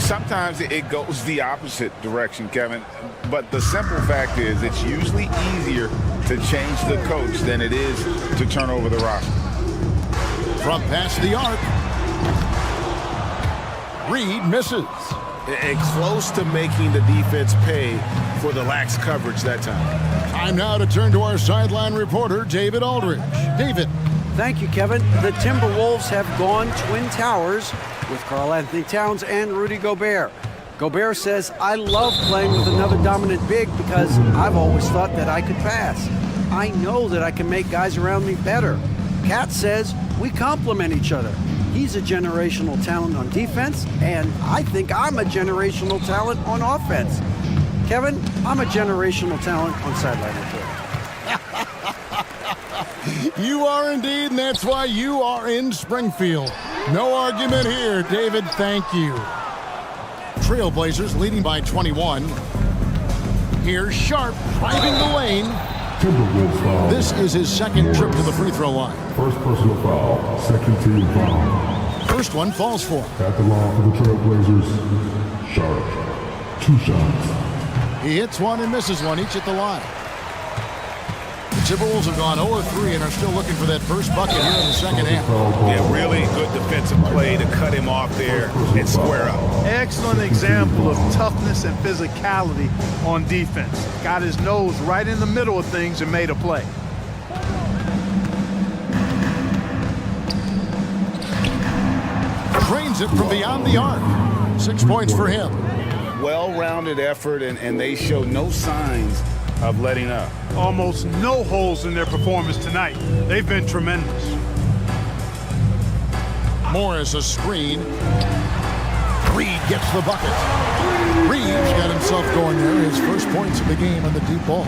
Sometimes it goes the opposite direction, Kevin. But the simple fact is it's usually easier to change the coach than it is to turn over the roster. From past the arc. Reed misses. And close to making the defense pay for the lax coverage that time. Time now to turn to our sideline reporter, David Aldridge. David. Thank you, Kevin. The Timberwolves have gone Twin Towers with Karl-Anthony Towns and Rudy Gobert. Gobert says, I love playing with another dominant big because I've always thought that I could pass. I know that I can make guys around me better. Cat says, we complement each other. He's a generational talent on defense, and I think I'm a generational talent on offense. Kevin, I'm a generational talent on sideline report. You are indeed, and that's why you are in Springfield. No argument here, David. Thank you. Trailblazers leading by 21. Here's Sharp driving the lane. Timberwolves foul. This is his second trip to the free throw line. First personal foul. Second team foul. First one falls for him. At the line for the Trailblazers. Sharp. 2 shots. He hits one and misses one, each at the line. The Timberwolves have gone 0-3 and are still looking for that first bucket here in the second half. Yeah, really good defensive play to cut him off there and square up. Excellent example of toughness and physicality on defense. Got his nose right in the middle of things and made a play. Drains it from beyond the arc. 6 points for him. Well-rounded effort, and they show no signs of letting up. Almost no holes in their performance tonight. They've been tremendous. Morris a screen. Reed gets the bucket. Reed's got himself going there. His first points of the game on the deep ball.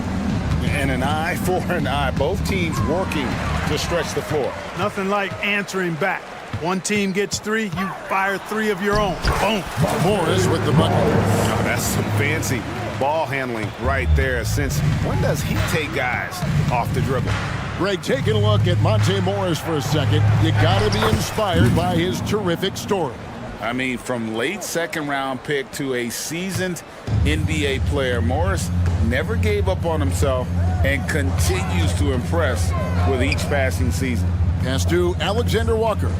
And an eye for an eye. Both teams working to stretch the floor. Nothing like answering back. One team gets 3, you fire 3 of your own. Boom. Morris with the bucket. Oh, that's some fancy ball handling right there. Since when does he take guys off the dribble? Greg, taking a look at Monte Morris for a second, you got to be inspired by his terrific story. I mean, from late second-round pick to a seasoned NBA player, Morris never gave up on himself and continues to impress with each passing season. Pass to Alexander Walker.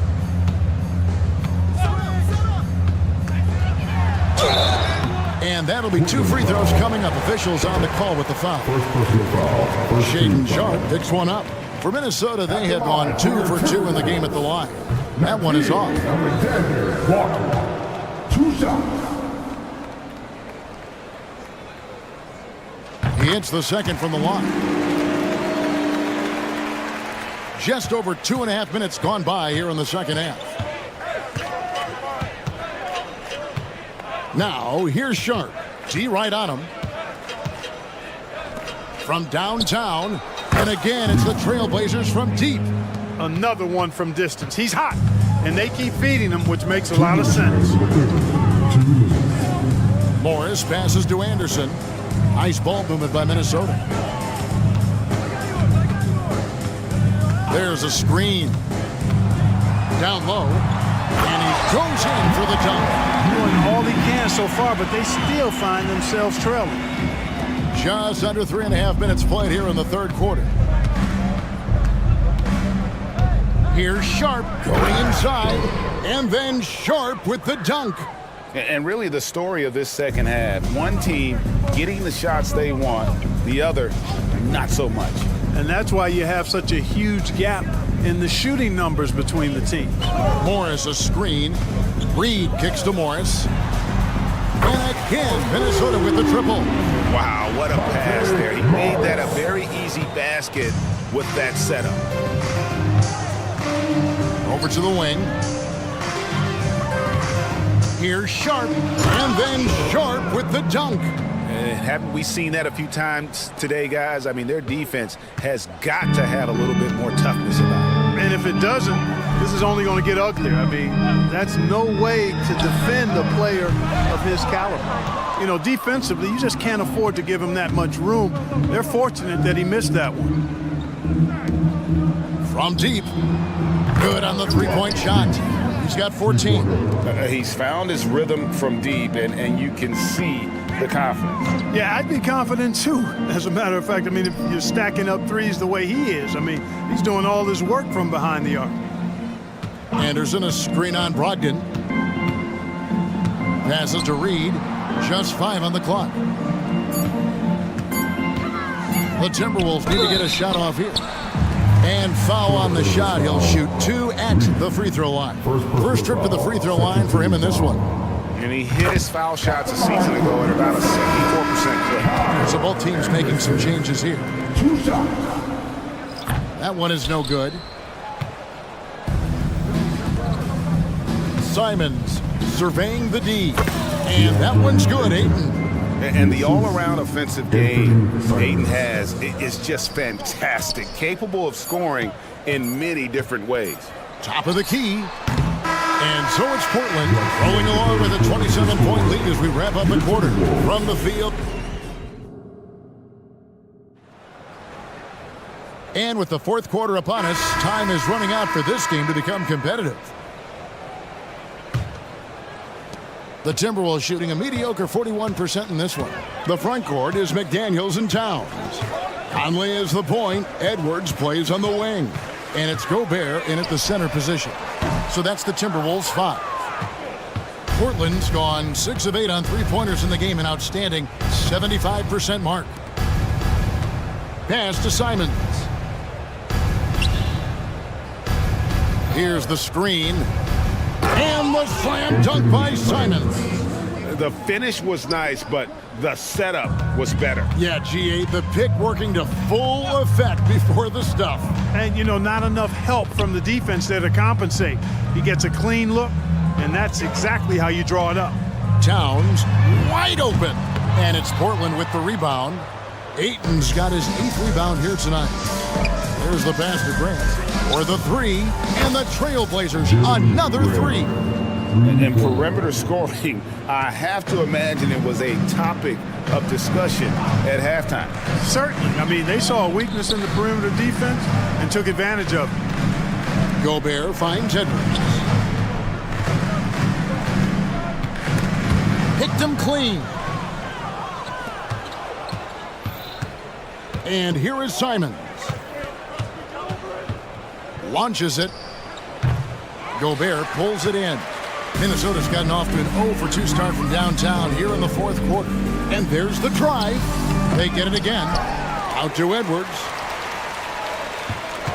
And that'll be 2 free throws coming up. Officials on the call with the foul. First personal foul. First Shaden team Sharp foul. picks one up. For Minnesota, they had gone 2 for 2 in the game at the line. That one is off. Alexander Walker. 2 shots. He hits the second from the line. Just over 2.5 minutes gone by here in the second half. Now, here's Sharp. G right on him. From downtown. And again, it's the Trailblazers from deep. Another one from distance. He's hot, and they keep feeding him, which makes a lot of sense. Morris passes to Anderson. Nice ball movement by Minnesota. There's a screen. Down low. And he goes in for the dunk. Doing all he can so far, but they still find themselves trailing. Just under 3.5 minutes played here in the third quarter. Here's Sharp going inside, and then Sharp with the dunk. And really the story of this second half, one team getting the shots they want, the other not so much. And that's why you have such a huge gap in the shooting numbers between the teams. Morris a screen. Reed kicks to Morris. And again, Minnesota with the triple. Wow, what a pass there. He made that a very easy basket with that setup. Over to the wing. Here's Sharp, and then Sharp with the dunk. Haven't we seen that a few times today, guys? I mean, their defense has got to have a little bit more toughness about it. And if it doesn't, this is only going to get uglier. I mean, that's no way to defend a player of his caliber. You know, defensively, you just can't afford to give him that much room. They're fortunate that he missed that one. From deep. Good on the three-point shot. He's got 14. He's found his rhythm from deep, and you can see the confidence. Yeah, I'd be confident too. As a matter of fact, I mean, if you're stacking up threes the way he is, I mean, he's doing all this work from behind the arc. Anderson, a screen on Brogdon. Passes to Reed. Just 5 on the clock. The Timberwolves need to get a shot off here. And foul on the shot. He'll shoot 2 at the free throw line. First trip to the free throw line for him in this one. And he hit his foul shots a season ago at about a 74% clip. So both teams making some changes here. That one is no good. Simons surveying the D. And that one's good, Ayton. And the all-around offensive game Ayton has is just fantastic. Capable of scoring in many different ways. Top of the key. And so it's Portland rolling along with a 27-point lead as we wrap up the quarter. From the field. And with the fourth quarter upon us, time is running out for this game to become competitive. The Timberwolves shooting a mediocre 41% in this one. The front court is McDaniels and Towns. Conley is the point. Edwards plays on the wing. And it's Gobert in at the center position. So that's the Timberwolves 5. Portland's gone 6 of 8 on three-pointers in the game, an outstanding 75% mark. Pass to Simons. Here's the screen. And the slam dunk by Simons. The finish was nice, but the setup was better. Yeah, G8, the pick working to full effect before the stuff. And, not enough help from the defense there to compensate. He gets a clean look, and that's exactly how you draw it up. Towns wide open. And it's Portland with the rebound. Ayton's got his 8th rebound here tonight. There's the pass to Grant. For the 3, and the Trailblazers another 3. And perimeter scoring, I have to imagine it was a topic of discussion at halftime. Certainly. They saw a weakness in the perimeter defense and took advantage of it. Gobert finds Edwards. Picked him clean. And here is Simons. Launches it. Gobert pulls it in. Minnesota's gotten off to an 0-for-2 start from downtown here in the fourth quarter. And there's the drive. They get it again. Out to Edwards.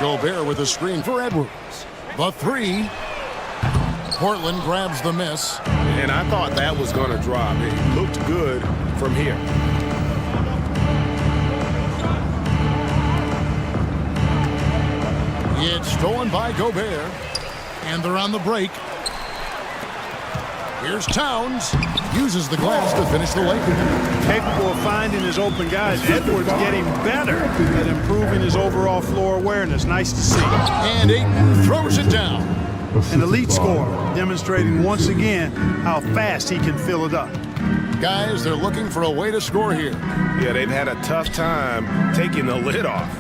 Gobert with a screen for Edwards. The 3. Portland grabs the miss. And I thought that was going to drop. It looked good from here. It's stolen by Gobert. And they're on the break. Here's Towns. Uses the glass to finish the layup. Capable of finding his open guys. Edwards getting better at improving his overall floor awareness. Nice to see. And Ayton throws it down. An elite scorer, demonstrating once again how fast he can fill it up. Guys, they're looking for a way to score here. Yeah, they've had a tough time taking the lid off.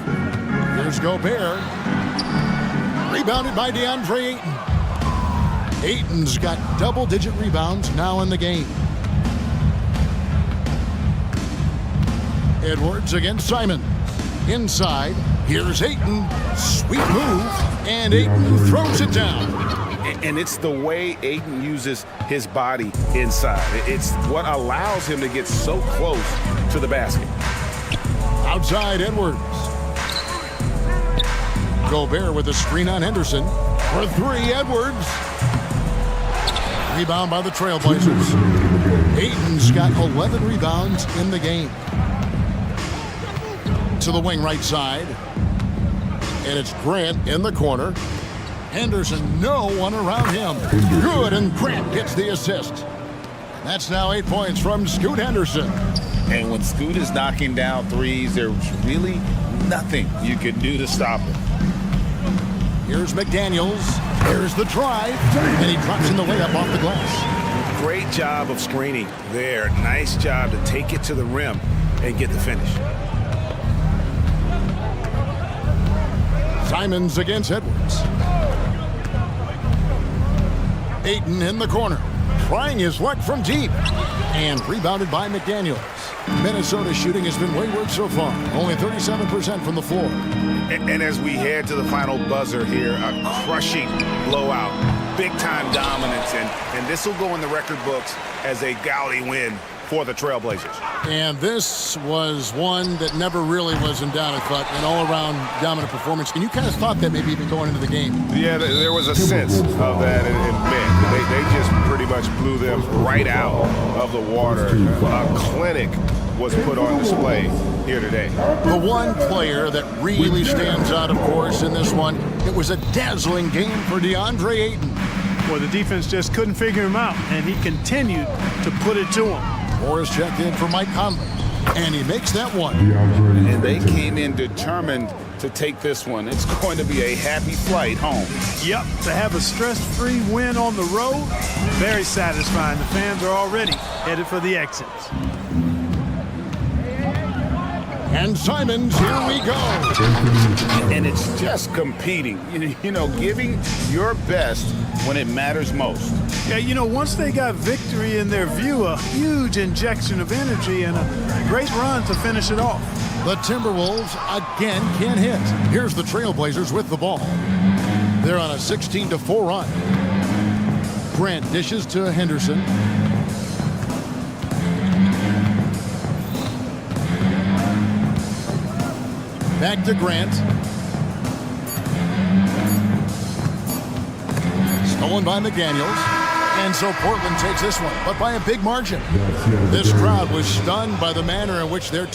Here's Gobert. Rebounded by DeAndre Ayton. Ayton's got double-digit rebounds now in the game. Edwards against Simons. Inside, here's Ayton. Sweet move, and Ayton throws it down. And it's the way Ayton uses his body inside. It's what allows him to get so close to the basket. Outside, Edwards. Gobert with a screen on Henderson. For 3, Edwards. Rebound by the Trailblazers. Ayton's got 11 rebounds in the game. To the wing right side. And it's Grant in the corner. Henderson, no one around him. Good, and Grant gets the assist. That's now 8 points from Scoot Henderson. And when Scoot is knocking down threes, there's really nothing you can do to stop him. Here's McDaniels. Here's the drive. And he drops in the layup off the glass. Great job of screening there. Nice job to take it to the rim and get the finish. Simons against Edwards. Ayton in the corner. Trying his luck from deep. And rebounded by McDaniels. Minnesota's shooting has been wayward so far. Only 37% from the floor. And as we head to the final buzzer here, a crushing blowout. Big-time dominance. And this will go in the record books as a gaudy win for the Trailblazers. And this was one that never really was in doubt, I thought, an all-around dominant performance. And you kind of thought that maybe even going into the game. Yeah, there was a sense of that in Mint. They just pretty much blew them right out of the water. A clinic was put on display here today. The one player that really stands out, of course, in this one, it was a dazzling game for DeAndre Ayton. Well, the defense just couldn't figure him out, and he continued to put it to him. Morris checked in for Mike Conley. And he makes that one. DeAndre And they Ayton. came in determined to take this one. It's going to be a happy flight home. Yep, to have a stress-free win on the road, very satisfying. The fans are already headed for the exits. And Simons, here we go. And it's just competing, you know, giving your best when it matters most. Yeah, you know, once they got victory in their view, a huge injection of energy and a great run to finish it off. The Timberwolves again can't hit. Here's the Trailblazers with the ball. They're on a 16-4 run. Grant dishes to Henderson. Back to Grant. Stolen by McDaniels. And so Portland takes this one, but by a big margin. This crowd was stunned by the manner in which their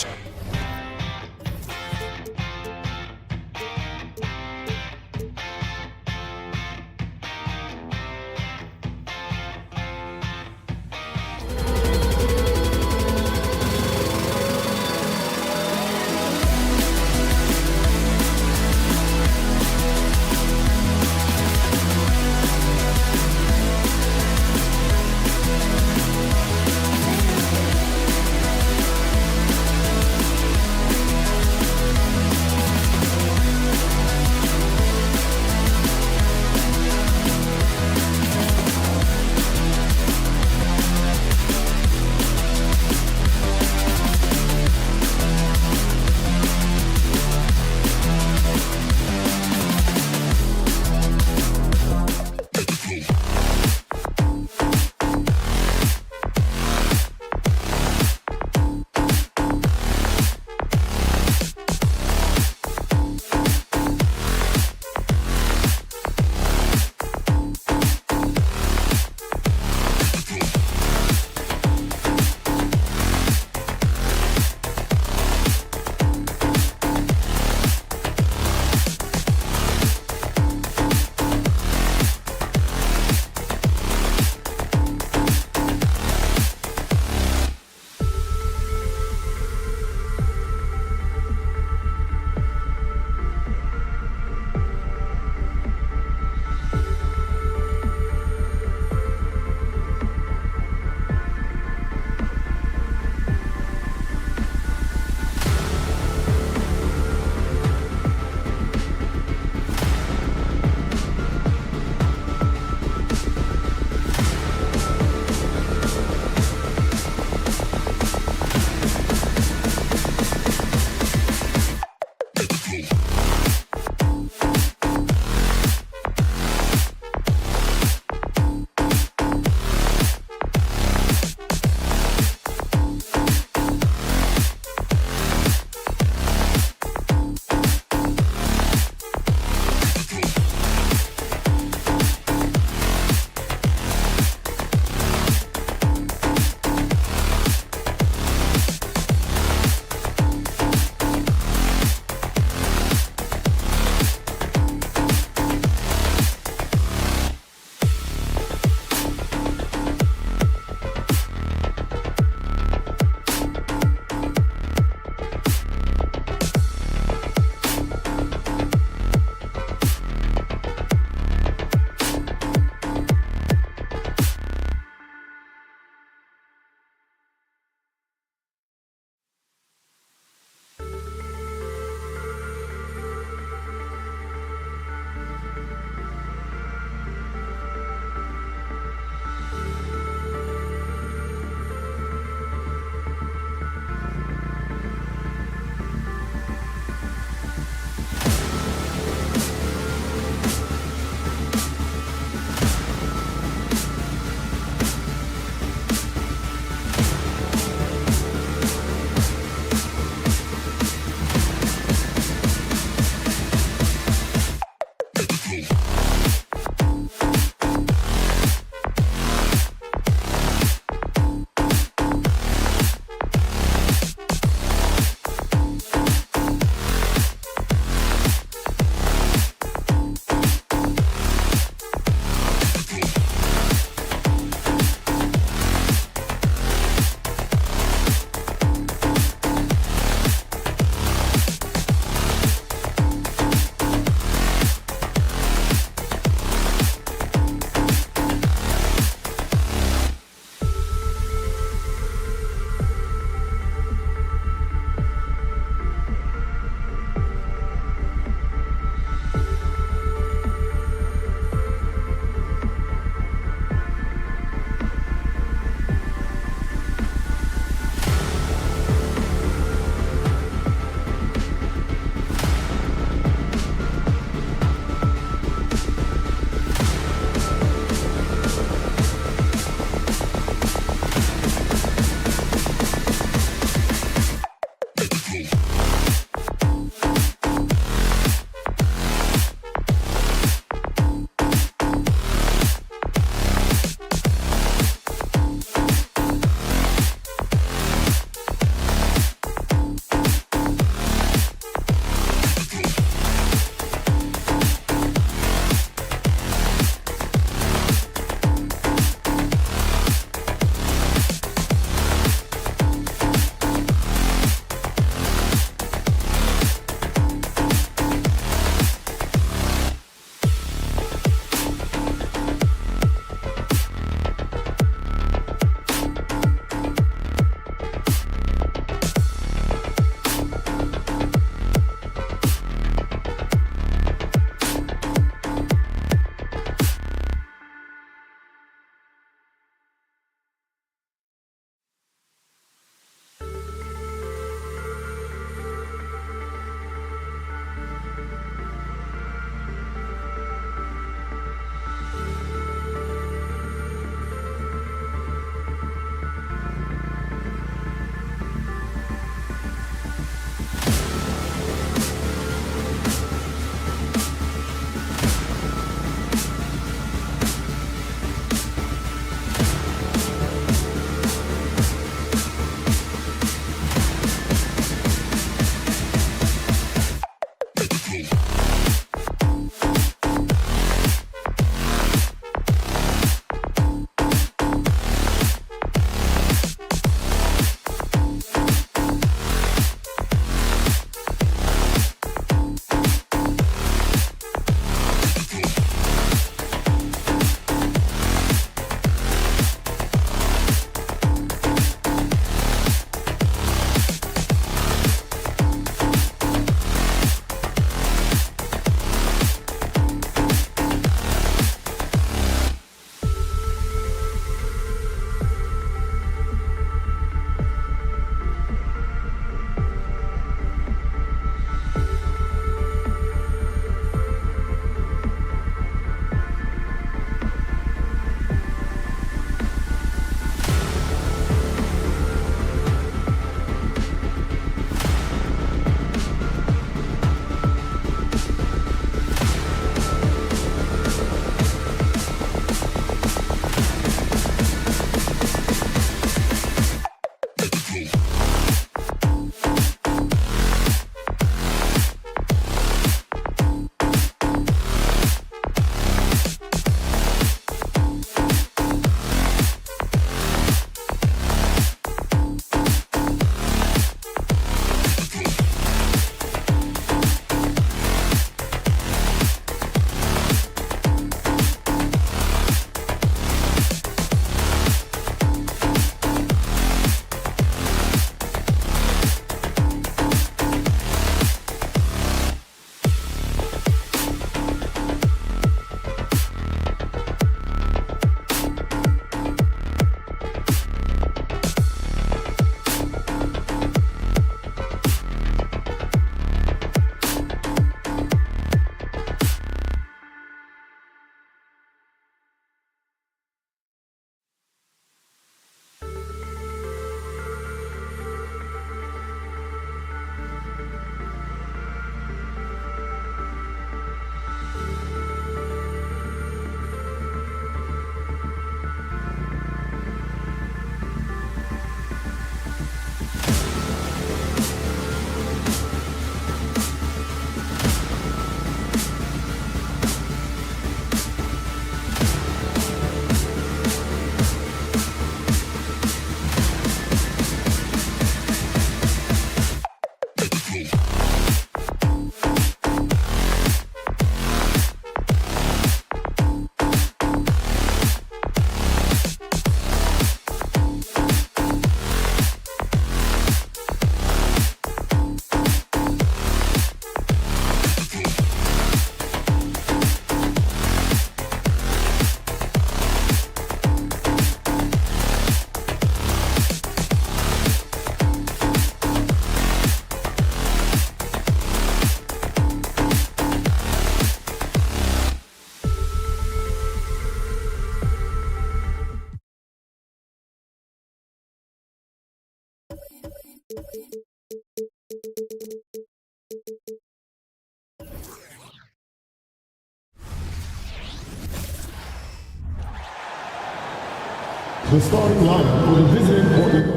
The starting lineup for the visiting Portland.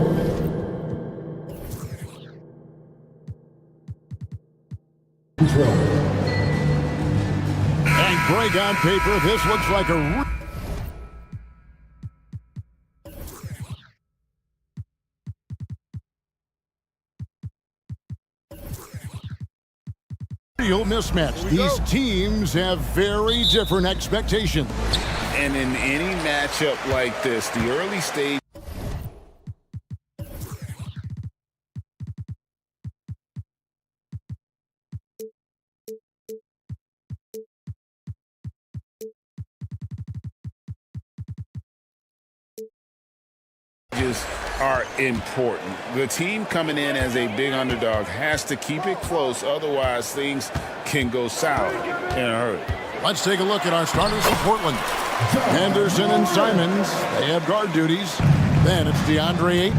And break on paper, this looks like a real mismatch. These teams have very different expectations. And in any matchup like this, the early stage are important. The team coming in as a big underdog has to keep it close, otherwise things can go sour in a hurry. Let's take a look at our starters for Portland. Henderson and Simons, they have guard duties. Then it's DeAndre Ayton.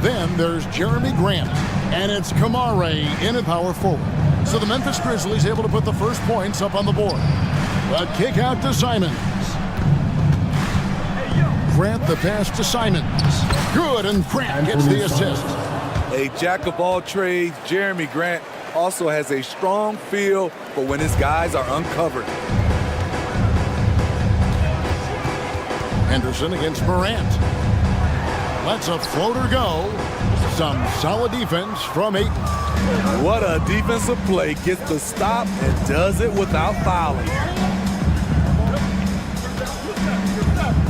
Then there's Jeremy Grant. And it's Kamare in at power forward. So the Memphis Grizzlies able to put the first points up on the board. A kick out to Simons. Grant the pass to Simons. Good, and Grant gets the assist. A jack of all trades, Jeremy Grant also has a strong feel for when his guys are uncovered. Henderson against Morant. Lets a floater go. Some solid defense from Ayton. What a defensive play. Gets the stop and does it without fouling.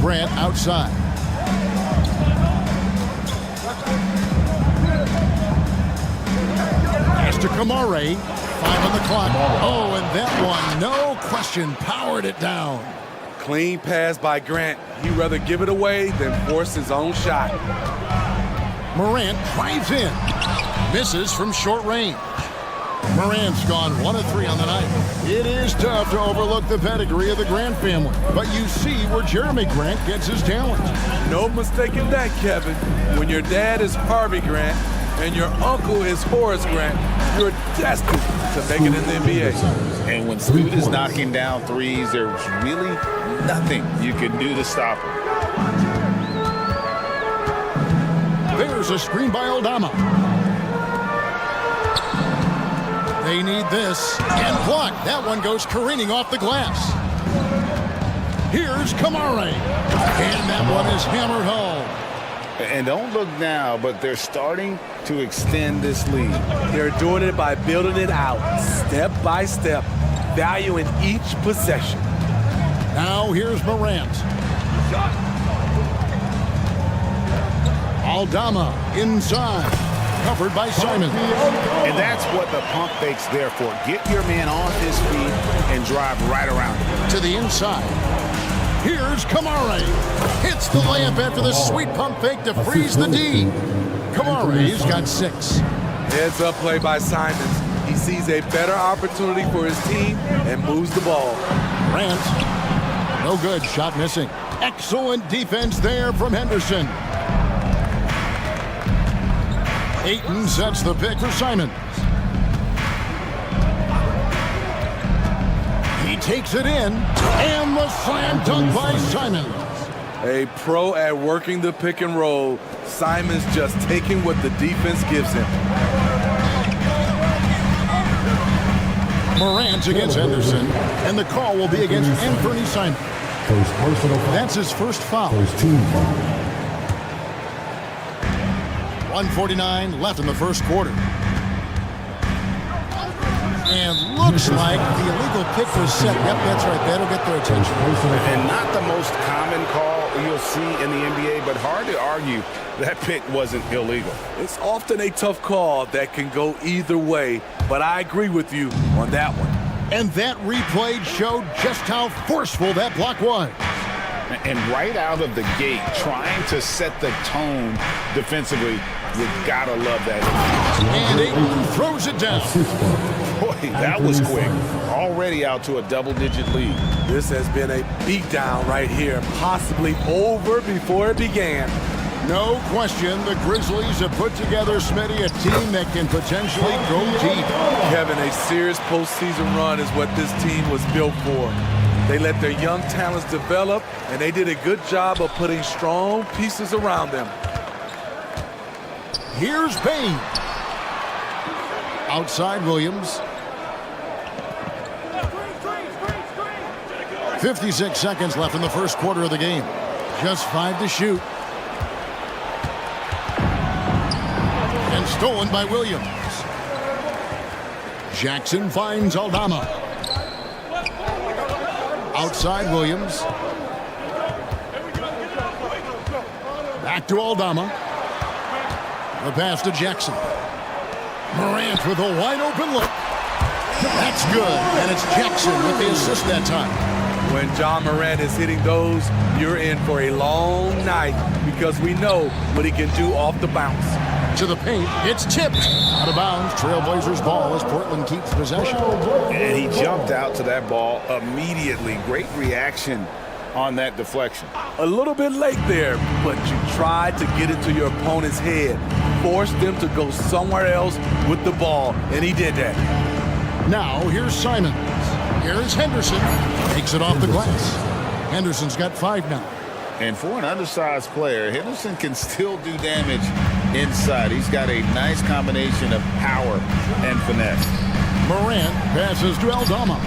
Grant outside. Pass to Kamare. 5 on the clock. Oh, and that one, no question, powered it down. Clean pass by Grant. He'd rather give it away than force his own shot. Morant drives in. Misses from short range. Morant's gone 1 of 3 on the night. It is tough to overlook the pedigree of the Grant family, but you see where Jeremy Grant gets his talent. No mistaking that, Kevin. When your dad is Harvey Grant and your uncle is Horace Grant, you're destined to make it in the NBA. And when Scoot is knocking down threes, there's really nothing you can do to stop him. There's a screen by Aldama. They need this. And blocked. That one goes careening off the glass. Here's Kamare. And that one is hammered home. And don't look now, but they're starting to extend this lead. They're doing it by building it out, step by step, valuing each possession. Now here's Morant. Aldama inside. Covered by Simon. And that's what the pump fake's there for. Get your man on his feet and drive right around him. To the inside. Here's Kamare. Hits the layup after the sweet pump fake to freeze the D. Kamare's got 6. Heads up play by Simons. He sees a better opportunity for his team and moves the ball. Grant. No good. Shot missing. Excellent defense there from Henderson. Ayton sets the pick for Simons. He takes it in, and the slam dunk by Simons. A pro at working the pick and roll. Simons just taking what the defense gives him. Morant against Henderson, and the call will be against Anthony Simons. That's his first foul. 1:49 left in the first quarter. And looks like the illegal pick was set. Yep, that's right. That'll get their attention. And not the most common call you'll see in the NBA, but hard to argue that pick wasn't illegal. It's often a tough call that can go either way, but I agree with you on that one. And that replay showed just how forceful that block was. And right out of the gate, trying to set the tone defensively, you've got to love that. And Ayton throws it down. Boy, that was quick. Already out to a double-digit lead. This has been a beatdown right here, possibly over before it began. No question, the Grizzlies have put together, Smitty, a team that can potentially go deep. Kevin, a serious postseason run is what this team was built for. They let their young talents develop, and they did a good job of putting strong pieces around them. Here's Bain. Outside Williams. 56 seconds left in the first quarter of the game. Just 5 to shoot. And stolen by Williams. Jackson finds Aldama. Outside Williams. Back to Aldama. The pass to Jackson. Morant with a wide open look. That's good. And it's Jackson with the assist that time. When John Morant is hitting those, you're in for a long night because we know what he can do off the bounce. To the paint, it's tipped. Out of bounds, Trailblazers ball as Portland keeps possession. And he jumped out to that ball immediately. Great reaction on that deflection. A little bit late there, but you tried to get it to your opponent's head. Force them to go somewhere else with the ball, and he did that. Now, here's Simons. Here's Henderson. Takes it off the glass. Henderson's got 5 now. And for an undersized player, Henderson can still do damage inside. He's got a nice combination of power and finesse. Morant passes to Aldama.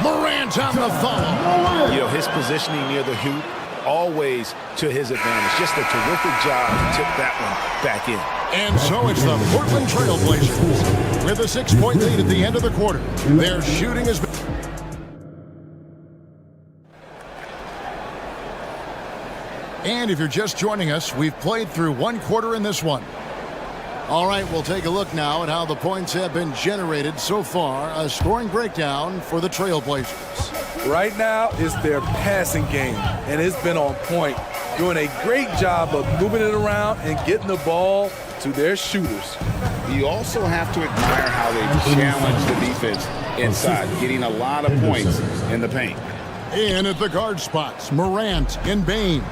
Morant on the follow. You know, his positioning near the hoop, always to his advantage. Just a terrific job to tip that one back in. And so it's the Portland Trailblazers with a 6-point lead at the end of the quarter. Their shooting has been... And if you're just joining us, we've played through 1 quarter in this one. All right, we'll take a look now at how the points have been generated so far. A scoring breakdown for the Trailblazers. Right now, it's their passing game, and it's been on point. Doing a great job of moving it around and getting the ball to their shooters. You also have to admire how they challenge the defense inside, getting a lot of points in the paint. In at the guard spots, Morant and Bain.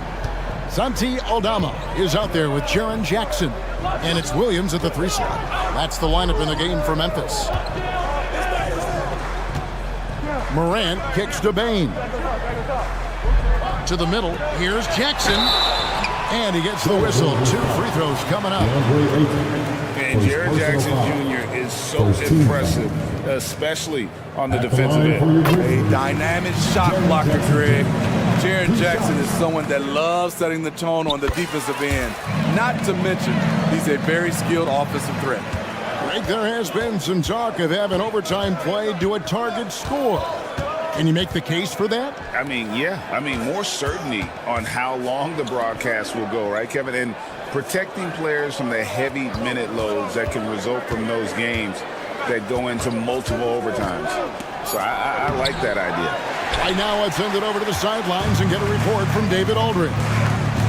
Santi Aldama is out there with Jaren Jackson. And it's Williams at the 3 slot. That's the lineup in the game for Memphis. Morant kicks to Bain. To the middle, here's Jackson. And he gets the whistle. 2 free throws coming up. And Jaren Jackson Jr. is so impressive, especially on the defensive end. A dynamic shot blocker, Greg. Jaren Jackson is someone that loves setting the tone on the defensive end. Not to mention, he's a very skilled offensive threat. Greg, there has been some talk of having overtime played to a target score. Can you make the case for that? I mean, yeah. I mean, more certainty on how long the broadcast will go, right, Kevin? And protecting players from the heavy minute loads that can result from those games that go into multiple overtimes. So I like that idea. Right now, let's send it over to the sidelines and get a report from David Aldridge.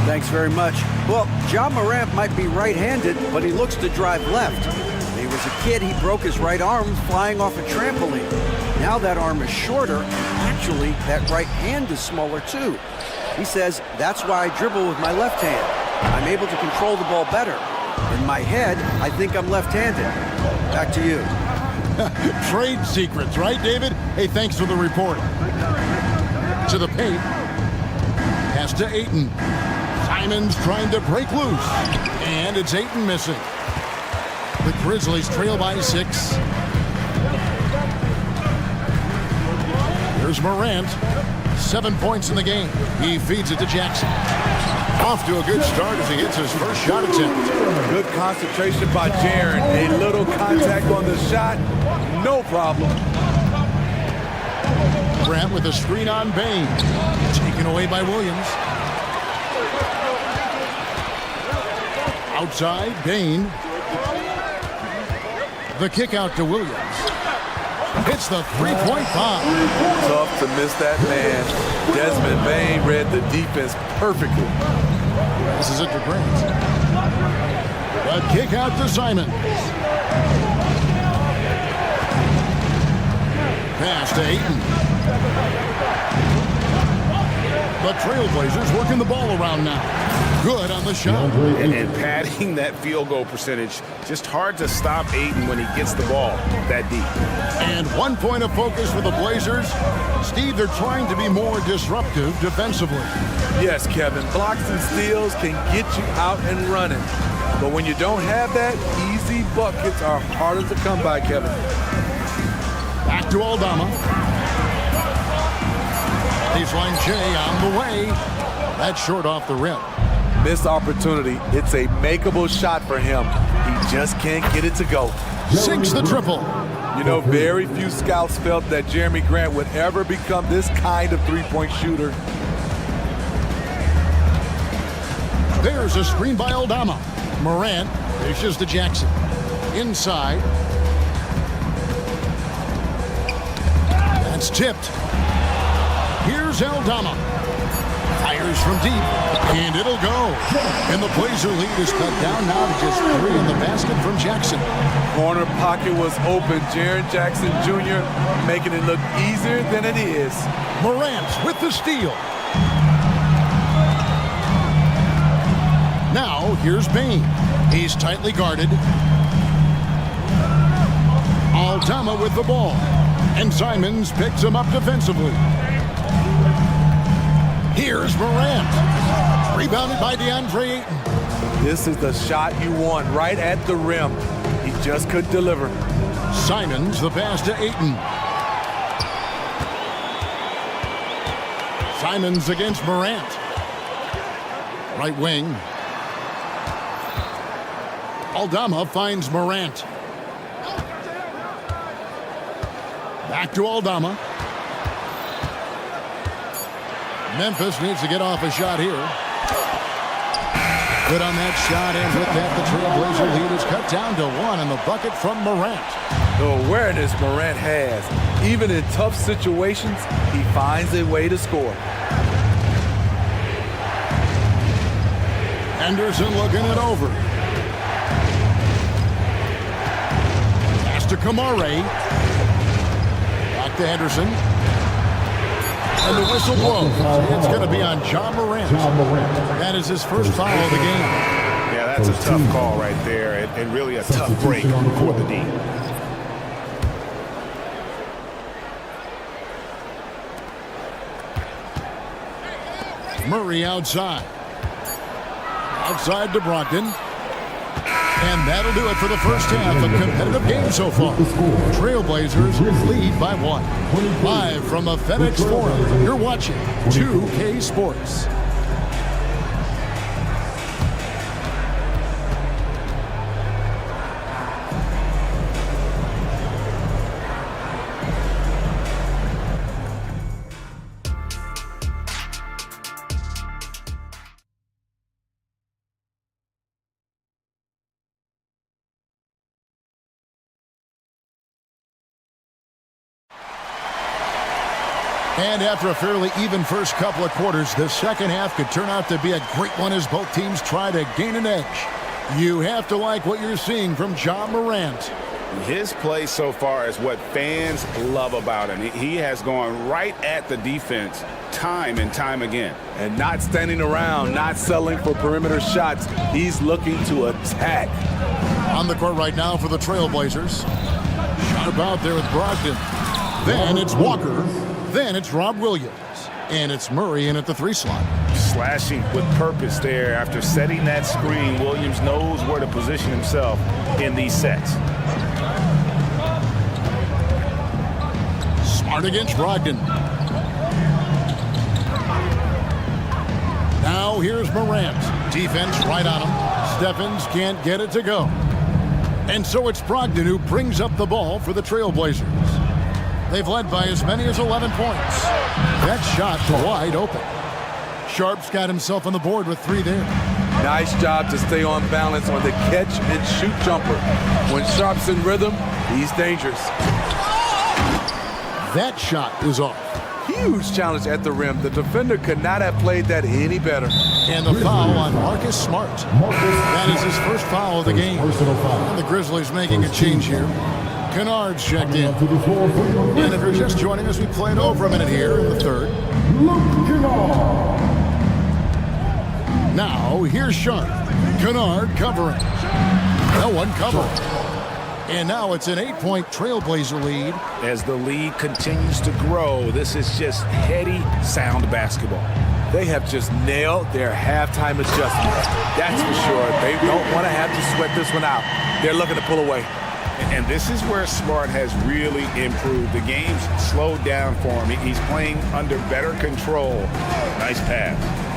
Thanks very much. Well, John Morant might be right-handed, but he looks to drive left. When he was a kid, he broke his right arm flying off a trampoline. Now that arm is shorter, and actually, that right hand is smaller too. He says, that's why I dribble with my left hand. I'm able to control the ball better. In my head, I think I'm left-handed. Back to you. Trade secrets, right, David? Hey, thanks for the report. To the paint. Pass to Ayton. Simons trying to break loose. And it's Ayton missing. The Grizzlies trail by 6. Here's Morant. 7 points in the game. He feeds it to Jackson. Off to a good start as he hits his first shot attempt. Good concentration by Jaren. A little contact on the shot. No problem. Grant with a screen on Bain. Taken away by Williams. Outside, Bain. The kick out to Williams. Hits the three-point bomb. Tough to miss that man. Desmond Bain read the defense perfectly. This is it for Grant. The kick out to Simons. Pass to Ayton. The Trailblazers working the ball around now. Good on the shot. And Patty seeing that field goal percentage. Just hard to stop Ayton when he gets the ball that deep. And 1 point of focus for the Blazers. Steve, they're trying to be more disruptive defensively. Yes, Kevin. Blocks and steals can get you out and running. But when you don't have that, easy buckets are harder to come by, Kevin. Back to Aldama. Baseline J on the way. That's short off the rim. Missed opportunity. It's a makeable shot for him. He just can't get it to go. Sinks the triple. You know, very few scouts felt that Jeremy Grant would ever become this kind of three-point shooter. There's a screen by Aldama. Morant dishes to Jackson. Inside. That's tipped. Here's Aldama. Fires from deep, and it'll go. And the Blazer lead is cut down now to just 3 in the basket from Jackson. Corner pocket was open. Jaren Jackson Jr. making it look easier than it is. Morant with the steal. Now, here's Bane. He's tightly guarded. Aldama with the ball. And Simons picks him up defensively. Here's Morant. Rebounded by DeAndre Ayton. This is the shot you want, right at the rim. He just couldn't deliver. Simons the pass to Ayton. Simons against Morant. Right wing. Aldama finds Morant. Back to Aldama. Memphis needs to get off a shot here. Good on that shot, and with that, the Trailblazer lead is cut down to 1 in the bucket from Morant. The awareness Morant has. Even in tough situations, he finds a way to score. Henderson looking it over. Pass to Kamare. Back to Henderson. And the whistle blows. It's going to be on John Morant. That is his first foul of the game. Yeah, that's a tough call right there, and really a tough break for the D. Murray outside. Outside to Brogdon. And that'll do it for the first half. A competitive game so far. Trailblazers lead by 1. Live from the FedEx Forum, you're watching 2K Sports. And after a fairly even first couple of quarters, the second half could turn out to be a great one as both teams try to gain an edge. You have to like what you're seeing from John Morant. His play so far is what fans love about him. He has gone right at the defense time and time again. And not standing around, not settling for perimeter shots. He's looking to attack. On the court right now for the Trailblazers. Sharp out there with Brogdon. Then it's Walker. Then it's Rob Williams. And it's Murray in at the 3 slot. Slashing with purpose there. After setting that screen, Williams knows where to position himself in these sets. Smart against Brogdon. Now here's Morant. Defense right on him. Steffens can't get it to go. And so it's Brogdon who brings up the ball for the Trailblazers. They've led by as many as 11 points. That shot wide open. Sharp's got himself on the board with 3 there. Nice job to stay on balance on the catch and shoot jumper. When Sharp's in rhythm, he's dangerous. That shot is off. Huge challenge at the rim. The defender could not have played that any better. And the foul on Marcus Smart. That is his first foul of the game. And the Grizzlies making a change here. Kennard's checked in. And if you're just joining us, we played over a minute here in the third. Now, here's Sharp. Kennard covering. No one covering. And now it's an 8-point Trailblazer lead. As the lead continues to grow, this is just heady, sound basketball. They have just nailed their halftime adjustments. That's for sure. They don't want to have to sweat this one out. They're looking to pull away. And this is where Smart has really improved. The game's slowed down for him. He's playing under better control. Nice pass.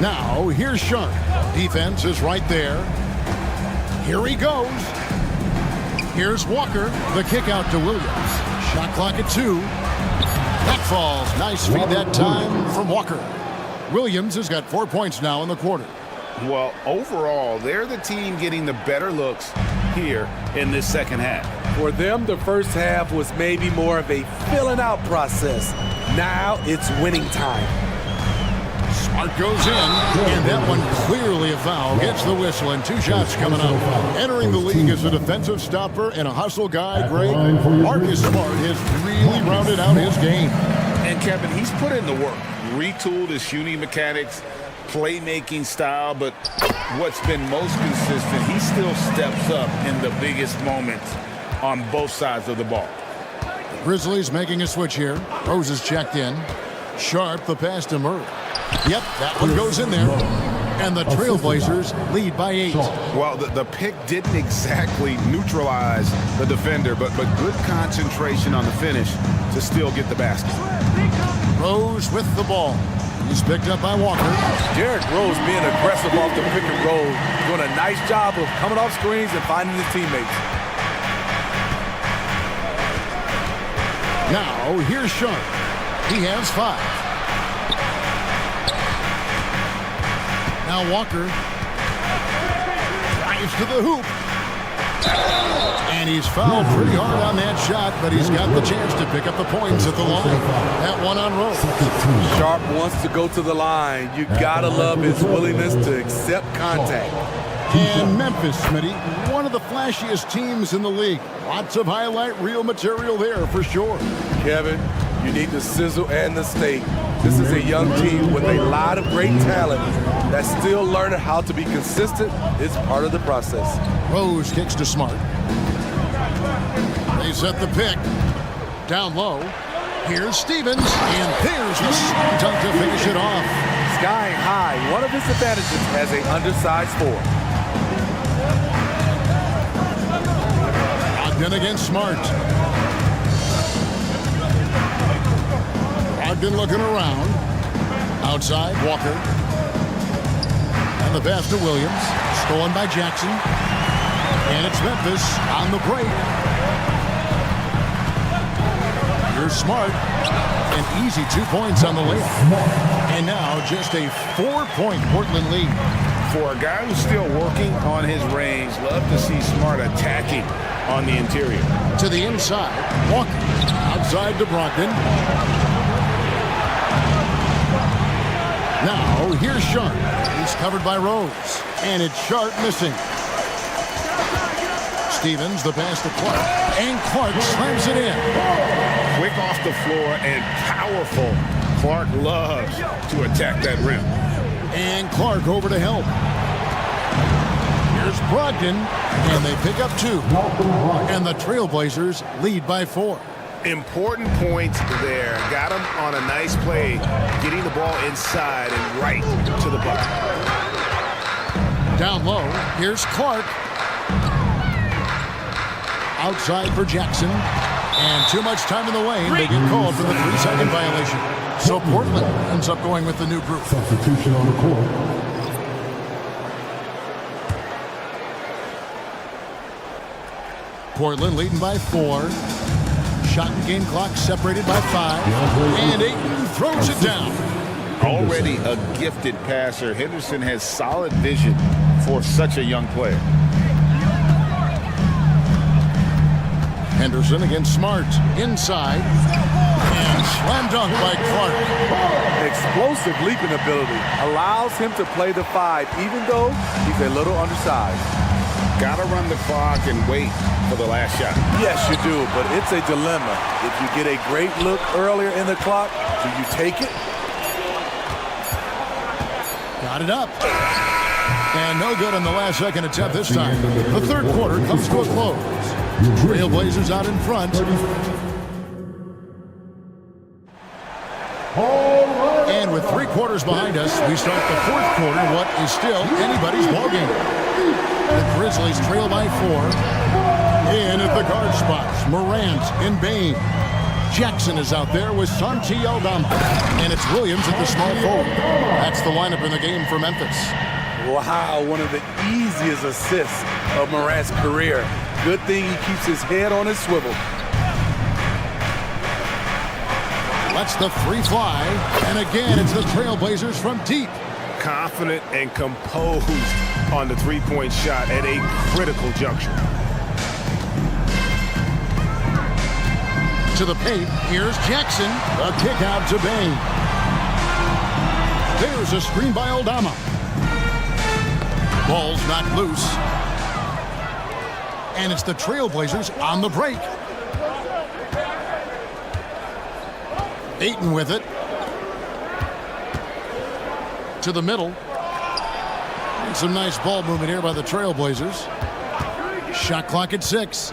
Now, here's Sharp. Defense is right there. Here he goes. Here's Walker. The kick out to Williams. Shot clock at 2. That falls. Nice feed that time from Walker. Williams has got 4 points now in the quarter. Well, overall, they're the team getting the better looks here in this second half. For them, the first half was maybe more of a filling out process. Now it's winning time. Smart goes in, and that one clearly a foul. Gets the whistle, and 2 shots coming up. Entering the league as a defensive stopper and a hustle guy, Greg, Marcus Smart has really rounded out his game. And Kevin, he's put in the work. Retooled his shooting mechanics, playmaking style, but what's been most consistent, he still steps up in the biggest moments on both sides of the ball. The Grizzlies making a switch here. Rose is checked in. Sharp, the pass to Murray. Yep, that one goes in there. And the Trailblazers lead by 8. Well, the pick didn't exactly neutralize the defender, but good concentration on the finish to still get the basket. Rose with the ball. He's picked up by Walker. Derrick Rose being aggressive off the pick and roll, doing a nice job of coming off screens and finding his teammates. Now, here's Sharp. He has 5. Now Walker drives to the hoop. And he's fouled pretty hard on that shot, but he's got the chance to pick up the points at the line. That one on Rose. Sharp wants to go to the line. You gotta love his willingness to accept contact. And Memphis, Smitty, one of the flashiest teams in the league. Lots of highlight reel material there for sure. Kevin, you need the sizzle and the steak. This is a young team with a lot of great talent that's still learning how to be consistent. It's part of the process. Rose kicks to Smart. They set the pick. Down low. Here's Stevens. And there's the dunk to finish it off. Skying high. One of his advantages as an undersized 4. Ogden against Smart. Ogden looking around. Outside, Walker. And the pass to Williams. Stolen by Jackson. And it's Memphis on the break. Here's Smart. An easy 2 points on the layup. And now just a 4-point Portland lead. For a guy who's still working on his range, love to see Smart attacking on the interior. To the inside. Walker. Outside to Brogdon. Now, here's Sharp. He's covered by Rose. And it's Sharp missing. Stevens, the pass to Clark. And Clark slams it in. Quick off the floor and powerful. Clark loves to attack that rim. And Clark over to help. Here's Brogdon. And they pick up 2. And the Trailblazers lead by 4. Important points there. Got him on a nice play, getting the ball inside and right to the bucket. Down low, here's Clark. Outside for Jackson. And too much time in the lane. They get called for the 3-second violation. So Portland ends up going with the new group. Substitution on the court. Portland leading by 4. Shot and game clock separated by 5. And Ayton throws it down. Already a gifted passer, Henderson has solid vision for such a young player. Henderson against Smart. Inside. And slam dunk by Clark. Explosive leaping ability allows him to play the 5, even though he's a little undersized. Gotta run the clock and wait for the last shot. Yes, you do, but it's a dilemma. If you get a great look earlier in the clock, do you take it? Got it up. And no good on the last second attempt this time. The third quarter comes to a close. Trailblazers out in front. And with 3 quarters behind us, we start the fourth quarter, what is still anybody's ballgame. The Grizzlies trail by 4. In at the guard spots, Morant and Bane. Jackson is out there with mr.Yoda. And it's Williams at the small forward. That's the lineup in the game for Memphis. Wow, one of the easiest assists of Morant's career. Good thing he keeps his head on his swivel. Lets the 3 fly. And again, it's the Trailblazers from deep. Confident and composed on the three-point shot at a critical juncture. To the paint, here's Jackson. A kick out to Bane. There's a screen by Aldama. Ball's not loose. And it's the Trailblazers on the break. Ayton with it. To the middle. And some nice ball movement here by the Trailblazers. Shot clock at 6.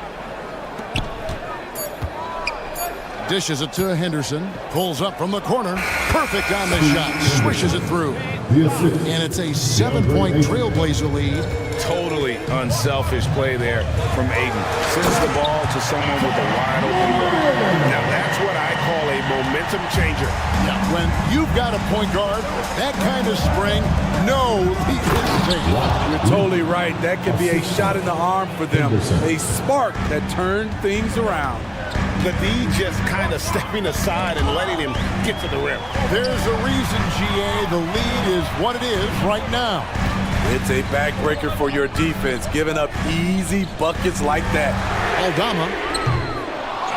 Dishes it to Henderson. Pulls up from the corner. Perfect on the shot. Swishes it through. And it's a 7-point Trailblazer lead. Totally unselfish play there from Ayton. Sends the ball to someone with a wide open look. Now that's what I call a momentum changer. Yeah, when you've got a point guard, that kind of spring, no, he is safe. You're totally right. That could be a shot in the arm for them. A spark that turned things around. The D just kind of stepping aside and letting him get to the rim. There's a reason, GA, the lead is what it is right now. It's a backbreaker for your defense, giving up easy buckets like that. Aldama,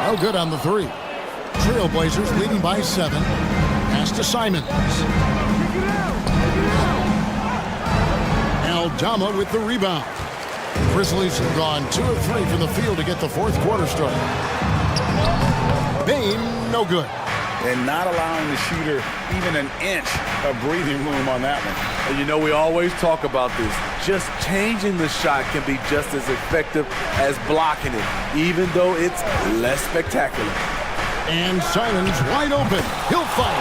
no good on the 3. Trailblazers leading by 7. Pass to Simons. Aldama with the rebound. Grizzlies have gone 2 of 3 from the field to get the fourth quarter started. Bane, no good. And not allowing the shooter even an inch of breathing room on that one. And you know, we always talk about this. Just changing the shot can be just as effective as blocking it, even though it's less spectacular. And Simons wide open. He'll fight.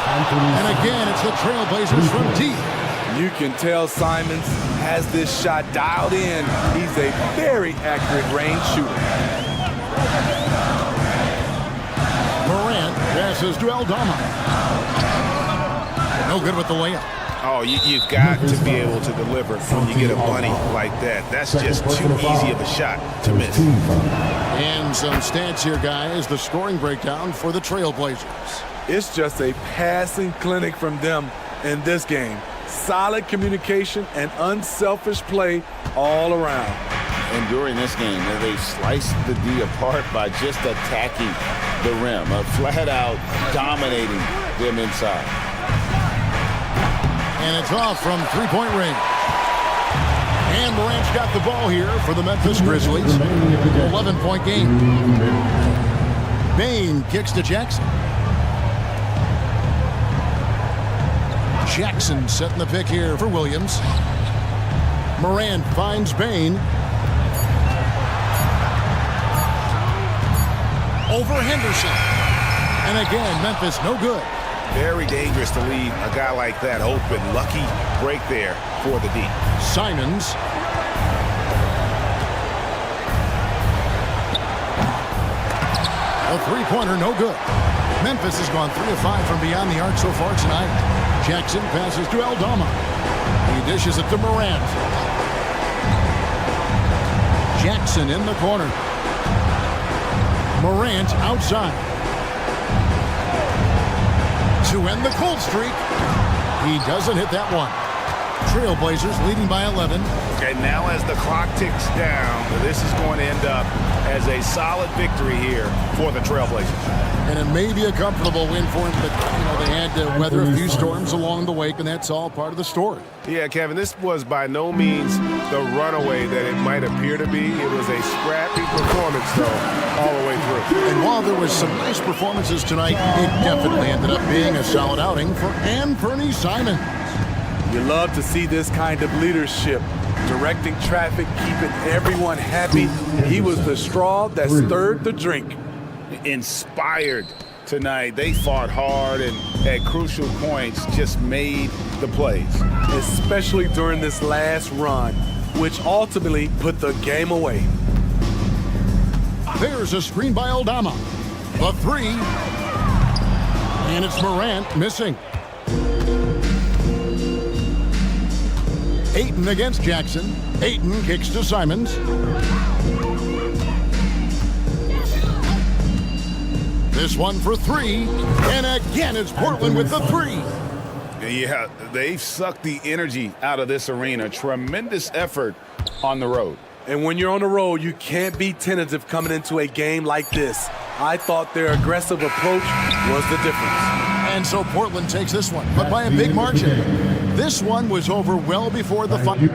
And again, it's the Trailblazers from deep. You can tell Simons has this shot dialed in. He's a very accurate range shooter. Morant passes to Aldama. No good with the layup. Oh, you've got to be able to deliver when you get a bunny like that. That's just too easy of a shot to miss. And some stats here, guys. The scoring breakdown for the Trailblazers. It's just a passing clinic from them in this game. Solid communication and unselfish play all around. And during this game, they sliced the D apart by just attacking the rim, flat out dominating them inside. And it's off from three-point range. And Morant's got the ball here for the Memphis Grizzlies. 11-point game. Bane kicks to Jackson. Jackson setting the pick here for Williams. Morant finds Bane. Over Henderson. And again, Memphis no good. Very dangerous to leave a guy like that open. Lucky break there for the D. Simons. A three-pointer, no good. Memphis has gone 3 of 5 from beyond the arc so far tonight. Jackson passes to Aldama. He dishes it to Morant. Jackson in the corner. Morant outside. To end the cold streak. He doesn't hit that one. Trailblazers leading by 11. And now as the clock ticks down, this is going to end up as a solid victory here for the Trailblazers. And it may be a comfortable win for him, but they had to weather a few storms along the way, and that's all part of the story. Yeah, Kevin, this was by no means the runaway that it might appear to be. It was a scrappy performance, though, all the way through. And while there was some nice performances tonight, it definitely ended up being a solid outing for Anthony Simons. You love to see this kind of leadership, directing traffic, keeping everyone happy. He was the straw that stirred the drink. Inspired tonight. They fought hard and at crucial points just made the plays. Especially during this last run, which ultimately put the game away. There's a screen by Aldama. The three. And it's Morant missing. Ayton against Jackson. Ayton kicks to Simons. This one for three. And again, it's Portland with the three. Yeah, they've sucked the energy out of this arena. Tremendous effort on the road. And when you're on the road, you can't be tentative coming into a game like this. I thought their aggressive approach was the difference. And so Portland takes this one, but by a big margin. This one was over well before the final.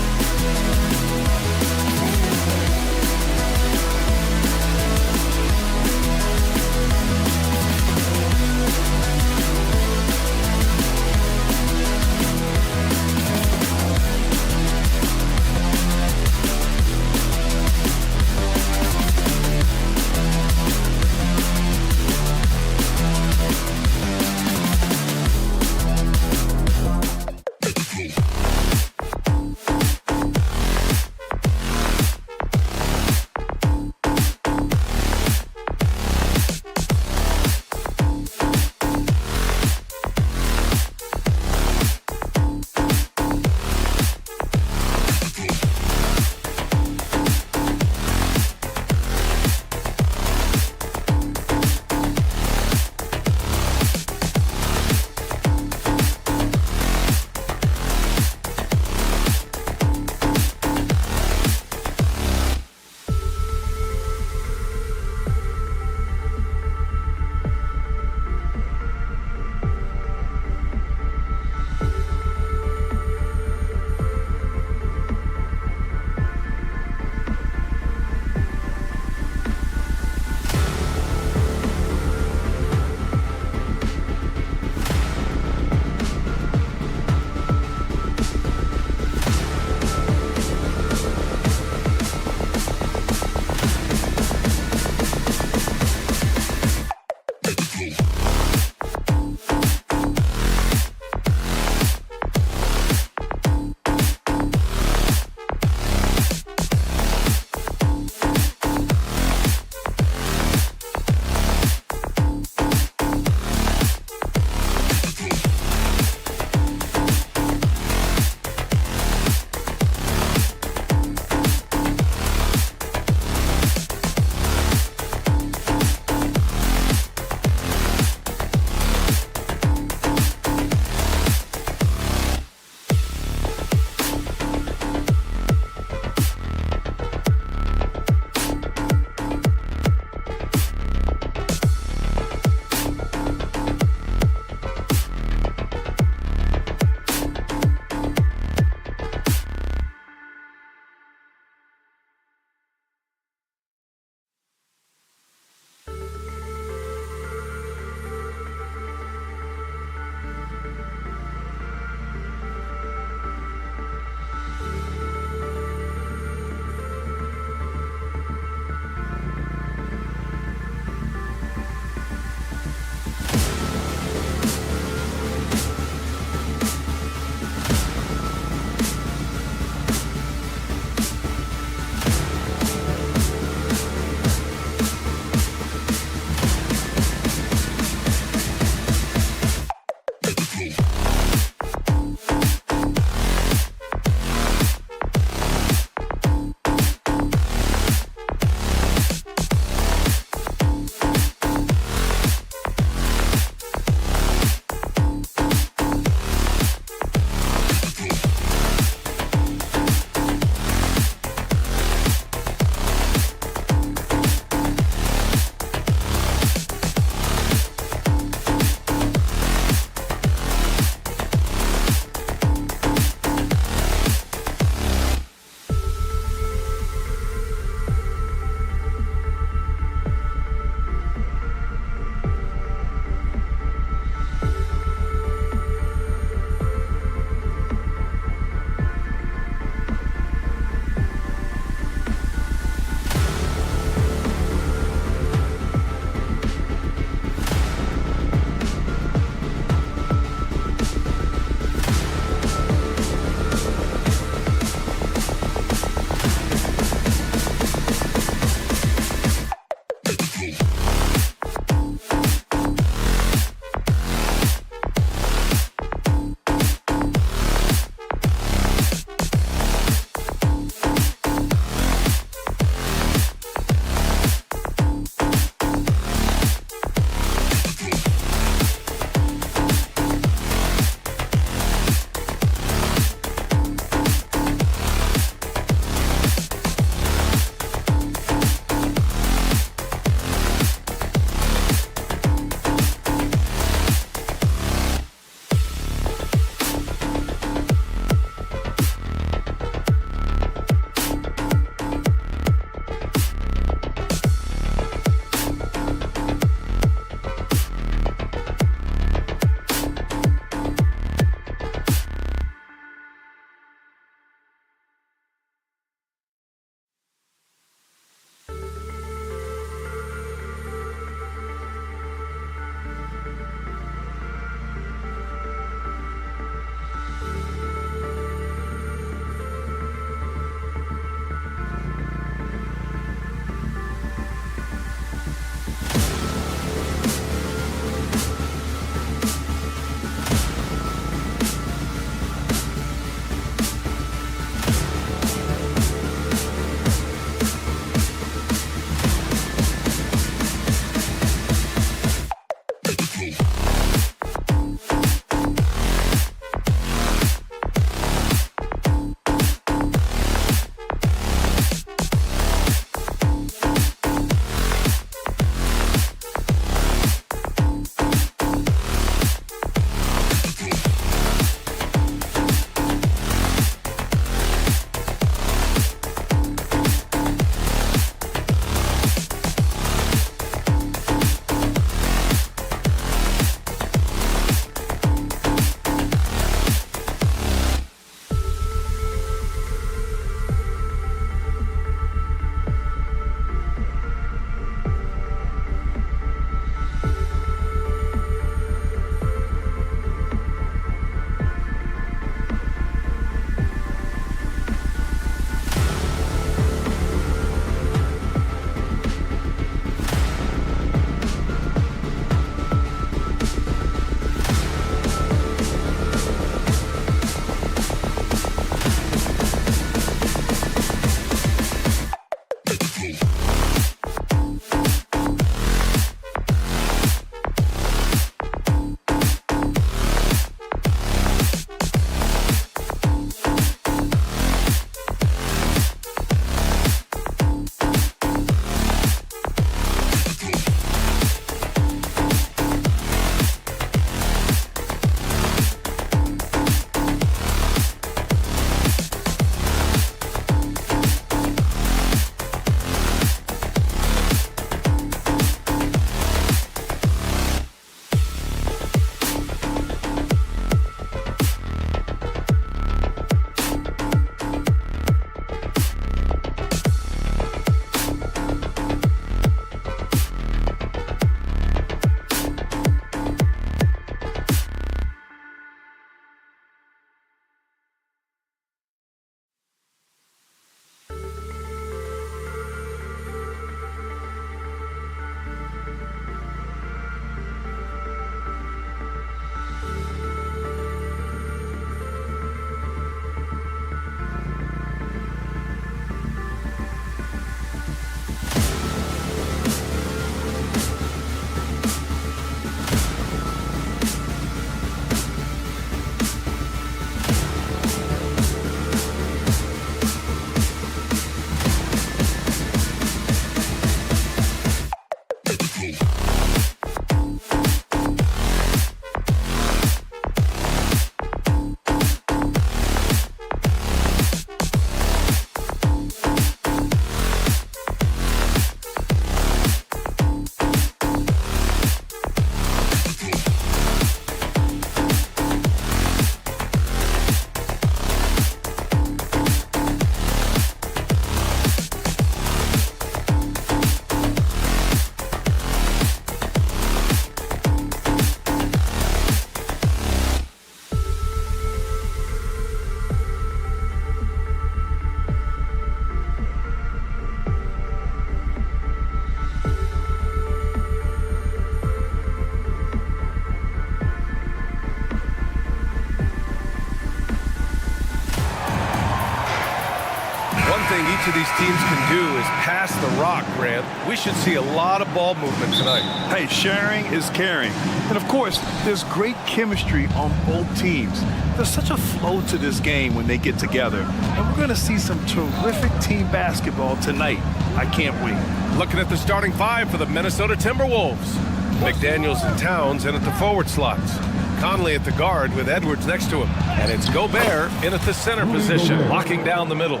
teams can do is pass the rock, Grant. We should see a lot of ball movement tonight. Hey, sharing is caring. And of course, there's great chemistry on both teams. There's such a flow to this game when they get together. And we're going to see some terrific team basketball tonight. I can't wait. Looking at the starting five for the Minnesota Timberwolves. McDaniels and Towns in at the forward slots. Conley at the guard with Edwards next to him. And it's Gobert in at the center position, locking down the middle.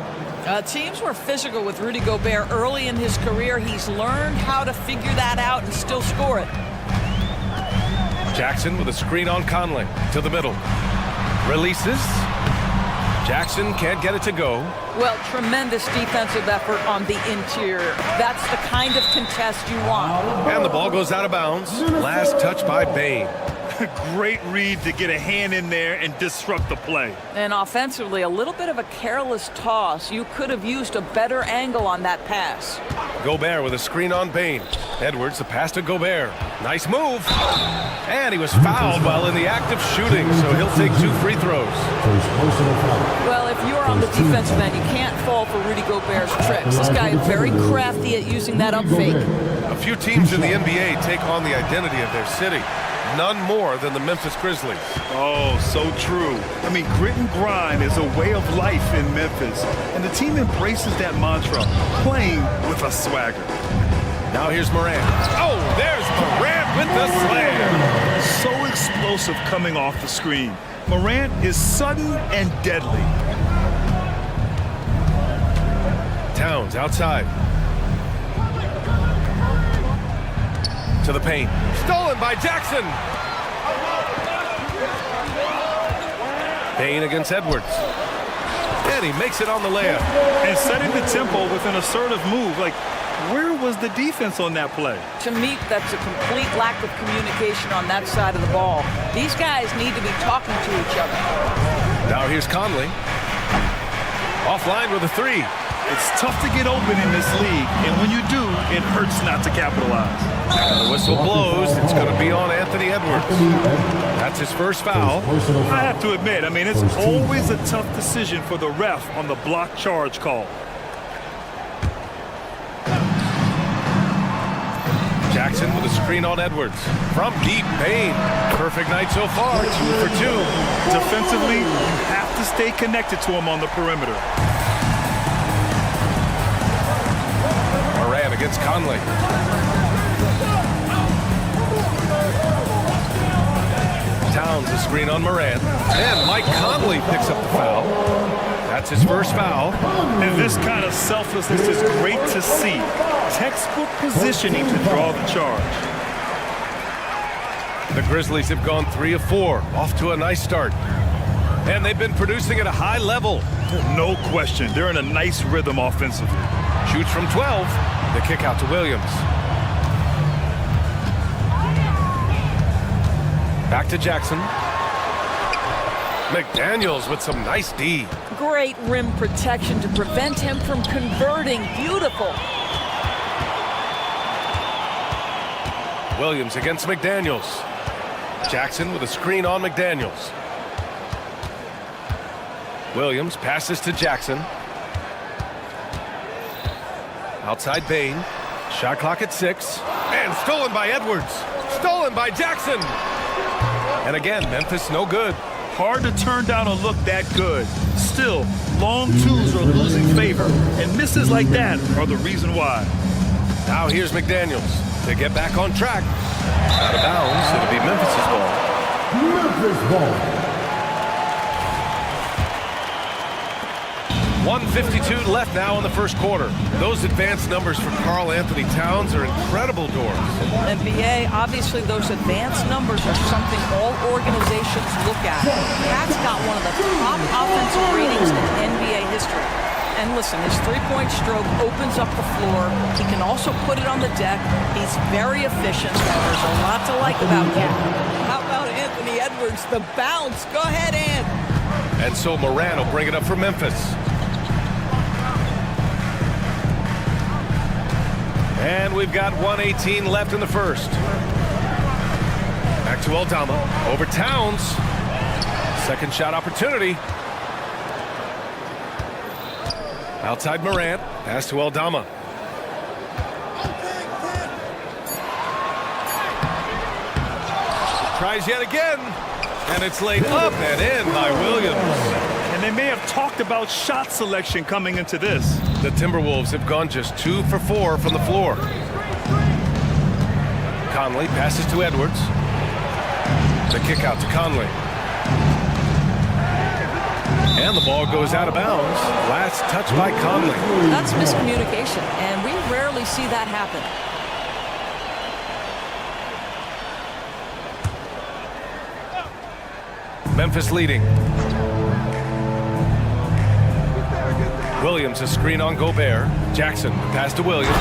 Teams were physical with Rudy Gobert early in his career. He's learned how to figure that out and still score it. Jackson with a screen on Conley to the middle. Releases. Jackson can't get it to go. Well, tremendous defensive effort on the interior. That's the kind of contest you want. And the ball goes out of bounds. Last touch by Bane. Great read to get a hand in there and disrupt the play. And offensively, a little bit of a careless toss. You could have used a better angle on that pass. Gobert with a screen on Bane. Edwards, the pass to Gobert. Nice move. And he was fouled while in the act of shooting, so he'll take 2 free throws. Well, if you're on the defensive end, you can't fall for Rudy Gobert's tricks. This guy is very crafty at using that up fake. A few teams in the NBA take on the identity of their city. None more than the Memphis Grizzlies. Oh, so true. I mean, grit and grind is a way of life in Memphis, and the team embraces that mantra, playing with a swagger. Now here's Morant. Oh, there's Morant with the slam. So explosive coming off the screen. Morant is sudden and deadly. Towns outside. To the paint. Stolen by Jackson. Bane against Edwards. And he makes it on the layup. And setting the tempo with an assertive move. Like, where was the defense on that play? To me, that's a complete lack of communication on that side of the ball. These guys need to be talking to each other. Now here's Conley. Offline with a 3. It's tough to get open in this league, and when you do, it hurts not to capitalize. And the whistle blows. It's going to be on Anthony Edwards. That's his first foul. I have to admit, I mean, it's always a tough decision for the ref on the block charge call. Jackson with a screen on Edwards. From deep, Bane. Perfect night so far, 2 for 2. Defensively, you have to stay connected to him on the perimeter. Morant against Conley. Towns a screen on Morant. And Mike Conley picks up the foul. That's his first foul. And this kind of selflessness is great to see. Textbook positioning to draw the charge. The Grizzlies have gone 3 of 4. Off to a nice start. And they've been producing at a high level. No question. They're in a nice rhythm offensively. Shoots from 12. The kick out to Williams. Back to Jackson. McDaniels with some nice D. Great rim protection to prevent him from converting. Beautiful. Williams against McDaniels. Jackson with a screen on McDaniels. Williams passes to Jackson. Outside Bane. Shot clock at 6. And stolen by Edwards. Stolen by Jackson. And again, Memphis no good. Hard to turn down a look that good. Still, long twos are losing favor, and misses like that are the reason why. Now here's McDaniels to get back on track. Out of bounds, it'll be Memphis's ball. Memphis ball. 1:52 left now in the first quarter. Those advanced numbers for Karl Anthony Towns are incredible doors. NBA, obviously those advanced numbers are something all organizations look at. Pat's got one of the top offensive ratings in NBA history. And listen, his three-point stroke opens up the floor. He can also put it on the deck. He's very efficient. There's a lot to like about him. How about Anthony Edwards, the bounce? Go ahead, Ant. And so Morant will bring it up for Memphis. And we've got 1:18 left in the first. Back to Aldama. Over Towns. Second shot opportunity. Outside Morant. Pass to Aldama. Tries yet again. And it's laid up and in by Williams. And they may have talked about shot selection coming into this. The Timberwolves have gone just 2 for 4 from the floor. Conley passes to Edwards. The kick out to Conley. And the ball goes out of bounds. Last touch by Conley. That's miscommunication, and we rarely see that happen. Memphis leading. Williams a screen on Gobert. Jackson pass to Williams.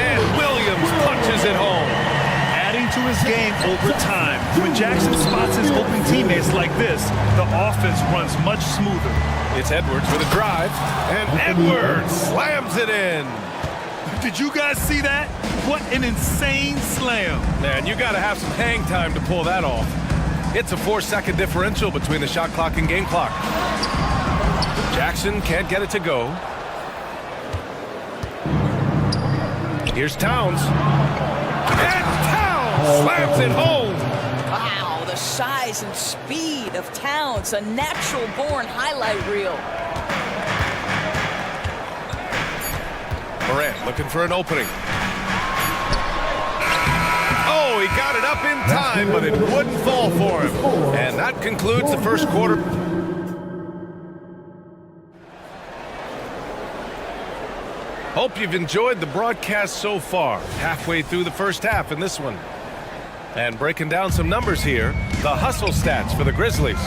And Williams punches it home. Adding to his game over time. When Jackson spots his open teammates like this, the offense runs much smoother. It's Edwards with a drive. And Edwards slams it in. Did you guys see that? What an insane slam. Man, you got to have some hang time to pull that off. It's a 4-second differential between the shot clock and game clock. Jackson can't get it to go. Here's Towns. And Towns slams it home. Wow, the size and speed of Towns, a natural-born highlight reel. Morant looking for an opening. Oh, he got it up in time, but it wouldn't fall for him. And that concludes the first quarter. Hope you've enjoyed the broadcast so far. Halfway through the first half in this one. And breaking down some numbers here, the hustle stats for the Grizzlies.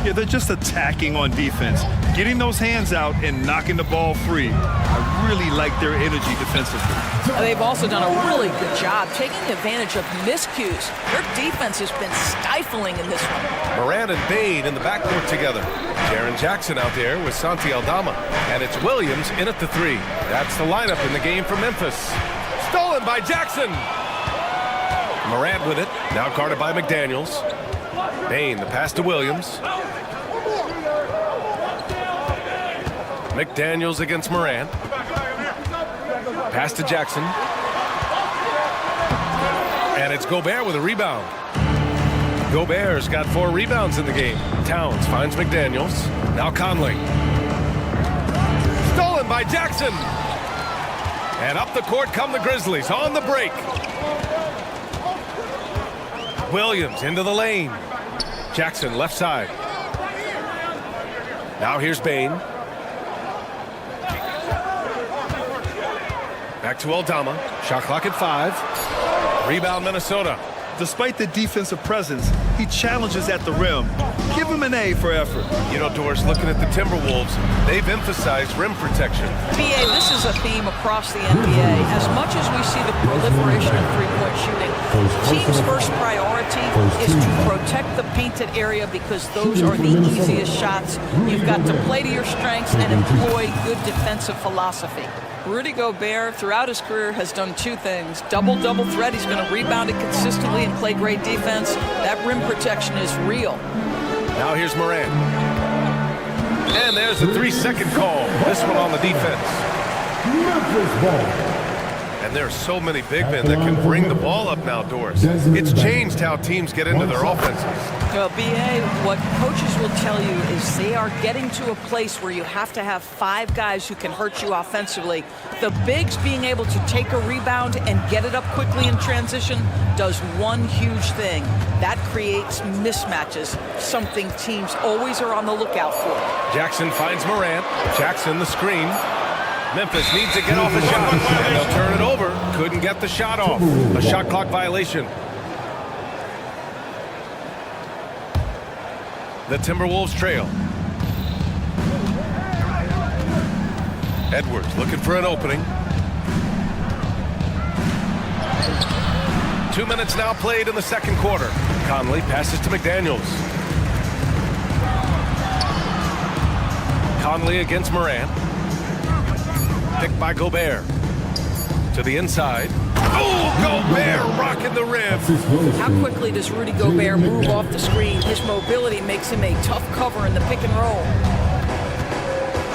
Yeah, they're just attacking on defense, getting those hands out and knocking the ball free. I really like their energy defensively. They've also done a really good job taking advantage of miscues. Their defense has been stifling in this one. Morant and Bane in the backcourt together. Jaren Jackson out there with Santi Aldama. And it's Williams in at the 3. That's the lineup in the game for Memphis. Stolen by Jackson. Morant with it, now guarded by McDaniels. Bane, the pass to Williams. McDaniels against Morant. Pass to Jackson. And it's Gobert with a rebound. Gobert's got 4 rebounds in the game. Towns finds McDaniels. Now Conley. Stolen by Jackson. And up the court come the Grizzlies on the break. Williams into the lane. Jackson left side. Now here's Bane. Back to Aldama. Shot clock at 5. Rebound Minnesota. Despite the defensive presence, he challenges at the rim. Give him an A for effort. You know, Doris, looking at the Timberwolves, they've emphasized rim protection. BA, this is a theme across the NBA. As much as we see the proliferation of three-point shooting, team's first priority is to protect the painted area because those are the easiest shots. You've got to play to your strengths and employ good defensive philosophy. Rudy Gobert, throughout his career, has done 2 things. Double-double threat. He's going to rebound it consistently and play great defense. That rim protection is real. Now here's Morant. And there's the 3-second call. This one on the defense. Memphis ball. And there are so many big men that can bring the ball up now, Doris. It's changed how teams get into their offenses. Well, BA, what coaches will tell you is they are getting to a place where you have to have 5 guys who can hurt you offensively. The bigs being able to take a rebound and get it up quickly in transition does one huge thing. That creates mismatches, something teams always are on the lookout for. Jackson finds Morant. Jackson the screen. Memphis needs to get off a shot, and they'll turn it over. Couldn't get the shot off. A shot clock violation. The Timberwolves trail. Edwards looking for an opening. 2 minutes now played in the second quarter. Conley passes to McDaniels. Conley against Morant. Picked by Gobert. To the inside. Oh, Gobert rocking the rim. How quickly does Rudy Gobert move off the screen? His mobility makes him a tough cover in the pick and roll.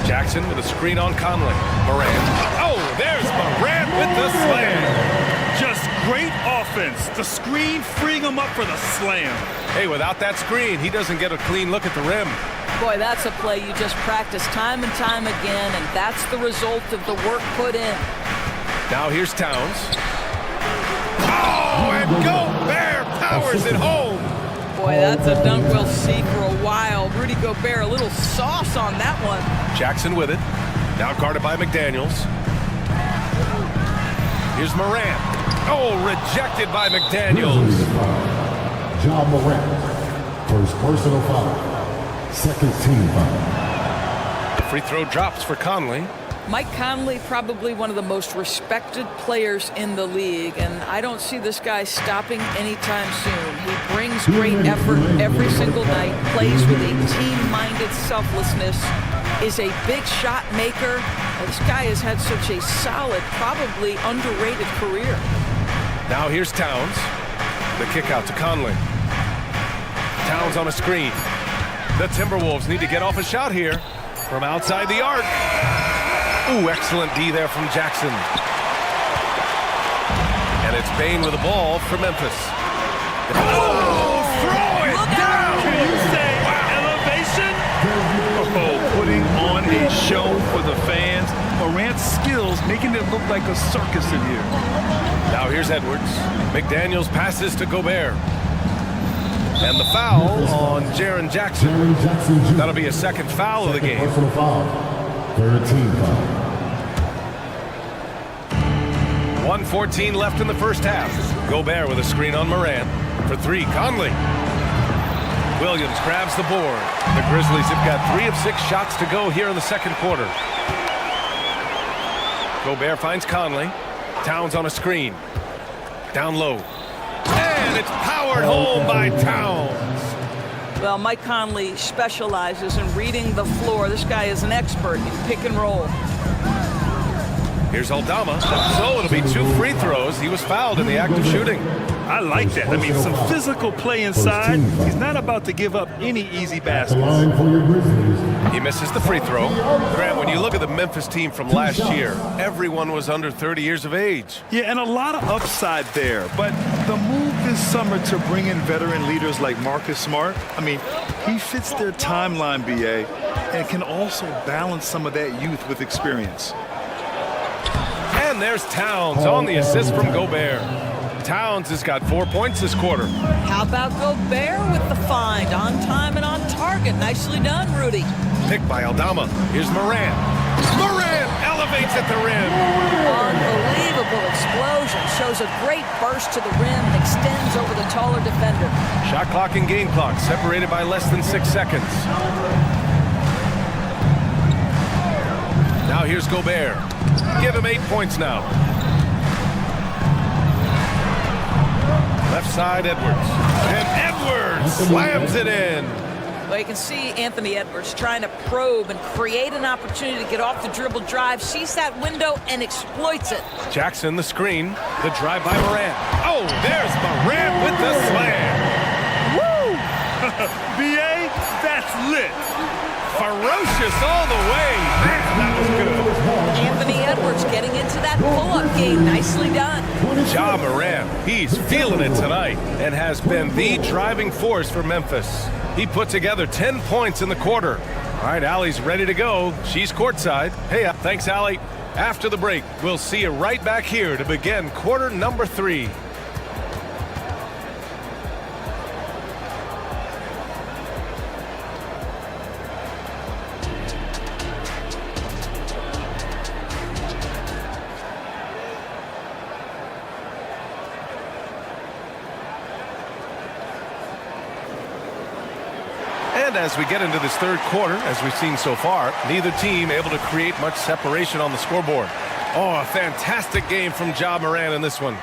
Jackson with a screen on Conley. Morant. Oh, there's Morant with the slam. Just great offense. The screen freeing him up for the slam. Hey, without that screen, he doesn't get a clean look at the rim. Boy, that's a play you just practice time and time again, and that's the result of the work put in. Now here's Towns. Oh, and Gobert powers it home. Boy, that's a dunk we'll see for a while. Rudy Gobert, a little sauce on that one. Jackson with it. Now guarded by McDaniels. Here's Morant. Oh, rejected by McDaniels. John Morant, first personal foul. Second team foul. Free throw drops for Conley. Mike Conley, probably one of the most respected players in the league, and I don't see this guy stopping anytime soon. He brings great effort every single night, plays with a team-minded selflessness, is a big shot maker. This guy has had such a solid, probably underrated career. Now here's Towns. The kick out to Conley. Towns on a screen. The Timberwolves need to get off a shot here from outside the arc. Ooh, excellent D there from Jackson. And it's Bane with the ball for Memphis. Oh, throw it down! Can you say elevation? Oh, putting on a show for the fans. Morant's skills making it look like a circus in here. Now here's Edwards. McDaniels passes to Gobert. And the foul on Jaren Jackson. That'll be a second foul of the game. Personal foul. Third team foul. 1:14 left in the first half. Gobert with a screen on Morant. For three, Conley. Williams grabs the board. The Grizzlies have got 3 of 6 shots to go here in the second quarter. Gobert finds Conley. Towns on a screen. Down low. And it's powered home by Towns. Well, Mike Conley specializes in reading the floor. This guy is an expert in pick and roll. Here's Aldama. So it'll be 2 free throws. He was fouled in the act of shooting. I like that. I mean, some physical play inside. He's not about to give up any easy baskets. Line for your Grizzlies. He misses the free throw. Grant, when you look at the Memphis team from last year, everyone was under 30 years of age. Yeah, and a lot of upside there. But the move this summer to bring in veteran leaders like Marcus Smart, I mean, he fits their timeline, BA, and can also balance some of that youth with experience. And there's Towns on the assist from Gobert. Towns has got 4 points this quarter. How about Gobert with the find? On time and on target. Nicely done, Rudy. Picked by Aldama. Here's Morant. Morant elevates at the rim. Unbelievable explosion. Shows a great burst to the rim and extends over the taller defender. Shot clock and game clock separated by less than 6 seconds. Now here's Gobert. Give him 8 points now. Left side, Edwards. And Edwards slams it in. Well, you can see Anthony Edwards trying to probe and create an opportunity to get off the dribble drive, sees that window and exploits it. Jackson, the screen. The drive by Morant. Oh, there's Morant with the slam. Woo! BA, that's lit. Ferocious all the way. Man, that was good. Anthony Edwards getting into that pull-up game. Nicely done. Ja Morant, he's feeling it tonight and has been the driving force for Memphis. He put together 10 points in the quarter. All right, Allie's ready to go. She's courtside. Hey, thanks, Allie. After the break, we'll see you right back here to begin quarter number 3. And as we get into this third quarter, as we've seen so far, neither team able to create much separation on the scoreboard. Oh, a fantastic game from Ja Morant in this one.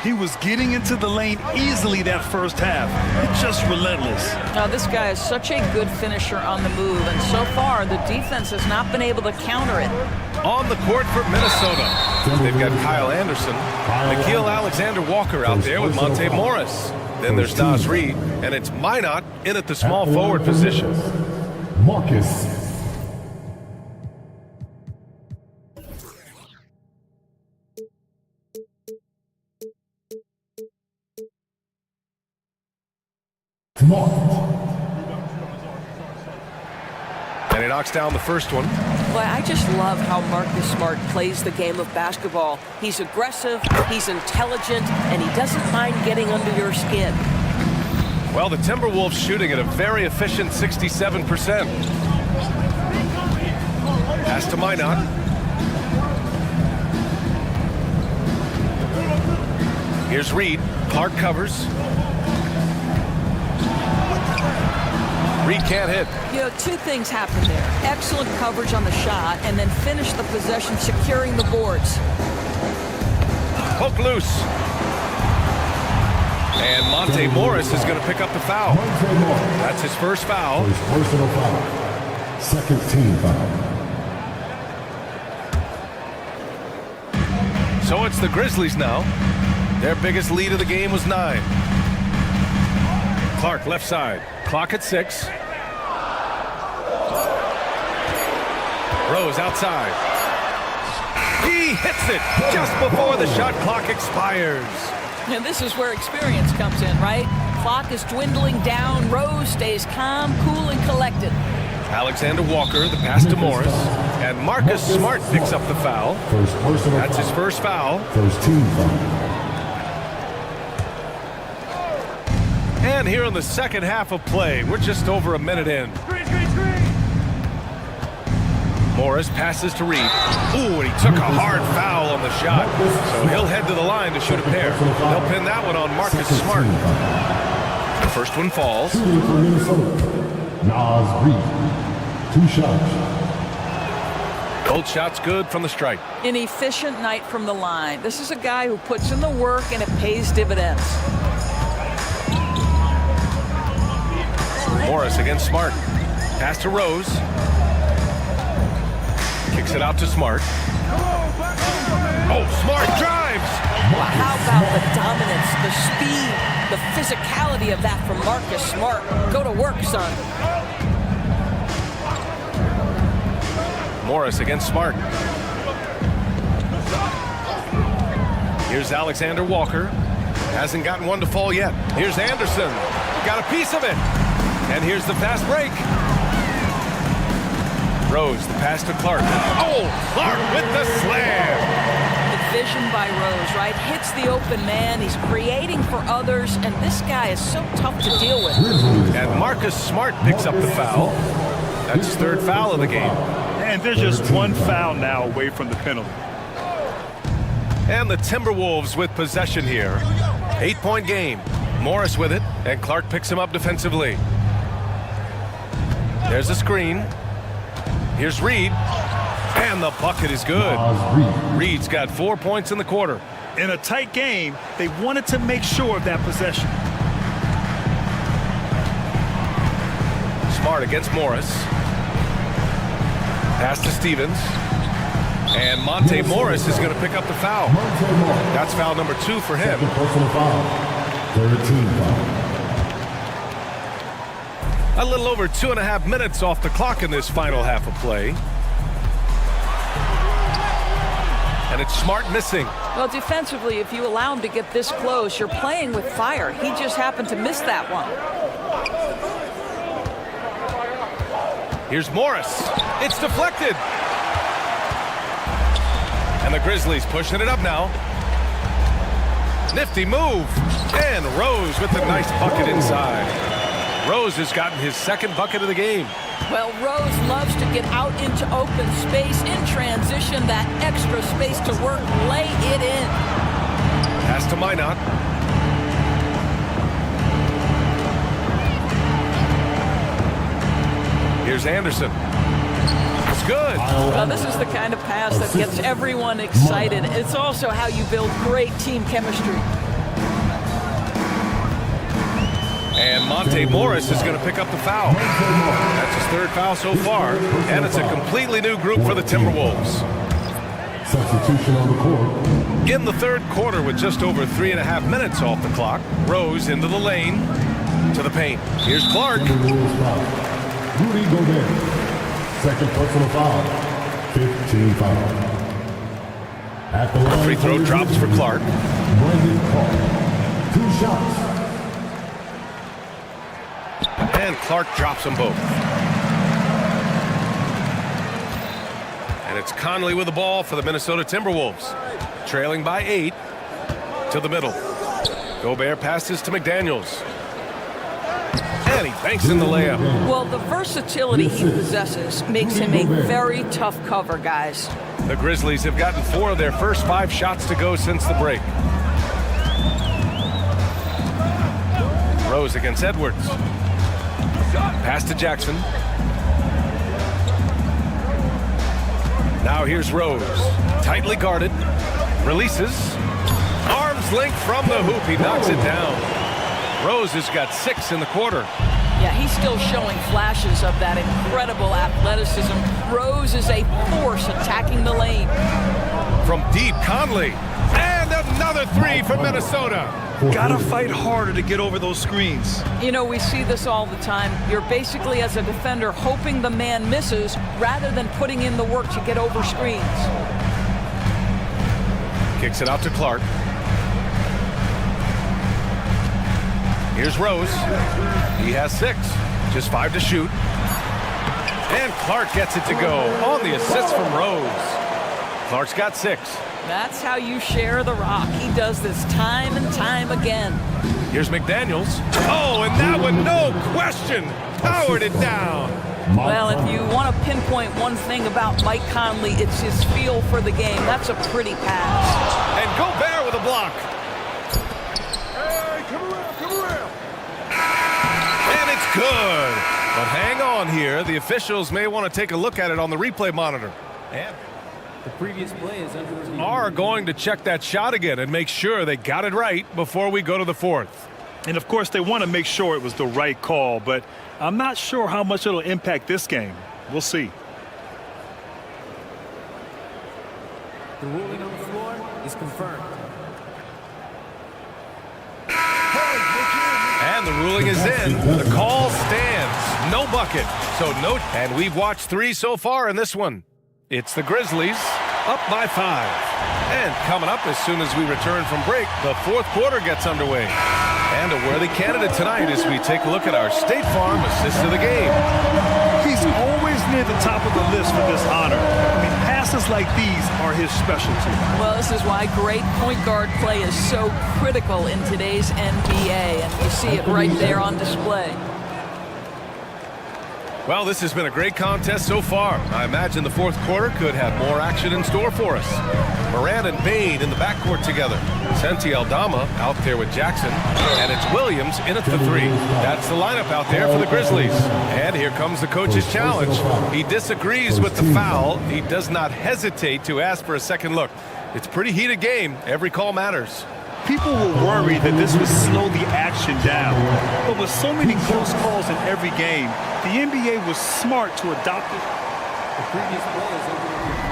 He was getting into the lane easily that first half. It's just relentless. Now, this guy is such a good finisher on the move, and so far, the defense has not been able to counter it. On the court for Minnesota, they've got Kyle Anderson, Nickeil Alexander-Walker out there with Monte Morris. Then there's Naz Reid, and it's Minot in at the small forward position. Marcus. Smart. And he knocks down the first one. Well, I just love how Marcus Smart plays the game of basketball. He's aggressive, he's intelligent, and he doesn't mind getting under your skin. Well, the Timberwolves shooting at a very efficient 67%. Pass to Minot. Here's Reed. Clark covers. Reed can't hit. You know, two things happened there. Excellent coverage on the shot, and then finish the possession securing the boards. Poke loose. And Monte Morris is going to pick up the foul. That's his first foul. First personal foul. Second team foul. So it's the Grizzlies now. Their biggest lead of the game was 9. Clark left side. Clock at 6. Rose outside. He hits it just before the shot clock expires. And this is where experience comes in, right? Clock is dwindling down. Rose stays calm, cool, and collected. Alexander Walker, the pass to Morris. And Marcus Smart picks up the foul. First personal That's foul. his first foul. First team foul. And here in the second half of play, we're just over a minute in. Morris passes to Reed. Ooh, and he took a hard foul on the shot. So he'll head to the line to shoot a pair. They'll pin that one on Marcus Smart. The first one falls. Shooting for Minnesota. Nas Reed. 2 shots. Both shots good from the strike. An efficient night from the line. This is a guy who puts in the work and it pays dividends. Morris against Smart. Pass to Rose. Kicks it out to Smart. Oh, Smart drives! Well, how about the dominance, the speed, the physicality of that from Marcus Smart? Go to work, son. Morris against Smart. Here's Alexander Walker. Hasn't gotten one to fall yet. Here's Anderson. Got a piece of it. And here's the fast break. Rose, the pass to Clark. Oh, Clark with the slam. The vision by Rose, right? Hits the open man. He's creating for others, and this guy is so tough to deal with. And Marcus Smart picks up the foul. That's his third foul of the game. And they're just one foul now away from the penalty. And the Timberwolves with possession here. 8-point game. Morris with it, and Clark picks him up defensively. There's a screen. Here's Reed. And the bucket is good. Reed's got 4 points in the quarter. In a tight game, they wanted to make sure of that possession. Smart against Morris. Pass to Stevens. And Monte Morris is going to pick up the foul. That's foul number 2 for him. Second personal foul. Third team foul. A little over 2.5 minutes off the clock in this final half of play. And it's Smart missing. Well, defensively, if you allow him to get this close, you're playing with fire. He just happened to miss that one. Here's Morris. It's deflected. And the Grizzlies pushing it up now. Nifty move. And Rose with the nice bucket inside. Rose has gotten his second bucket of the game. Well, Rose loves to get out into open space in transition, that extra space to work, lay it in. Pass to Minot. Here's Anderson. It's good. Well, this is the kind of pass that gets everyone excited. It's also how you build great team chemistry. And Monte Morris is going to pick up the foul. That's his third foul so far. And it's a completely new group for the Timberwolves. Substitution on the court. In the third quarter with just over 3.5 minutes off the clock. Rose into the lane to the paint. Here's Clark. Timberwolves foul. Rudy Gobert. Second personal foul. 15 foul. At the line. Free throw drops for Clark. Brandon Clark. 2 shots. And Clark drops them both. And it's Conley with the ball for the Minnesota Timberwolves. Trailing by 8 to the middle. Gobert passes to McDaniels. And he banks in the layup. Well, the versatility he possesses makes him a very tough cover, guys. The Grizzlies have gotten 4 of their first 5 shots to go since the break. Rose against Edwards. Pass to Jackson. Now here's Rose. Tightly guarded. Releases. Arms length from the hoop. He knocks it down. Rose has got 6 in the quarter. Yeah, he's still showing flashes of that incredible athleticism. Rose is a force attacking the lane. From deep, Conley. And another 3 for Minnesota. Gotta fight harder to get over those screens. You know, we see this all the time. You're basically, as a defender, hoping the man misses rather than putting in the work to get over screens. Kicks it out to Clark. Here's Rose. He has 6. Just 5 to shoot. And Clark gets it to go on the assist from Rose. Clark's got 6. That's how you share the rock. He does this time and time again. Here's McDaniels. Oh, and that one, no question, powered it down. Well, if you want to pinpoint one thing about Mike Conley, it's his feel for the game. That's a pretty pass. And Gobert with a block. Hey, come around. And it's good. But hang on here. The officials may want to take a look at it on the replay monitor. And the previous play is under review. Are going to check that shot again and make sure they got it right before we go to the 4th. And of course, they want to make sure it was the right call, but I'm not sure how much it'll impact this game. We'll see. The ruling on the floor is confirmed. And the ruling is in. The call stands. No bucket. So no. And we've watched 3 so far in this one. It's the Grizzlies up by 5. And coming up as soon as we return from break, the 4th quarter gets underway. And a worthy candidate tonight as we take a look at our State Farm assist of the game. He's always near the top of the list for this honor. I mean, passes like these are his specialty. Well, this is why great point guard play is so critical in today's NBA, and you see it right there on display. Well, this has been a great contest so far. I imagine the 4th quarter could have more action in store for us. Moran and Bain in the backcourt together. Senti Aldama out there with Jackson. And it's Williams in at the 3. That's the lineup out there for the Grizzlies. And here comes the coach's challenge. He disagrees with the foul. He does not hesitate to ask for a second look. It's a pretty heated game. Every call matters. People were worried that this would slow the action down. But with so many close calls in every game, the NBA was smart to adopt it. The previous play is under review.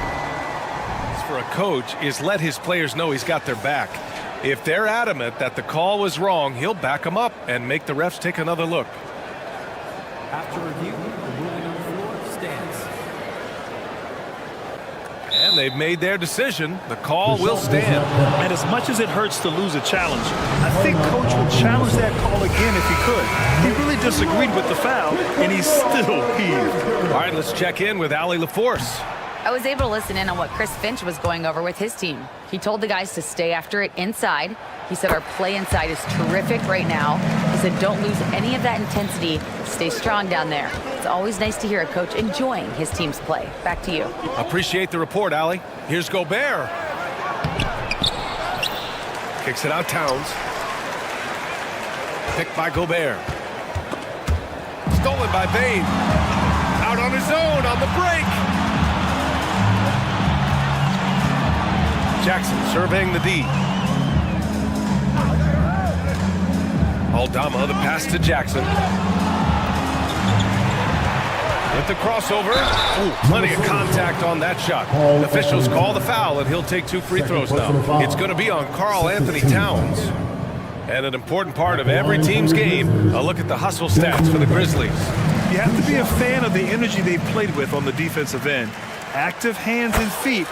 For a coach is let his players know he's got their back. If they're adamant that the call was wrong, he'll back them up and make the refs take another look. After review, the ruling on the floor stands. And they've made their decision. The call will stand. And as much as it hurts to lose a challenge, I think Coach will challenge that call again if he could. He really disagreed with the foul, and he's still peeved. All right, let's check in with Allie LaForce. I was able to listen in on what Chris Finch was going over with his team. He told the guys to stay after it inside. He said our play inside is terrific right now. He said don't lose any of that intensity. Stay strong down there. It's always nice to hear a coach enjoying his team's play. Back to you. Appreciate the report, Allie. Here's Gobert. Kicks it out, Towns. Picked by Gobert. Stolen by Bain. Out on his own on the break. Jackson surveying the D. Aldama, the pass to Jackson. With the crossover. Ooh, plenty of contact on that shot. Officials call the foul, and he'll take 2 free throws now. It's going to be on Karl Anthony Towns. And an important part of every team's game, a look at the hustle stats for the Grizzlies. You have to be a fan of the energy they've played with on the defensive end. Active hands and feet,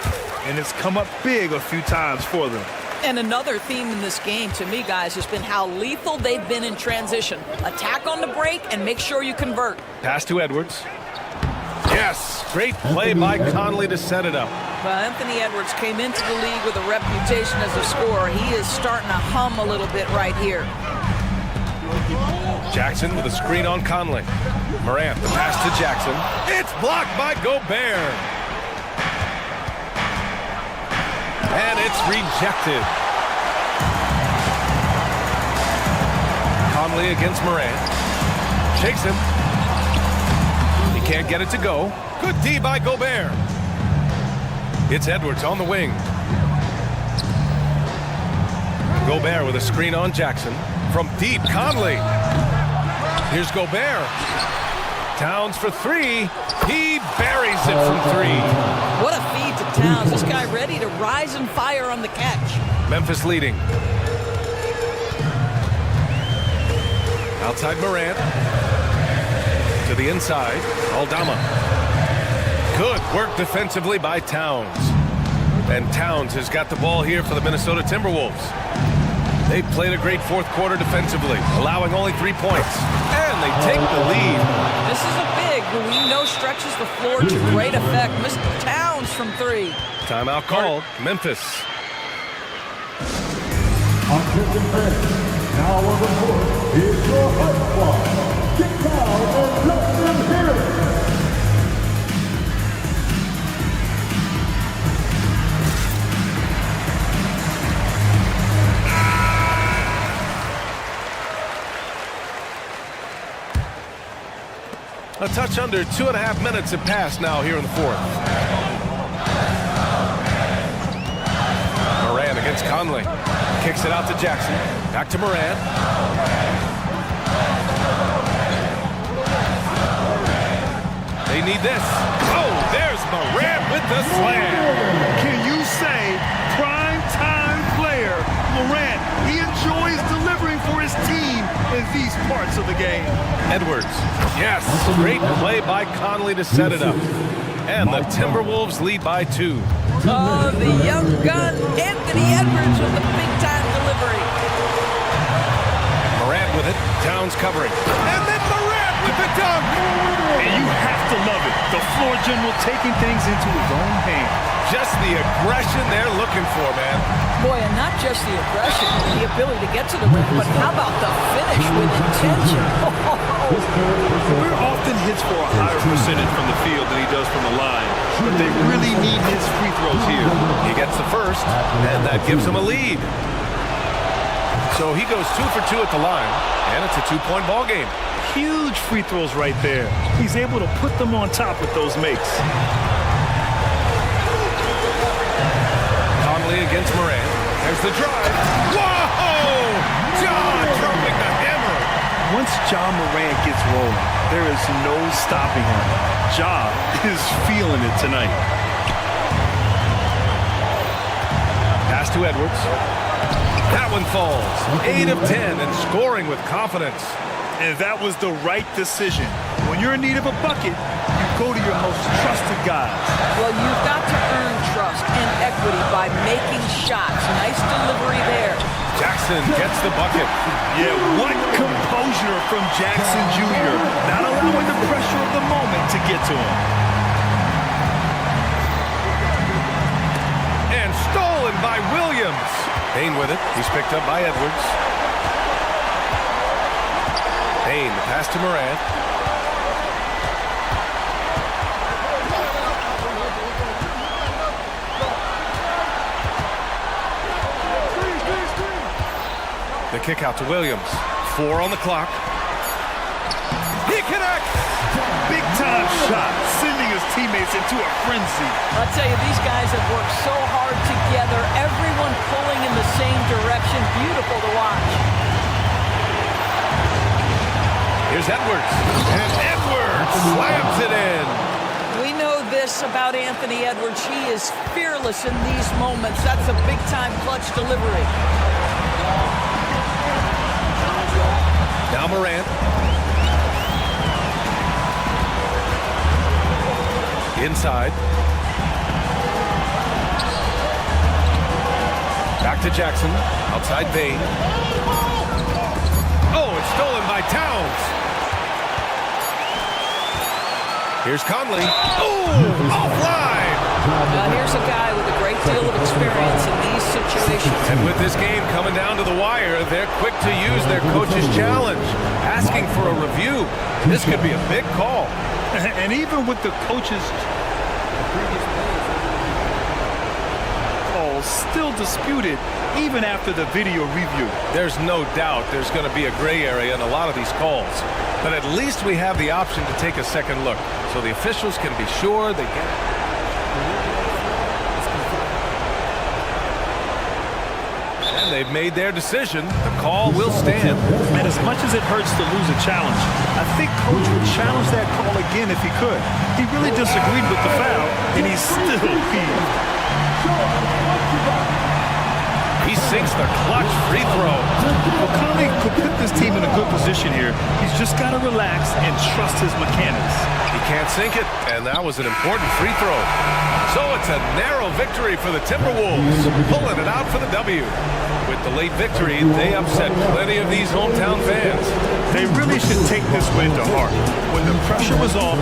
and it's come up big a few times for them. And another theme in this game, to me, guys, has been how lethal they've been in transition. Attack on the break and make sure you convert. Pass to Edwards. Yes, great play by Conley to set it up. Well, Anthony Edwards came into the league with a reputation as a scorer. He is starting to hum a little bit right here. Jackson with a screen on Conley. Morant, the pass to Jackson. It's blocked by Gobert. And it's rejected. Conley against Morant. Shakes him. He can't get it to go. Good D by Gobert. It's Edwards on the wing. Gobert with a screen on Jackson. From deep, Conley. Here's Gobert. Towns for three. He buries it from three. What a feed to Towns. This guy ready to rise and fire on the catch. Memphis leading. Outside Morant. To the inside. Aldama. Good work defensively by Towns. And Towns has got the ball here for the Minnesota Timberwolves. They played a great fourth quarter defensively, allowing only 3 points. And they take the lead. This is a big who we know stretches the floor to great effect. Mr. Towns from three. Timeout called. Memphis. On Christian bench, now on the court is your hype squad. Get down and let them hear it. A touch under 2.5 minutes have passed now here in the fourth. Morant against Conley. Kicks it out to Jackson. Back to Morant. They need this. Oh, there's Morant with the slam. Can you say prime time player Morant? He enjoys delivering for his team in these parts of the game. Edwards. Yes, great play by Conley to set it up. And the Timberwolves lead by 2. Oh, the young gun, Anthony Edwards with the big-time delivery. Morant with it. Towns covering. And then Morant with the dunk. And you have to love it. The floor general taking things into his own hands. Just the aggression they're looking for, man. Boy, and not just the aggression, the ability to get to the rim, but how about the finish with intention? We're often hits for a higher percentage from the field than he does from the line, but they really need his free throws here. He gets the first, and that gives him a lead. So he goes 2 for 2 at the line, and it's a 2-point ball game. Huge free throws right there. He's able to put them on top with those makes. Conley against Morant. There's the drive. Whoa! John dropping the hammer. Once John Morant gets rolling, there is no stopping him. Ja is feeling it tonight. Pass to Edwards. That one falls. 8 of 10 and scoring with confidence. And that was the right decision. When you're in need of a bucket, you go to your most trusted guys. Well, you've got to earn trust and equity by making shots. Nice delivery there. Jackson gets the bucket. Yeah, what composure from Jackson Jr. Not allowing the pressure of the moment to get to him. And stolen by Williams. Payne with it. He's picked up by Edwards. Payne, the pass to Morant. The kick out to Williams. 4 on the clock. He connects! Big time shot, sending his teammates into a frenzy. I'll tell you, these guys have worked so hard together. Everyone pulling in the same direction. Beautiful to watch. Here's Edwards. And Edwards slams it in. We know this about Anthony Edwards. He is fearless in these moments. That's a big-time clutch delivery. Now Morant. Inside. Back to Jackson. Outside Bain. Oh, it's stolen by Towns. Here's Conley. Oh, offline. Now here's a guy with a great deal of experience in these situations. And with this game coming down to the wire, they're quick to use their coach's challenge, asking for a review. This could be a big call. And even with the coach's call still disputed, even after the video review. There's no doubt there's going to be a gray area in a lot of these calls. But at least we have the option to take a second look, so the officials can be sure they get it. And they've made their decision. The call will stand. And as much as it hurts to lose a challenge, I think Coach would challenge that call again if he could. He really disagreed with the foul, and he's still peeved. He sinks the clutch free throw. Well, Conley could put this team in a good position here. He's just got to relax and trust his mechanics. He can't sink it, and that was an important free throw. So it's a narrow victory for the Timberwolves, pulling it out for the W. With the late victory, they upset plenty of these hometown fans. They really should take this win to heart. When the pressure was off,